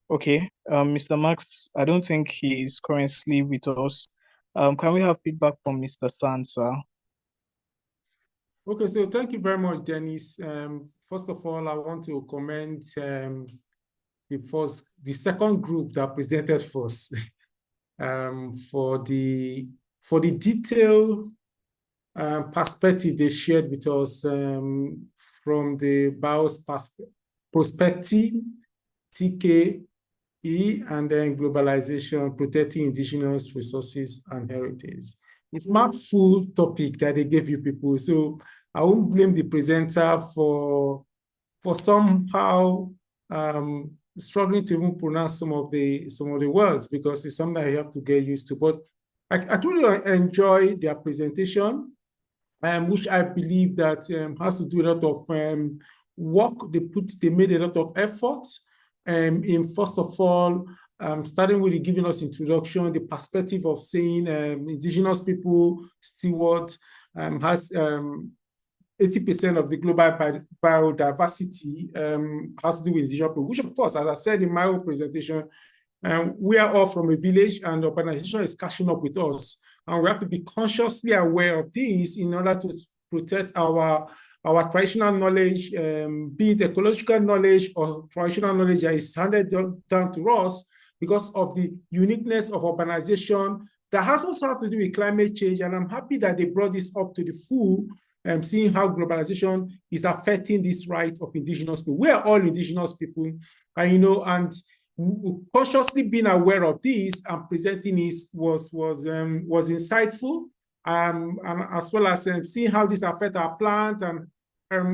Okay, Mr. Marx, I don't think he is currently with us. Can we have feedback from Mr. Sansa? Okay, so thank you very much, Dennis. First of all, I want to commend the second group that presented first for the detailed perspective they shared with us from the BIOS perspective, TKE, and then globalization, protecting indigenous resources and heritage. It's not full topic that they gave you people, so I won't blame the presenter for somehow struggling to even pronounce some of the words, because it's something that you have to get used to. But I truly enjoy their presentation, which I believe that has to do a lot of work. They made a lot of effort in, first of all, starting with giving us introduction, the perspective of saying indigenous people steward has 80% of the global biodiversity has to do with indigenous people, which of course, as I said in my own presentation, we are all from a village and urbanization is catching up with us. And we have to be consciously aware of this in order to protect our traditional knowledge, be it ecological knowledge or traditional knowledge that is handed down to us because of the uniqueness of urbanization that has also have to do with climate change. And I'm happy that they brought this up to the full, seeing how globalization is affecting this right of indigenous people. We are all indigenous people, and and consciously being aware of this and presenting this was insightful, and as well as seeing how this affects our plants and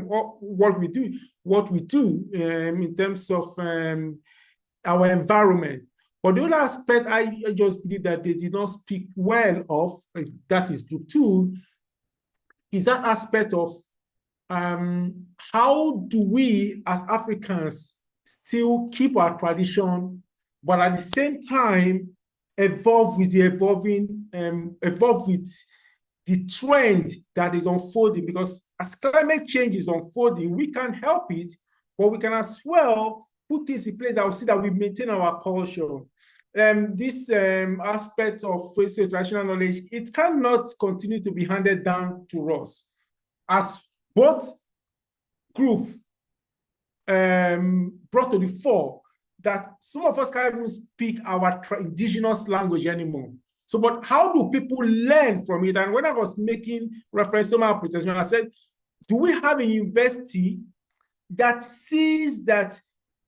what we do in terms of our environment. But the other aspect I just believe that they did not speak well of, that is group 2, is that aspect of how do we as Africans still keep our tradition, but at the same time evolve with the trend that is unfolding. Because as climate change is unfolding, we can't help it, but we can as well put this in place that will see that we maintain our culture. This aspect of traditional knowledge, it cannot continue to be handed down to us. As both group brought to the fore, that some of us can't even speak our indigenous language anymore. So, but how do people learn from it? And when I was making reference to my presentation, I said, do we have a university that sees that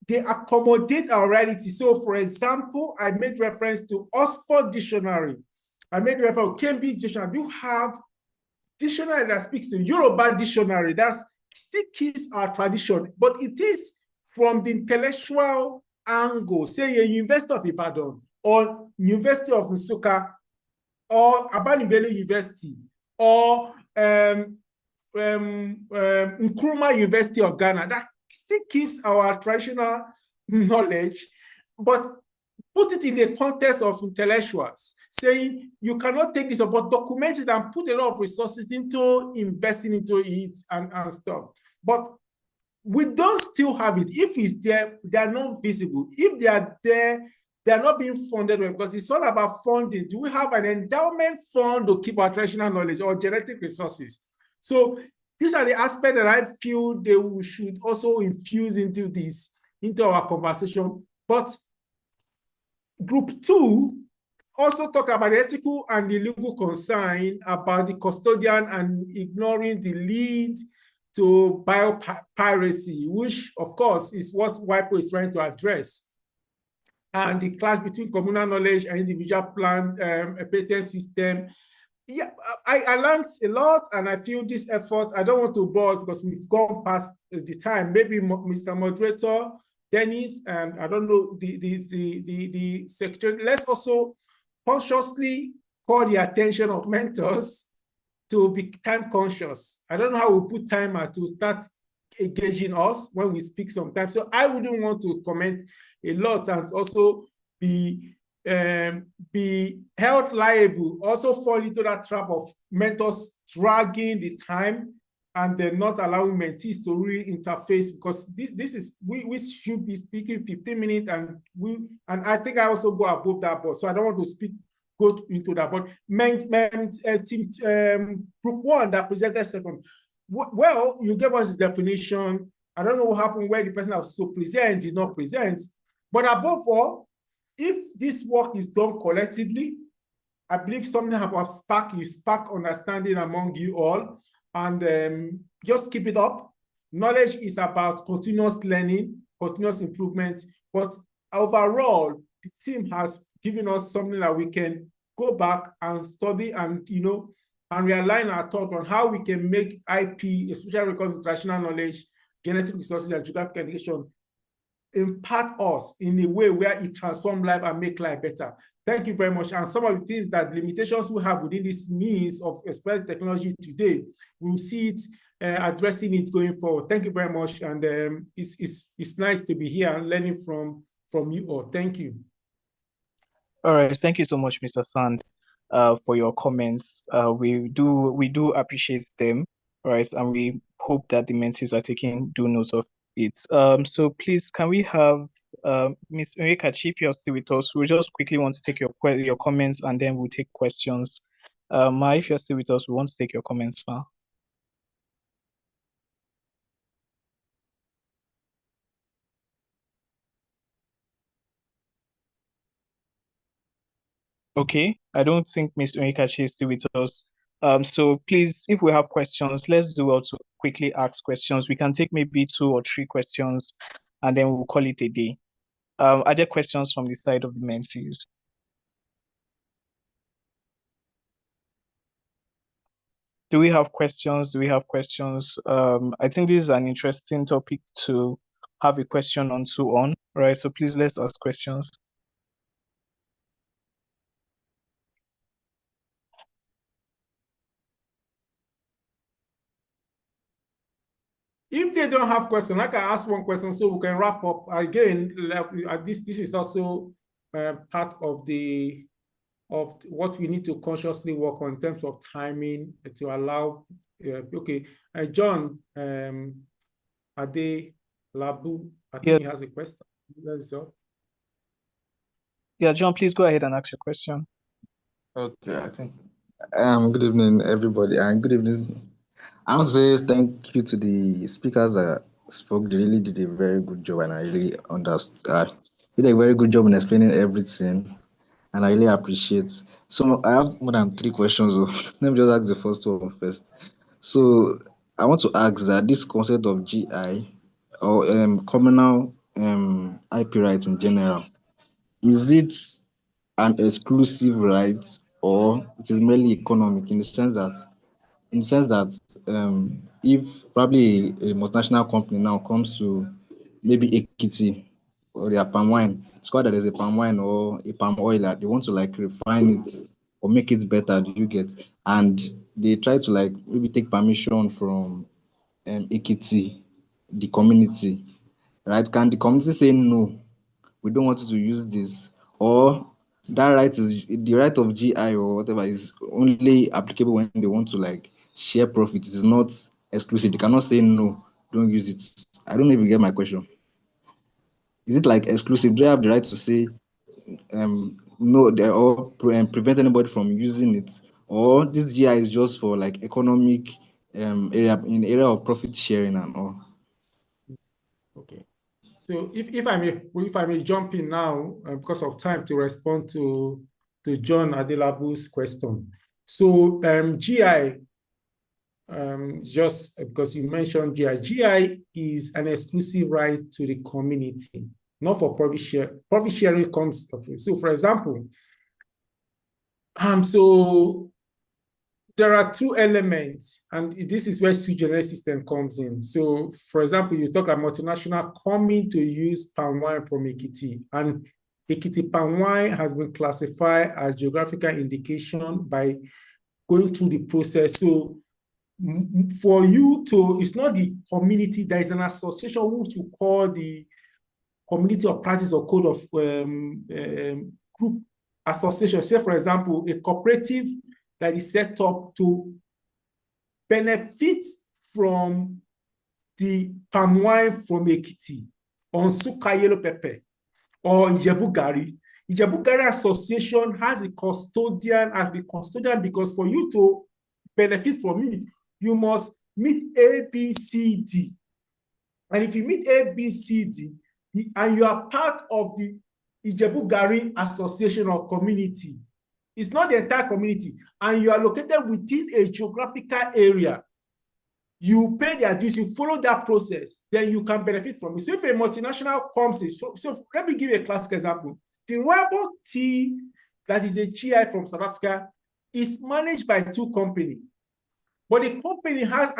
they accommodate our reality? So, for example, I made reference to Oxford Dictionary. I made reference to Cambridge Dictionary. Do you have dictionary that speaks to Yoruba Dictionary that still keeps our tradition, but it is from the intellectual angle, say a University of Ibadan or University of Nsukka or Abanibele University or Nkrumah University of Ghana, that still keeps our traditional knowledge, but put it in the context of intellectuals, saying you cannot take this, but document it and put a lot of resources into investing into it and stuff. But we don't still have it. If it's there, they are not visible. If they are there, they are not being funded well, because it's all about funding. Do we have an endowment fund to keep our traditional knowledge or genetic resources? So these are the aspects that I feel they should also infuse into this, into our conversation. But group 2 also talk about the ethical and the legal concern about the custodian and ignoring the lead to biopiracy, which of course is what WIPO is trying to address, and the clash between communal knowledge and individual plan patent system. Yeah, I learned a lot, and I feel this effort, I don't want to bore because we've gone past the time. Maybe Mr. Moderator, Dennis, and I don't know, the secretary, let's also consciously call the attention of mentors to be time conscious. I don't know how we put timer to start engaging us when we speak sometimes. So I wouldn't want to comment a lot and also be held liable, also fall into that trap of mentors dragging the time and then not allowing mentees to really interface, because this is, we should be speaking 15 minutes, and I think I also go above that, but so I don't want to go into that. But group 1 that presented second, well, you gave us the definition. I don't know what happened where the person that was to present did not present, but above all, if this work is done collectively, I believe something about spark understanding among you all, and just keep it up. Knowledge is about continuous learning, continuous improvement, but overall, the team has given us something that we can go back and study and, and realign our thought on how we can make IP, especially when it comes to traditional knowledge, genetic resources, and geographic education, impact us in a way where it transforms life and make life better. Thank you very much. And some of the things that limitations we have within this means of express technology today, we'll see it addressing it going forward. Thank you very much. And it's nice to be here and learning from you all. Thank you. All right. Thank you so much, Mr. Sand, for your comments. We do appreciate them, right? And we hope that the mentees are taking due note of it. So please, can we have Ms. Jiipcc, if you're still with us, we just quickly want to take your comments, and then we'll take questions. Ma, if you're still with us, we want to take your comments, Ma. Okay. I don't think Ms. Onyekachi is still with us. So please, if we have questions, let's do well to quickly ask questions. We can take maybe 2 or 3 questions, and then we'll call it a day. Are there questions from the side of the mentees? Do we have questions? Do we have questions? I think this is an interesting topic to have a question on, right? So please, let's ask questions. If they don't have questions, I can ask one question so we can wrap up. Again, this is also part of what we need to consciously work on in terms of timing to allow. Okay, John Ade Labu, I think he has a question. Yeah, John, please go ahead and ask your question. Okay, I think. Good evening, everybody, and good evening. I want to say thank you to the speakers that spoke. They really did a very good job, and I really understood. Did a very good job in explaining everything, and I really appreciate. So I have more than 3 questions. So let me just ask the first one first. So I want to ask that this concept of GI or communal IP rights in general, is it an exclusive right or it is merely economic in the sense that if probably a multinational company now comes to maybe Ekiti or their palm wine, it's called that there's a palm wine or a palm oil that they want to like refine it or make it better, do you get? And they try to like maybe take permission from Ekiti, the community, right? Can the community say no? We don't want you to use this, or that right is the right of GI or whatever is only applicable when they want to like share profit. It is not exclusive. They cannot say no, don't use it. I don't know if you get my question. Is it like exclusive? Do you have the right to say no or prevent anybody from using it, or this GI is just for like economic area of profit sharing and all? Okay. So if I may jump in now because of time to respond to John Adelabu's question. So GI, just because you mentioned GI is an exclusive right to the community, not for profit share. Profit sharing comes of it. So for example, so there are 2 elements, and this is where sui generis system comes in. So, for example, you talk about multinational coming to use palm wine from Ekiti, and Ekiti palm wine has been classified as geographical indication by going through the process. So, for you to, it's not the community, there is an association which we call the community of practice or code of group association. Say, for example, a cooperative that is set up to benefit from the palm wine from Ekiti, Onsuka yellow pepper, or Jiipcc. Jiipcc Association has a custodian as the custodian because for you to benefit from it, you must meet A, B, C, D. And if you meet A, B, C, D, and you are part of the Jiipcc Association or community, it's not the entire community, and you are located within a geographical area, you pay their dues, you follow that process, then you can benefit from it. So if a multinational comes in, so let me give you a classic example. The Royal tea that is a GI from South Africa is managed by 2 companies. But the company has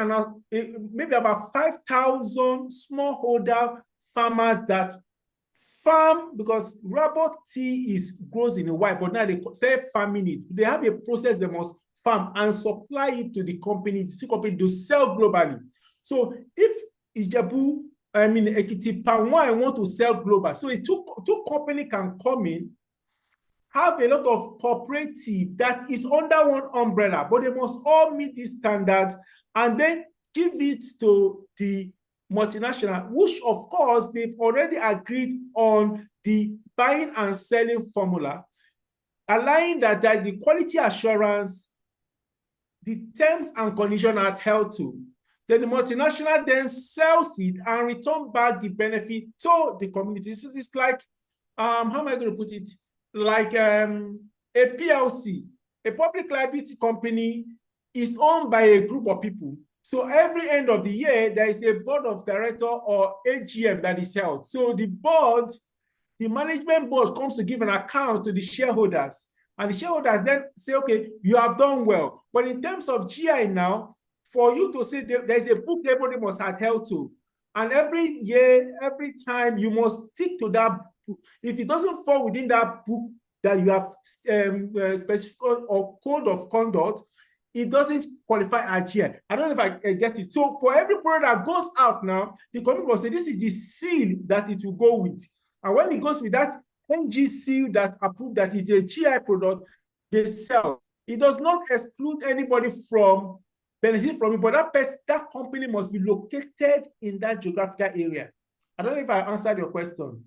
maybe about 5,000 smallholder farmers that farm, because rubber tea grows in a white, but now they say farming it. They have a process they must farm and supply it to the company. The company to sell globally. So if Ekiti palm wine want to sell global, so the two company can come in, have a lot of cooperative that is under one umbrella, but they must all meet this standard and then give it to the multinational, which of course they've already agreed on the buying and selling formula, allowing that the quality assurance, the terms and conditions are held to. Then the multinational then sells it and return back the benefit to the community. So it's like, how am I going to put it? Like a a PLC, a public liability company, is owned by a group of people. So every end of the year, there is a board of director or AGM that is held. So the board, the management board comes to give an account to the shareholders. And the shareholders then say, okay, you have done well. But in terms of GI now, for you to say there's a book everybody must adhere to. And every year, every time, you must stick to that book. If it doesn't fall within that book that you have specific or code of conduct, it doesn't qualify as GI. I don't know if I get it. So for every product that goes out now, the company will say this is the seal that it will go with. And when it goes with that NG seal that approved that it's a GI product, they sell. It does not exclude anybody from benefit from it, but that company must be located in that geographical area. I don't know if I answered your question.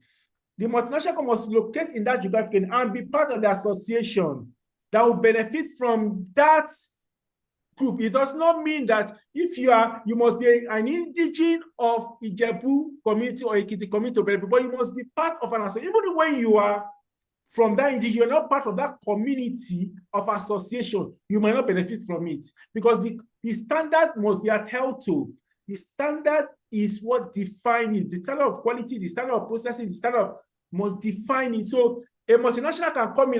The multinational company must locate in that geographical area and be part of the association that will benefit from that group. It does not mean that if you must be an indigene of Ijebu community or Ekiti community, but you must be part of an association. Even when you are from that indigene, you're not part of that community of association, you might not benefit from it because the standard must be adhered to. The standard is what defines it. The standard of quality, the standard of processing, the standard must define it. So a multinational can come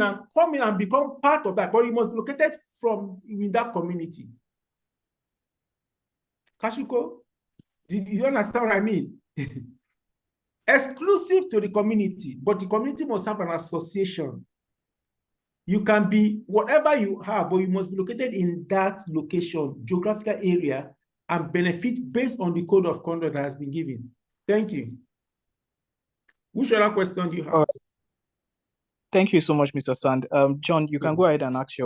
in and become part of that, but it must be located in that community. Kashiko, do you understand what I mean? Exclusive to the community, but the community must have an association. You can be whatever you have, but you must be located in that location, geographical area, and benefit based on the code of conduct that has been given. Thank you. Which other question do you have? Thank you so much, Mr. Sand. John, you can go ahead and ask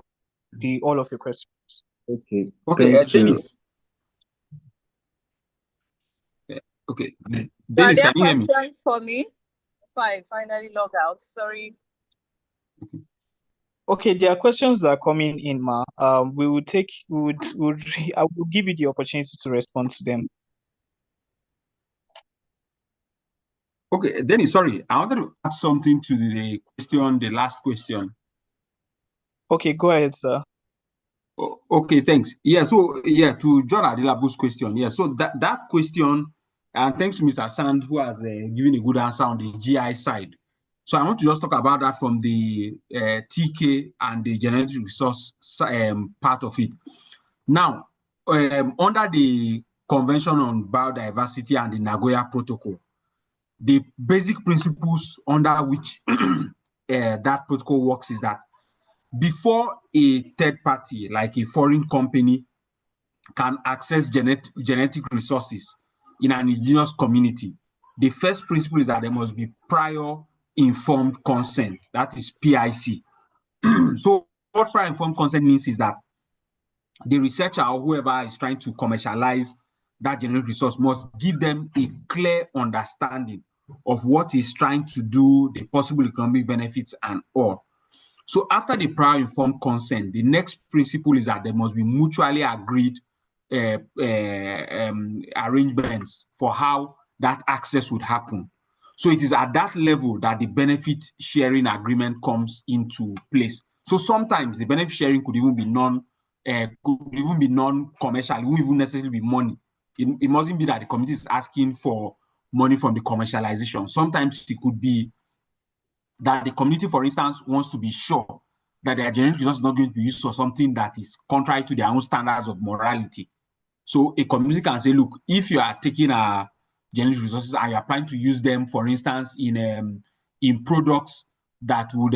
all of your questions. Okay. Okay, Dennis. Okay, Dennis, can you hear me? Questions for me? Fine, finally log out. Sorry. Okay, there are questions that are coming in, Ma. I will give you the opportunity to respond to them. Okay, Dennis, sorry, I wanted to add something to the last question. Okay, go ahead, sir. Okay, thanks. Yeah, so to John Adilabu's question, so that question, and thanks to Mr. Sand, who has given a good answer on the GI side. So I want to just talk about that from the TK and the genetic resource part of it. Now, under the Convention on Biodiversity and the Nagoya Protocol, the basic principles under which that protocol works is that before a third party, like a foreign company, can access genetic resources in an indigenous community, the first principle is that there must be prior informed consent. That is PIC. So what prior informed consent means is that the researcher or whoever is trying to commercialize that genetic resource must give them a clear understanding of what he's trying to do, the possible economic benefits, and all. So after the prior informed consent, the next principle is that there must be mutually agreed arrangements for how that access would happen. So it is at that level that the benefit sharing agreement comes into place. So sometimes the benefit sharing could even be non-commercial. It won't even necessarily be money. It mustn't be that the community is asking for money from the commercialization. Sometimes it could be that the community, for instance, wants to be sure that their genetic resource is not going to be used for something that is contrary to their own standards of morality. So a community can say, look, if you are taking our genetic resources and you are planning to use them, for instance, in products that would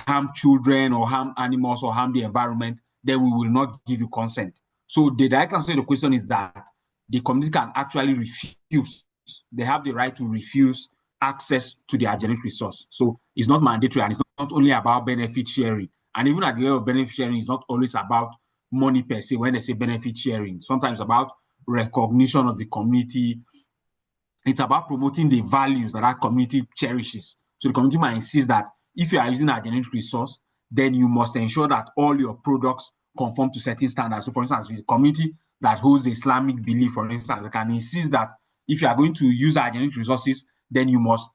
harm children or harm animals or harm the environment, then we will not give you consent. So the direct answer to the question is that the community can actually refuse. They have the right to refuse access to their genetic resource. So it's not mandatory, and it's not only about benefit sharing. And even at the level of benefit sharing, it's not always about money per se. When they say benefit sharing, sometimes about recognition of the community. It's about promoting the values that our community cherishes. So the community might insist that if you are using a genetic resource, then you must ensure that all your products conform to certain standards. So for instance, with a community that holds the Islamic belief, for instance, they can insist that if you are going to use our genetic resources, then you must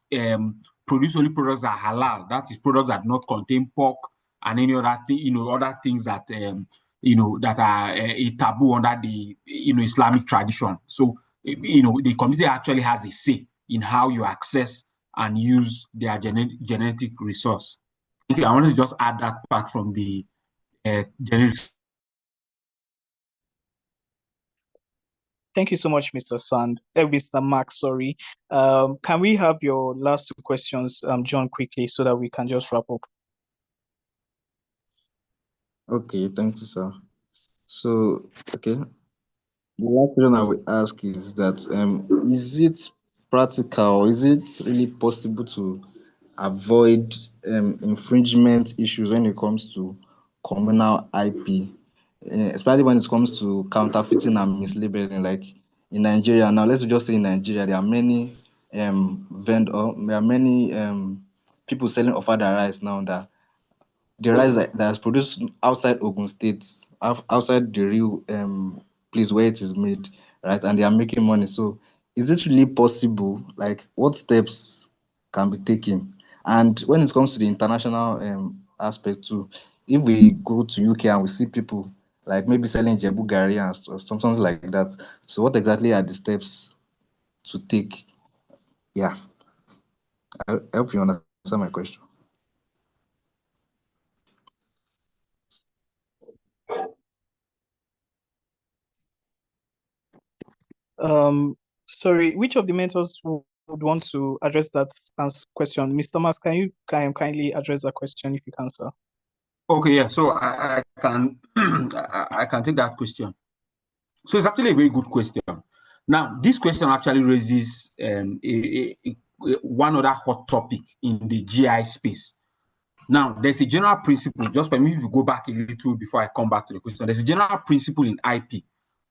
produce only products that are halal. That is, products that do not contain pork and any other thing, other things that that are a taboo under the Islamic tradition. So the community actually has a say in how you access and use their genetic resource. Okay, I wanted to just add that part from the genetic. Thank you so much, Mr. Sand. Mr. Mark, sorry. Can we have your last 2 questions, John, quickly, so that we can just wrap up? Okay, thank you, sir. So, okay, the last question I will ask is that is it practical, is it really possible to avoid infringement issues when it comes to communal IP, especially when it comes to counterfeiting and mislabeling? Like in Nigeria now, let's just say in Nigeria, there are many people selling ofada rice now that the rice that's produced outside Ogun State, outside the real place where it is made, right? And they are making money. So is it really possible? Like, what steps can be taken? And when it comes to the international aspect too, if we go to UK and we see people like maybe selling Jebu Gari and something like that, so what exactly are the steps to take? Yeah, I hope you understand my question. Sorry, which of the mentors would want to address that question? Mr. Mas, can you kindly address that question if you can, sir? Okay, yeah. So I can I can take that question. So it's actually a very good question. Now, this question actually raises one other hot topic in the GI space. Now, there's a general principle, just for me to go back a little before I come back to the question. There's a general principle in IP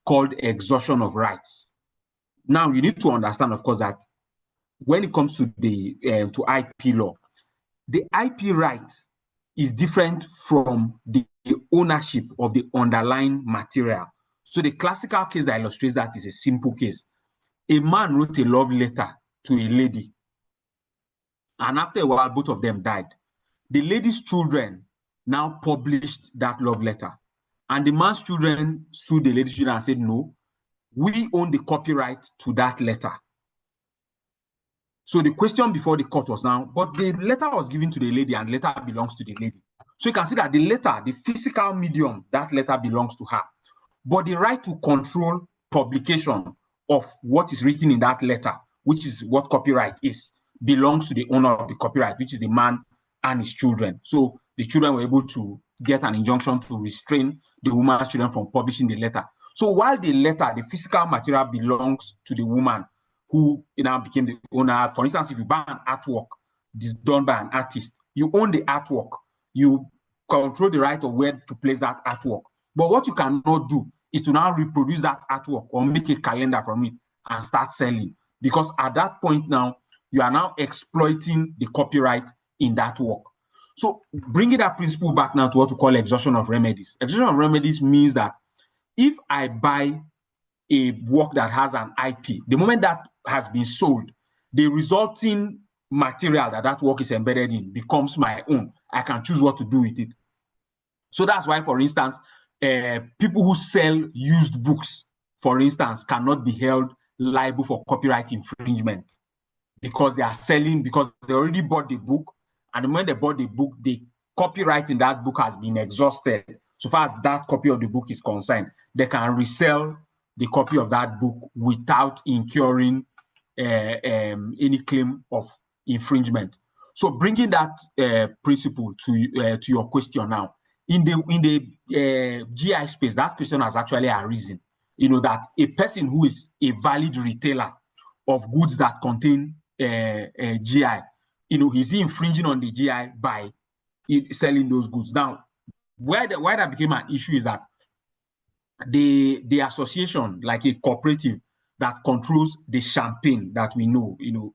called exhaustion of rights. Now, you need to understand, of course, that when it comes to the to IP law, the IP right is different from the ownership of the underlying material. So the classical case that illustrates that is a simple case. A man wrote a love letter to a lady, and after a while, both of them died. The lady's children now published that love letter, and the man's children sued the lady's children and said, no, we own the copyright to that letter. So the question before the court was now, but the letter was given to the lady and the letter belongs to the lady. So you can see that the letter, the physical medium, that letter belongs to her. But the right to control publication of what is written in that letter, which is what copyright is, belongs to the owner of the copyright, which is the man and his children. So the children were able to get an injunction to restrain the woman's children from publishing the letter. So while the letter, the physical material belongs to the woman who now became the owner. For instance, if you buy an artwork done by an artist, you own the artwork. You control the right of where to place that artwork. But what you cannot do is to now reproduce that artwork or make a calendar from it and start selling. Because at that point now, you are now exploiting the copyright in that work. So bringing that principle back now to what we call exhaustion of remedies. Exhaustion of remedies means that if I buy a work that has an IP, the moment that has been sold, the resulting material that work is embedded in becomes my own. I can choose what to do with it. So that's why, for instance, people who sell used books, for instance, cannot be held liable for copyright infringement because they are selling, because they already bought the book, and when they bought the book, the copyright in that book has been exhausted. So far as that copy of the book is concerned, they can resell the copy of that book without incurring any claim of infringement. So bringing that principle to your question now, in the GI space, that question has actually arisen. That a person who is a valid retailer of goods that contain GI, is he infringing on the GI by selling those goods? Now, why that became an issue is that the association, like a cooperative that controls the champagne that we know, in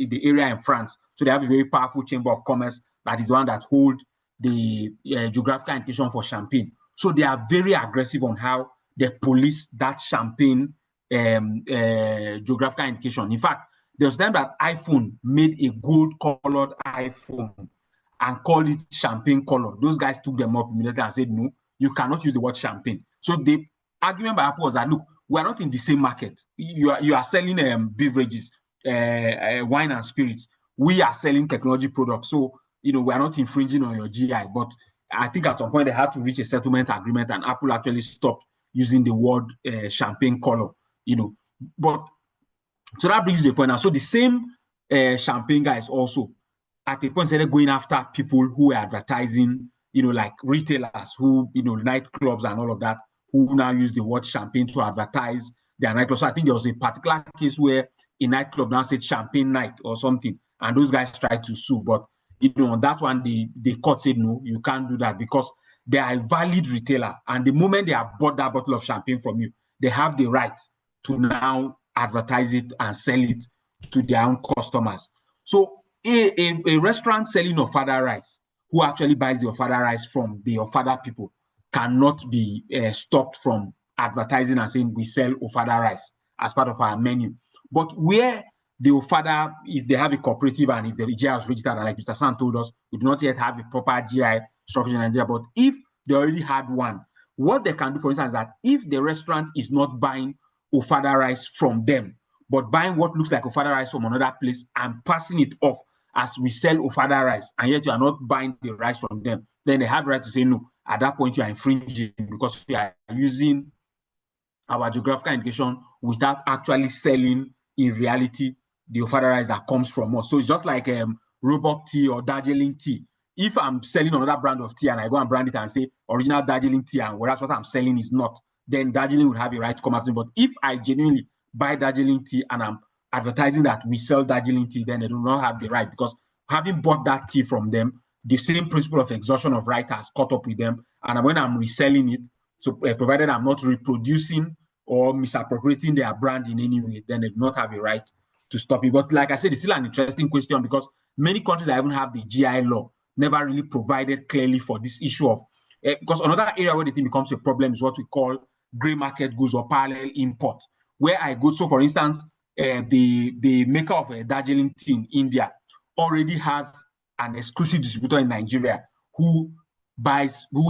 the area in France. So they have a very powerful chamber of commerce that is the one that hold the geographical indication for champagne. So they are very aggressive on how they police that champagne geographical indication. In fact, there's time that iPhone made a gold-colored iPhone, and called it champagne color. Those guys took them up immediately and said, no, you cannot use the word champagne. So the argument by Apple was that, look, we are not in the same market. You are selling beverages, wine and spirits. We are selling technology products. So, we are not infringing on your GI. But I think at some point they had to reach a settlement agreement, and Apple actually stopped using the word champagne color, But so that brings the point now. So the same champagne guys also at a point started going after people who were advertising, like retailers who, nightclubs and all of that, who now use the word champagne to advertise their nightclubs. So I think there was a particular case where a nightclub now said champagne night or something, and those guys tried to sue. But, on that one, the court said, no, you can't do that because they are a valid retailer. And the moment they have bought that bottle of champagne from you, they have the right to now advertise it and sell it to their own customers. So a restaurant selling ofada rice, who actually buys the ofada rice from the ofada people, cannot be stopped from advertising and saying we sell ofada rice as part of our menu. But where the ofada, if they have a cooperative and if the GI is registered, and like Mr. San told us, we do not yet have a proper GI structure in Nigeria, but if they already had one, what they can do, for instance, is that if the restaurant is not buying ofada rice from them, but buying what looks like ofada rice from another place and passing it off as we sell ofada rice, and yet you are not buying the rice from them, then they have the right to say, no, at that point you are infringing because you are using our geographical indication without actually selling in reality the ofada rice that comes from us. So it's just like Roebuck tea or Darjeeling tea. If I'm selling another brand of tea and I go and brand it and say original Darjeeling tea, and whereas what I'm selling is not, then Darjeeling would have a right to come after me. But if I genuinely buy Darjeeling tea and I'm advertising that we sell Darjeeling tea, then they do not have the right, because having bought that tea from them, the same principle of exhaustion of right has caught up with them. And when I'm reselling it, so provided I'm not reproducing or misappropriating their brand in any way, then they do not have a right to stop it. But like I said, it's still an interesting question because many countries that even have the GI law never really provided clearly for this issue of, because another area where the thing becomes a problem is what we call gray market goods or parallel import, where I go. So for instance, the maker of Darjeeling tea in India already has an exclusive distributor in Nigeria who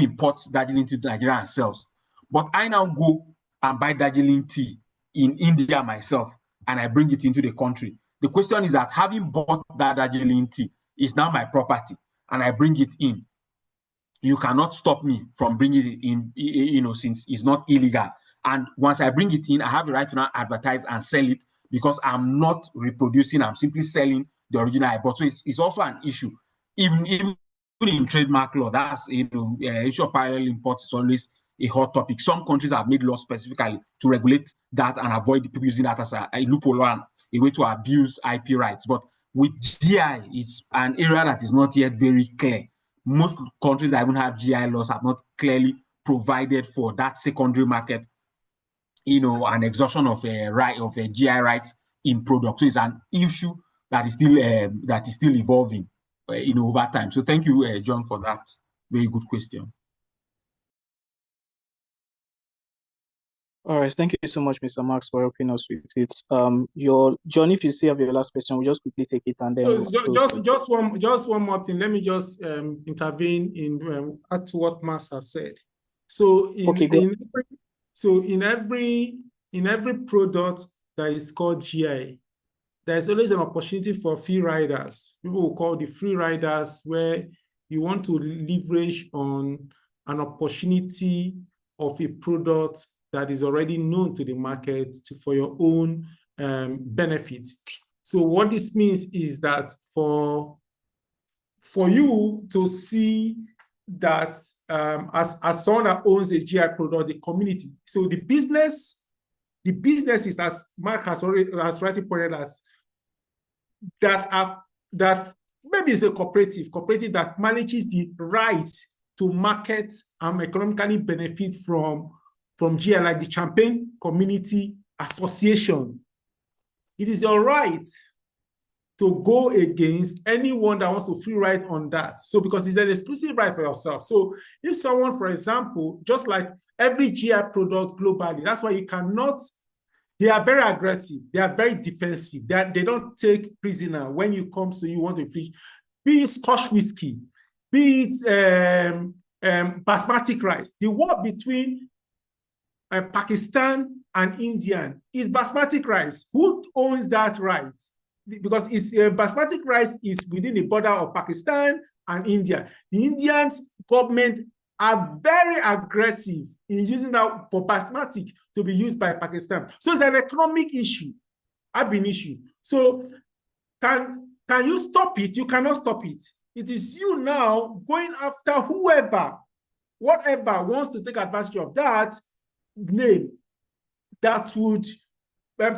imports Darjeeling tea to Nigeria and sells. But I now go and buy Darjeeling tea in India myself and I bring it into the country. The question is that having bought that Darjeeling tea is now my property and I bring it in. You cannot stop me from bringing it in, since it's not illegal. And once I bring it in, I have the right to now advertise and sell it because I'm not reproducing, I'm simply selling the original I bought. So it's also an issue. Even in trademark law, that's, issue of parallel imports is always a hot topic. Some countries have made laws specifically to regulate that and avoid people using that as a loophole and a way to abuse IP rights. But with GI, it's an area that is not yet very clear. Most countries that even have GI laws have not clearly provided for that secondary market, an exhaustion of a GI rights in products. So it's an issue that is still evolving, over time. So thank you, John, for that very good question. All right, thank you so much, Mr. Marks, for helping us with it. John, if you still have your last question, we'll just quickly take it and then just one more thing. Let me just intervene in add to what Marks have said. So in every product that is called GI, there is always an opportunity for free riders. People will call the free riders, where you want to leverage on an opportunity of a product that is already known to the market for your own benefit. So what this means is that for you to see that as someone that owns a GI product, the community, so the businesses, as Mark has rightly pointed out, that maybe it's a cooperative that manages the right to market and economically benefit from GI, like the Champagne Community Association. It is your right to go against anyone that wants to free ride on that. So because it's an exclusive right for yourself. So if someone, for example, just like every GI product globally, that's why you cannot, they are very aggressive, they are very defensive, they don't take prisoner when you come, so you want to free. Be Scotch whiskey. be it basmati rice. The war between Pakistan and India is basmati rice. Who owns that right? Because it's basmati rice is within the border of Pakistan and India. The Indian government are very aggressive in using that for basmati to be used by Pakistan. So it's an economic issue, ab issue. So can you stop it? You cannot stop it. It is you now going after whoever, whatever wants to take advantage of that name that would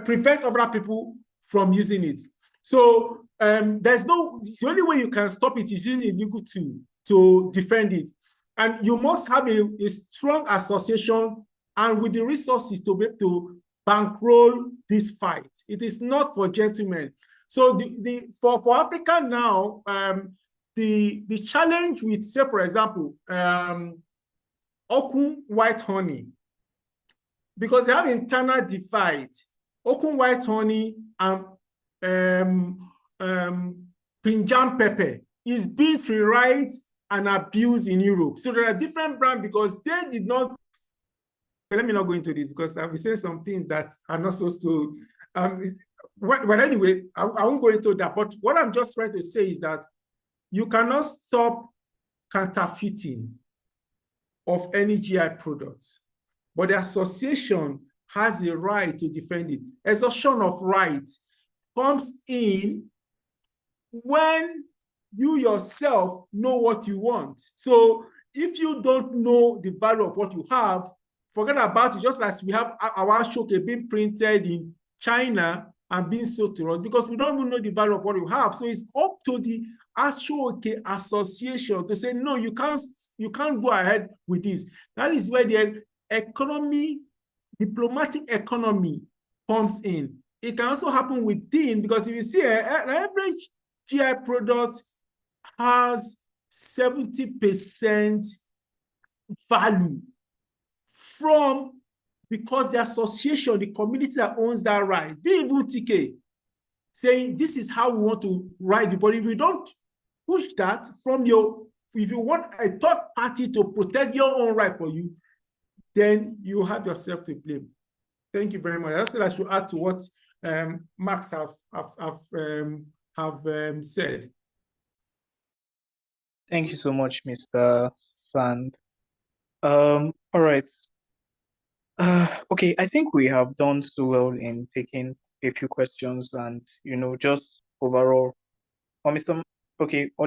prevent other people from using it. So there's no, the only way you can stop it is using a legal tool to defend it. And you must have a strong association and with the resources to be able to bankroll this fight. It is not for gentlemen. So for Africa now, the challenge with, say, for example, Okun white honey, because they have internal divide. Okun white honey and Pinjam pepper is being free-ridden and abused in Europe. So there are different brands because they did not. But let me not go into this because I'll be saying some things that are not supposed to. Well, anyway, I won't go into that. But what I'm just trying to say is that you cannot stop counterfeiting of any GI products, but the association has a right to defend it. Exhaustion of rights comes in when you yourself know what you want. So if you don't know the value of what you have, forget about it. Just as we have our Ashoke being printed in China and being sold to us, because we don't even know the value of what we have. So it's up to the Ashoke Association to say, no, you can't go ahead with this. That is where the economy, diplomatic economy comes in. It can also happen within, because if you see an average GI product has 70% value from, because the association, the community that owns that right, be even TK, saying this is how we want to ride the body. If you don't push that from your, if you want a third party to protect your own right for you, then you have yourself to blame. Thank you very much. I said I should add to what Max have said. Thank you so much, Mr. Sand. All right. Okay, I think we have done so well in taking a few questions and, just overall, or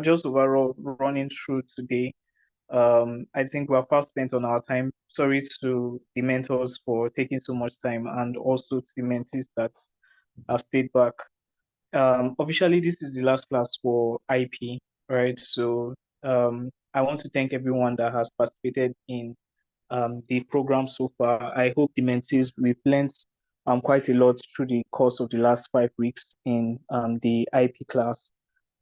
just overall running through today. I think we're fast spent on our time. Sorry to the mentors for taking so much time and also to the mentees that have stayed back. Officially, this is the last class for IP, right? So I want to thank everyone that has participated in the program so far. I hope the mentees, we've learned quite a lot through the course of the last 5 weeks in the IP class.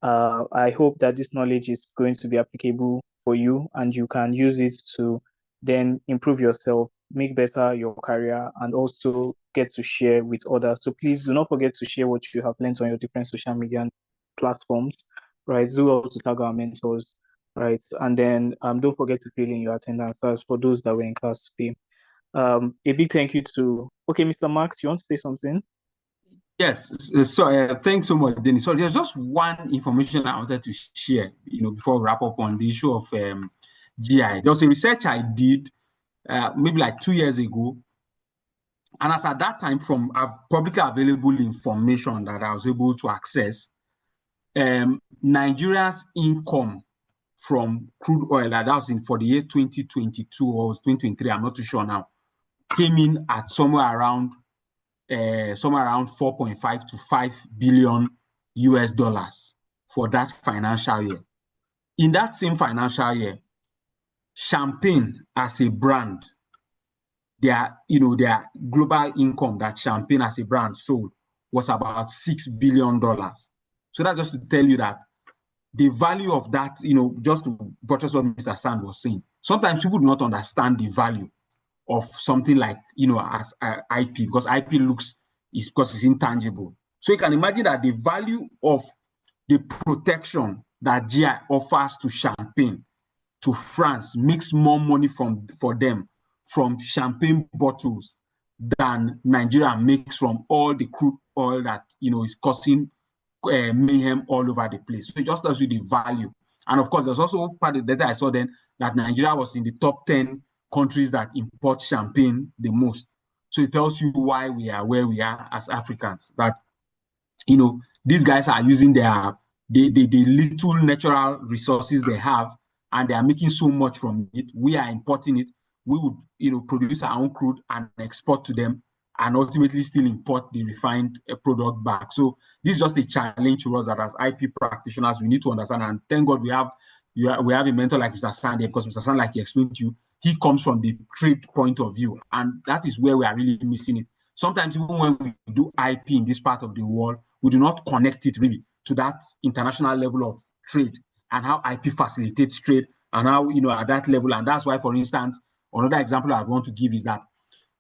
I hope that this knowledge is going to be applicable for you and you can use it to then improve yourself, make better your career, and also get to share with others. So please do not forget to share what you have learned on your different social media platforms, right? Do also tag our mentors, right? And then don't forget to fill in your attendance as for those that were in class today. A big thank you to, Mr. Max, you want to say something? Yes, so thanks so much, Dennis. So there's just one information I wanted to share, before we wrap up on the issue of GI. There was a research I did maybe like 2 years ago, and as at that time, from publicly available information that I was able to access, Nigeria's income from crude oil, that was for the year 2022 or 2023, I'm not too sure now, came in at somewhere around 4.5 to 5 billion US dollars for that financial year. In that same financial year, Champagne as a brand, their global income that Champagne as a brand sold was about $6 billion. So that's just to tell you that the value of that, just to buttress what Mr. Sand was saying, sometimes people do not understand the value of something like, as IP, because IP because it's intangible. So you can imagine that the value of the protection that GI offers to champagne, to France, makes more money for them from champagne bottles than Nigeria makes from all the crude oil that is causing mayhem all over the place. So it just tells you the value. And of course, there's also part of the data I saw then that Nigeria was in the top 10 countries that import champagne the most. So it tells you why we are where we are as Africans. That these guys are using the little natural resources they have, and they are making so much from it. We are importing it. We would produce our own crude and export to them, and ultimately still import the refined product back. So this is just a challenge to us that as IP practitioners, we need to understand. And thank God we have a mentor like Mr. Sandy, because Mr. Sandy, like he explained to you, he comes from the trade point of view, and that is where we are really missing it. Sometimes even when we do IP in this part of the world, we do not connect it really to that international level of trade and how IP facilitates trade and how, at that level. And that's why, for instance, another example I want to give is that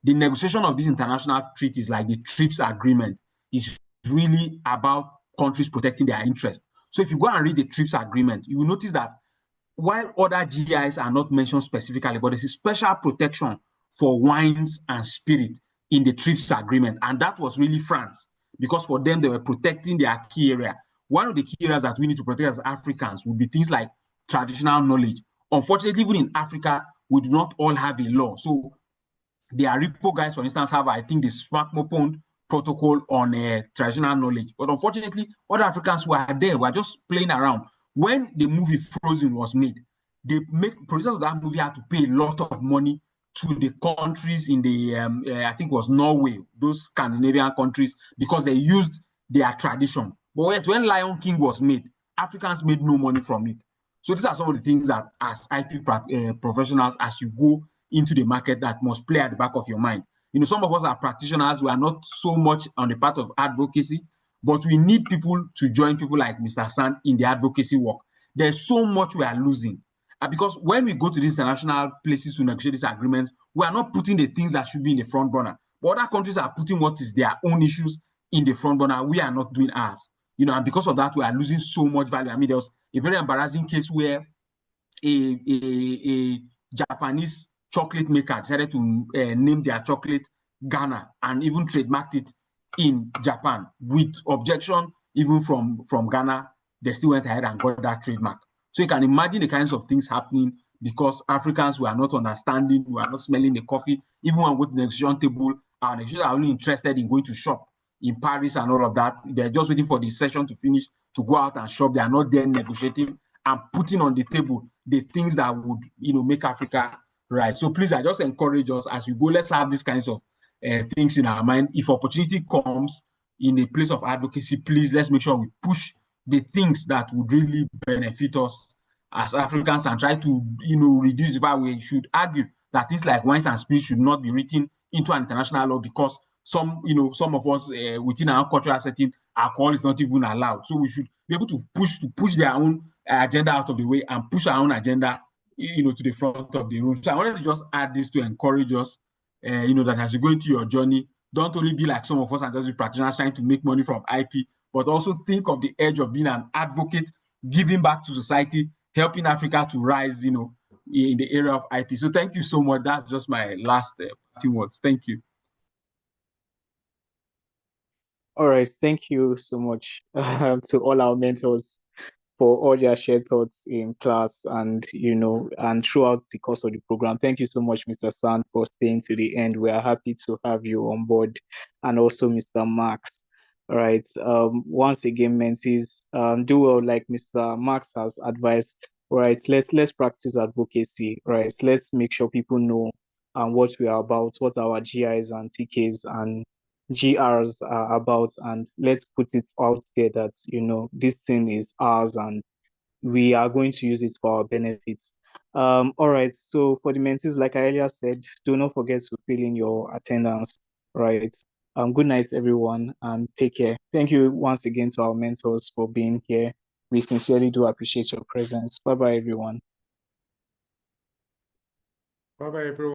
the negotiation of these international treaties, like the TRIPS agreement, is really about countries protecting their interests. So if you go and read the TRIPS agreement, you will notice that while other GIs are not mentioned specifically, but there's a special protection for wines and spirit in the TRIPS agreement. And that was really France, because for them, they were protecting their key area. One of the key areas that we need to protect as Africans would be things like traditional knowledge. Unfortunately, even in Africa, we do not all have a law. So the Aripo guys, for instance, have, I think, the Smakmopond protocol on traditional knowledge. But unfortunately, other Africans who are there were just playing around. When the movie Frozen was made, producers of that movie had to pay a lot of money to the countries in the, I think it was Norway, those Scandinavian countries, because they used their tradition. But when Lion King was made, Africans made no money from it. So these are some of the things that as IP professionals, as you go into the market, that must play at the back of your mind. Some of us are practitioners. We are not so much on the part of advocacy, but we need people to join people like Mr. Sand in the advocacy work. There's so much we are losing. Because when we go to these international places to negotiate these agreements, we are not putting the things that should be in the front burner. But other countries are putting what is their own issues in the front burner. We are not doing ours. And because of that, we are losing so much value. I mean, there was a very embarrassing case where a Japanese chocolate maker decided to name their chocolate Ghana and even trademarked it in Japan with objection even from Ghana. They still went ahead and got that trademark. So you can imagine the kinds of things happening because Africans were not understanding, we are not smelling the coffee. Even when we go to the negotiation table, our negotiators are only interested in going to shop in Paris and all of that. They're just waiting for the session to finish to go out and shop. They are not there negotiating and putting on the table the things that would, make Africa right. So please, I just encourage us as we go, let's have these kinds of things in our mind. If opportunity comes in a place of advocacy, please, let's make sure we push the things that would really benefit us as Africans and try to, reduce the fact we should argue that things like wines and spirits should not be written into an international law because some of us within our cultural setting, alcohol is not even allowed. So we should be able to push their own agenda out of the way and push our own agenda, to the front of the room. So I wanted to just add this to encourage us, that as you go into your journey, don't only be like some of us and just be practitioners trying to make money from IP, but also think of the edge of being an advocate, giving back to society, helping Africa to rise, in the area of IP. So thank you so much. That's just my last words. Thank you. All right, thank you so much to all our mentors for all their shared thoughts in class and and throughout the course of the program. Thank you so much, Mr. Sand, for staying to the end. We are happy to have you on board, and also Mr. Max. All right. Once again, mentees, do well like Mr. Max has advised. All right, let's practice advocacy. Right, let's make sure people know what we are about, what our GIs and TKs and GRs are about, and let's put it out there that this thing is ours and we are going to use it for our benefits. All right, so for the mentees, like I earlier said, do not forget to fill in your attendance. Right. Good night, everyone, and take care. Thank you once again to our mentors for being here. We sincerely do appreciate your presence. Bye bye, everyone. Bye bye, everyone.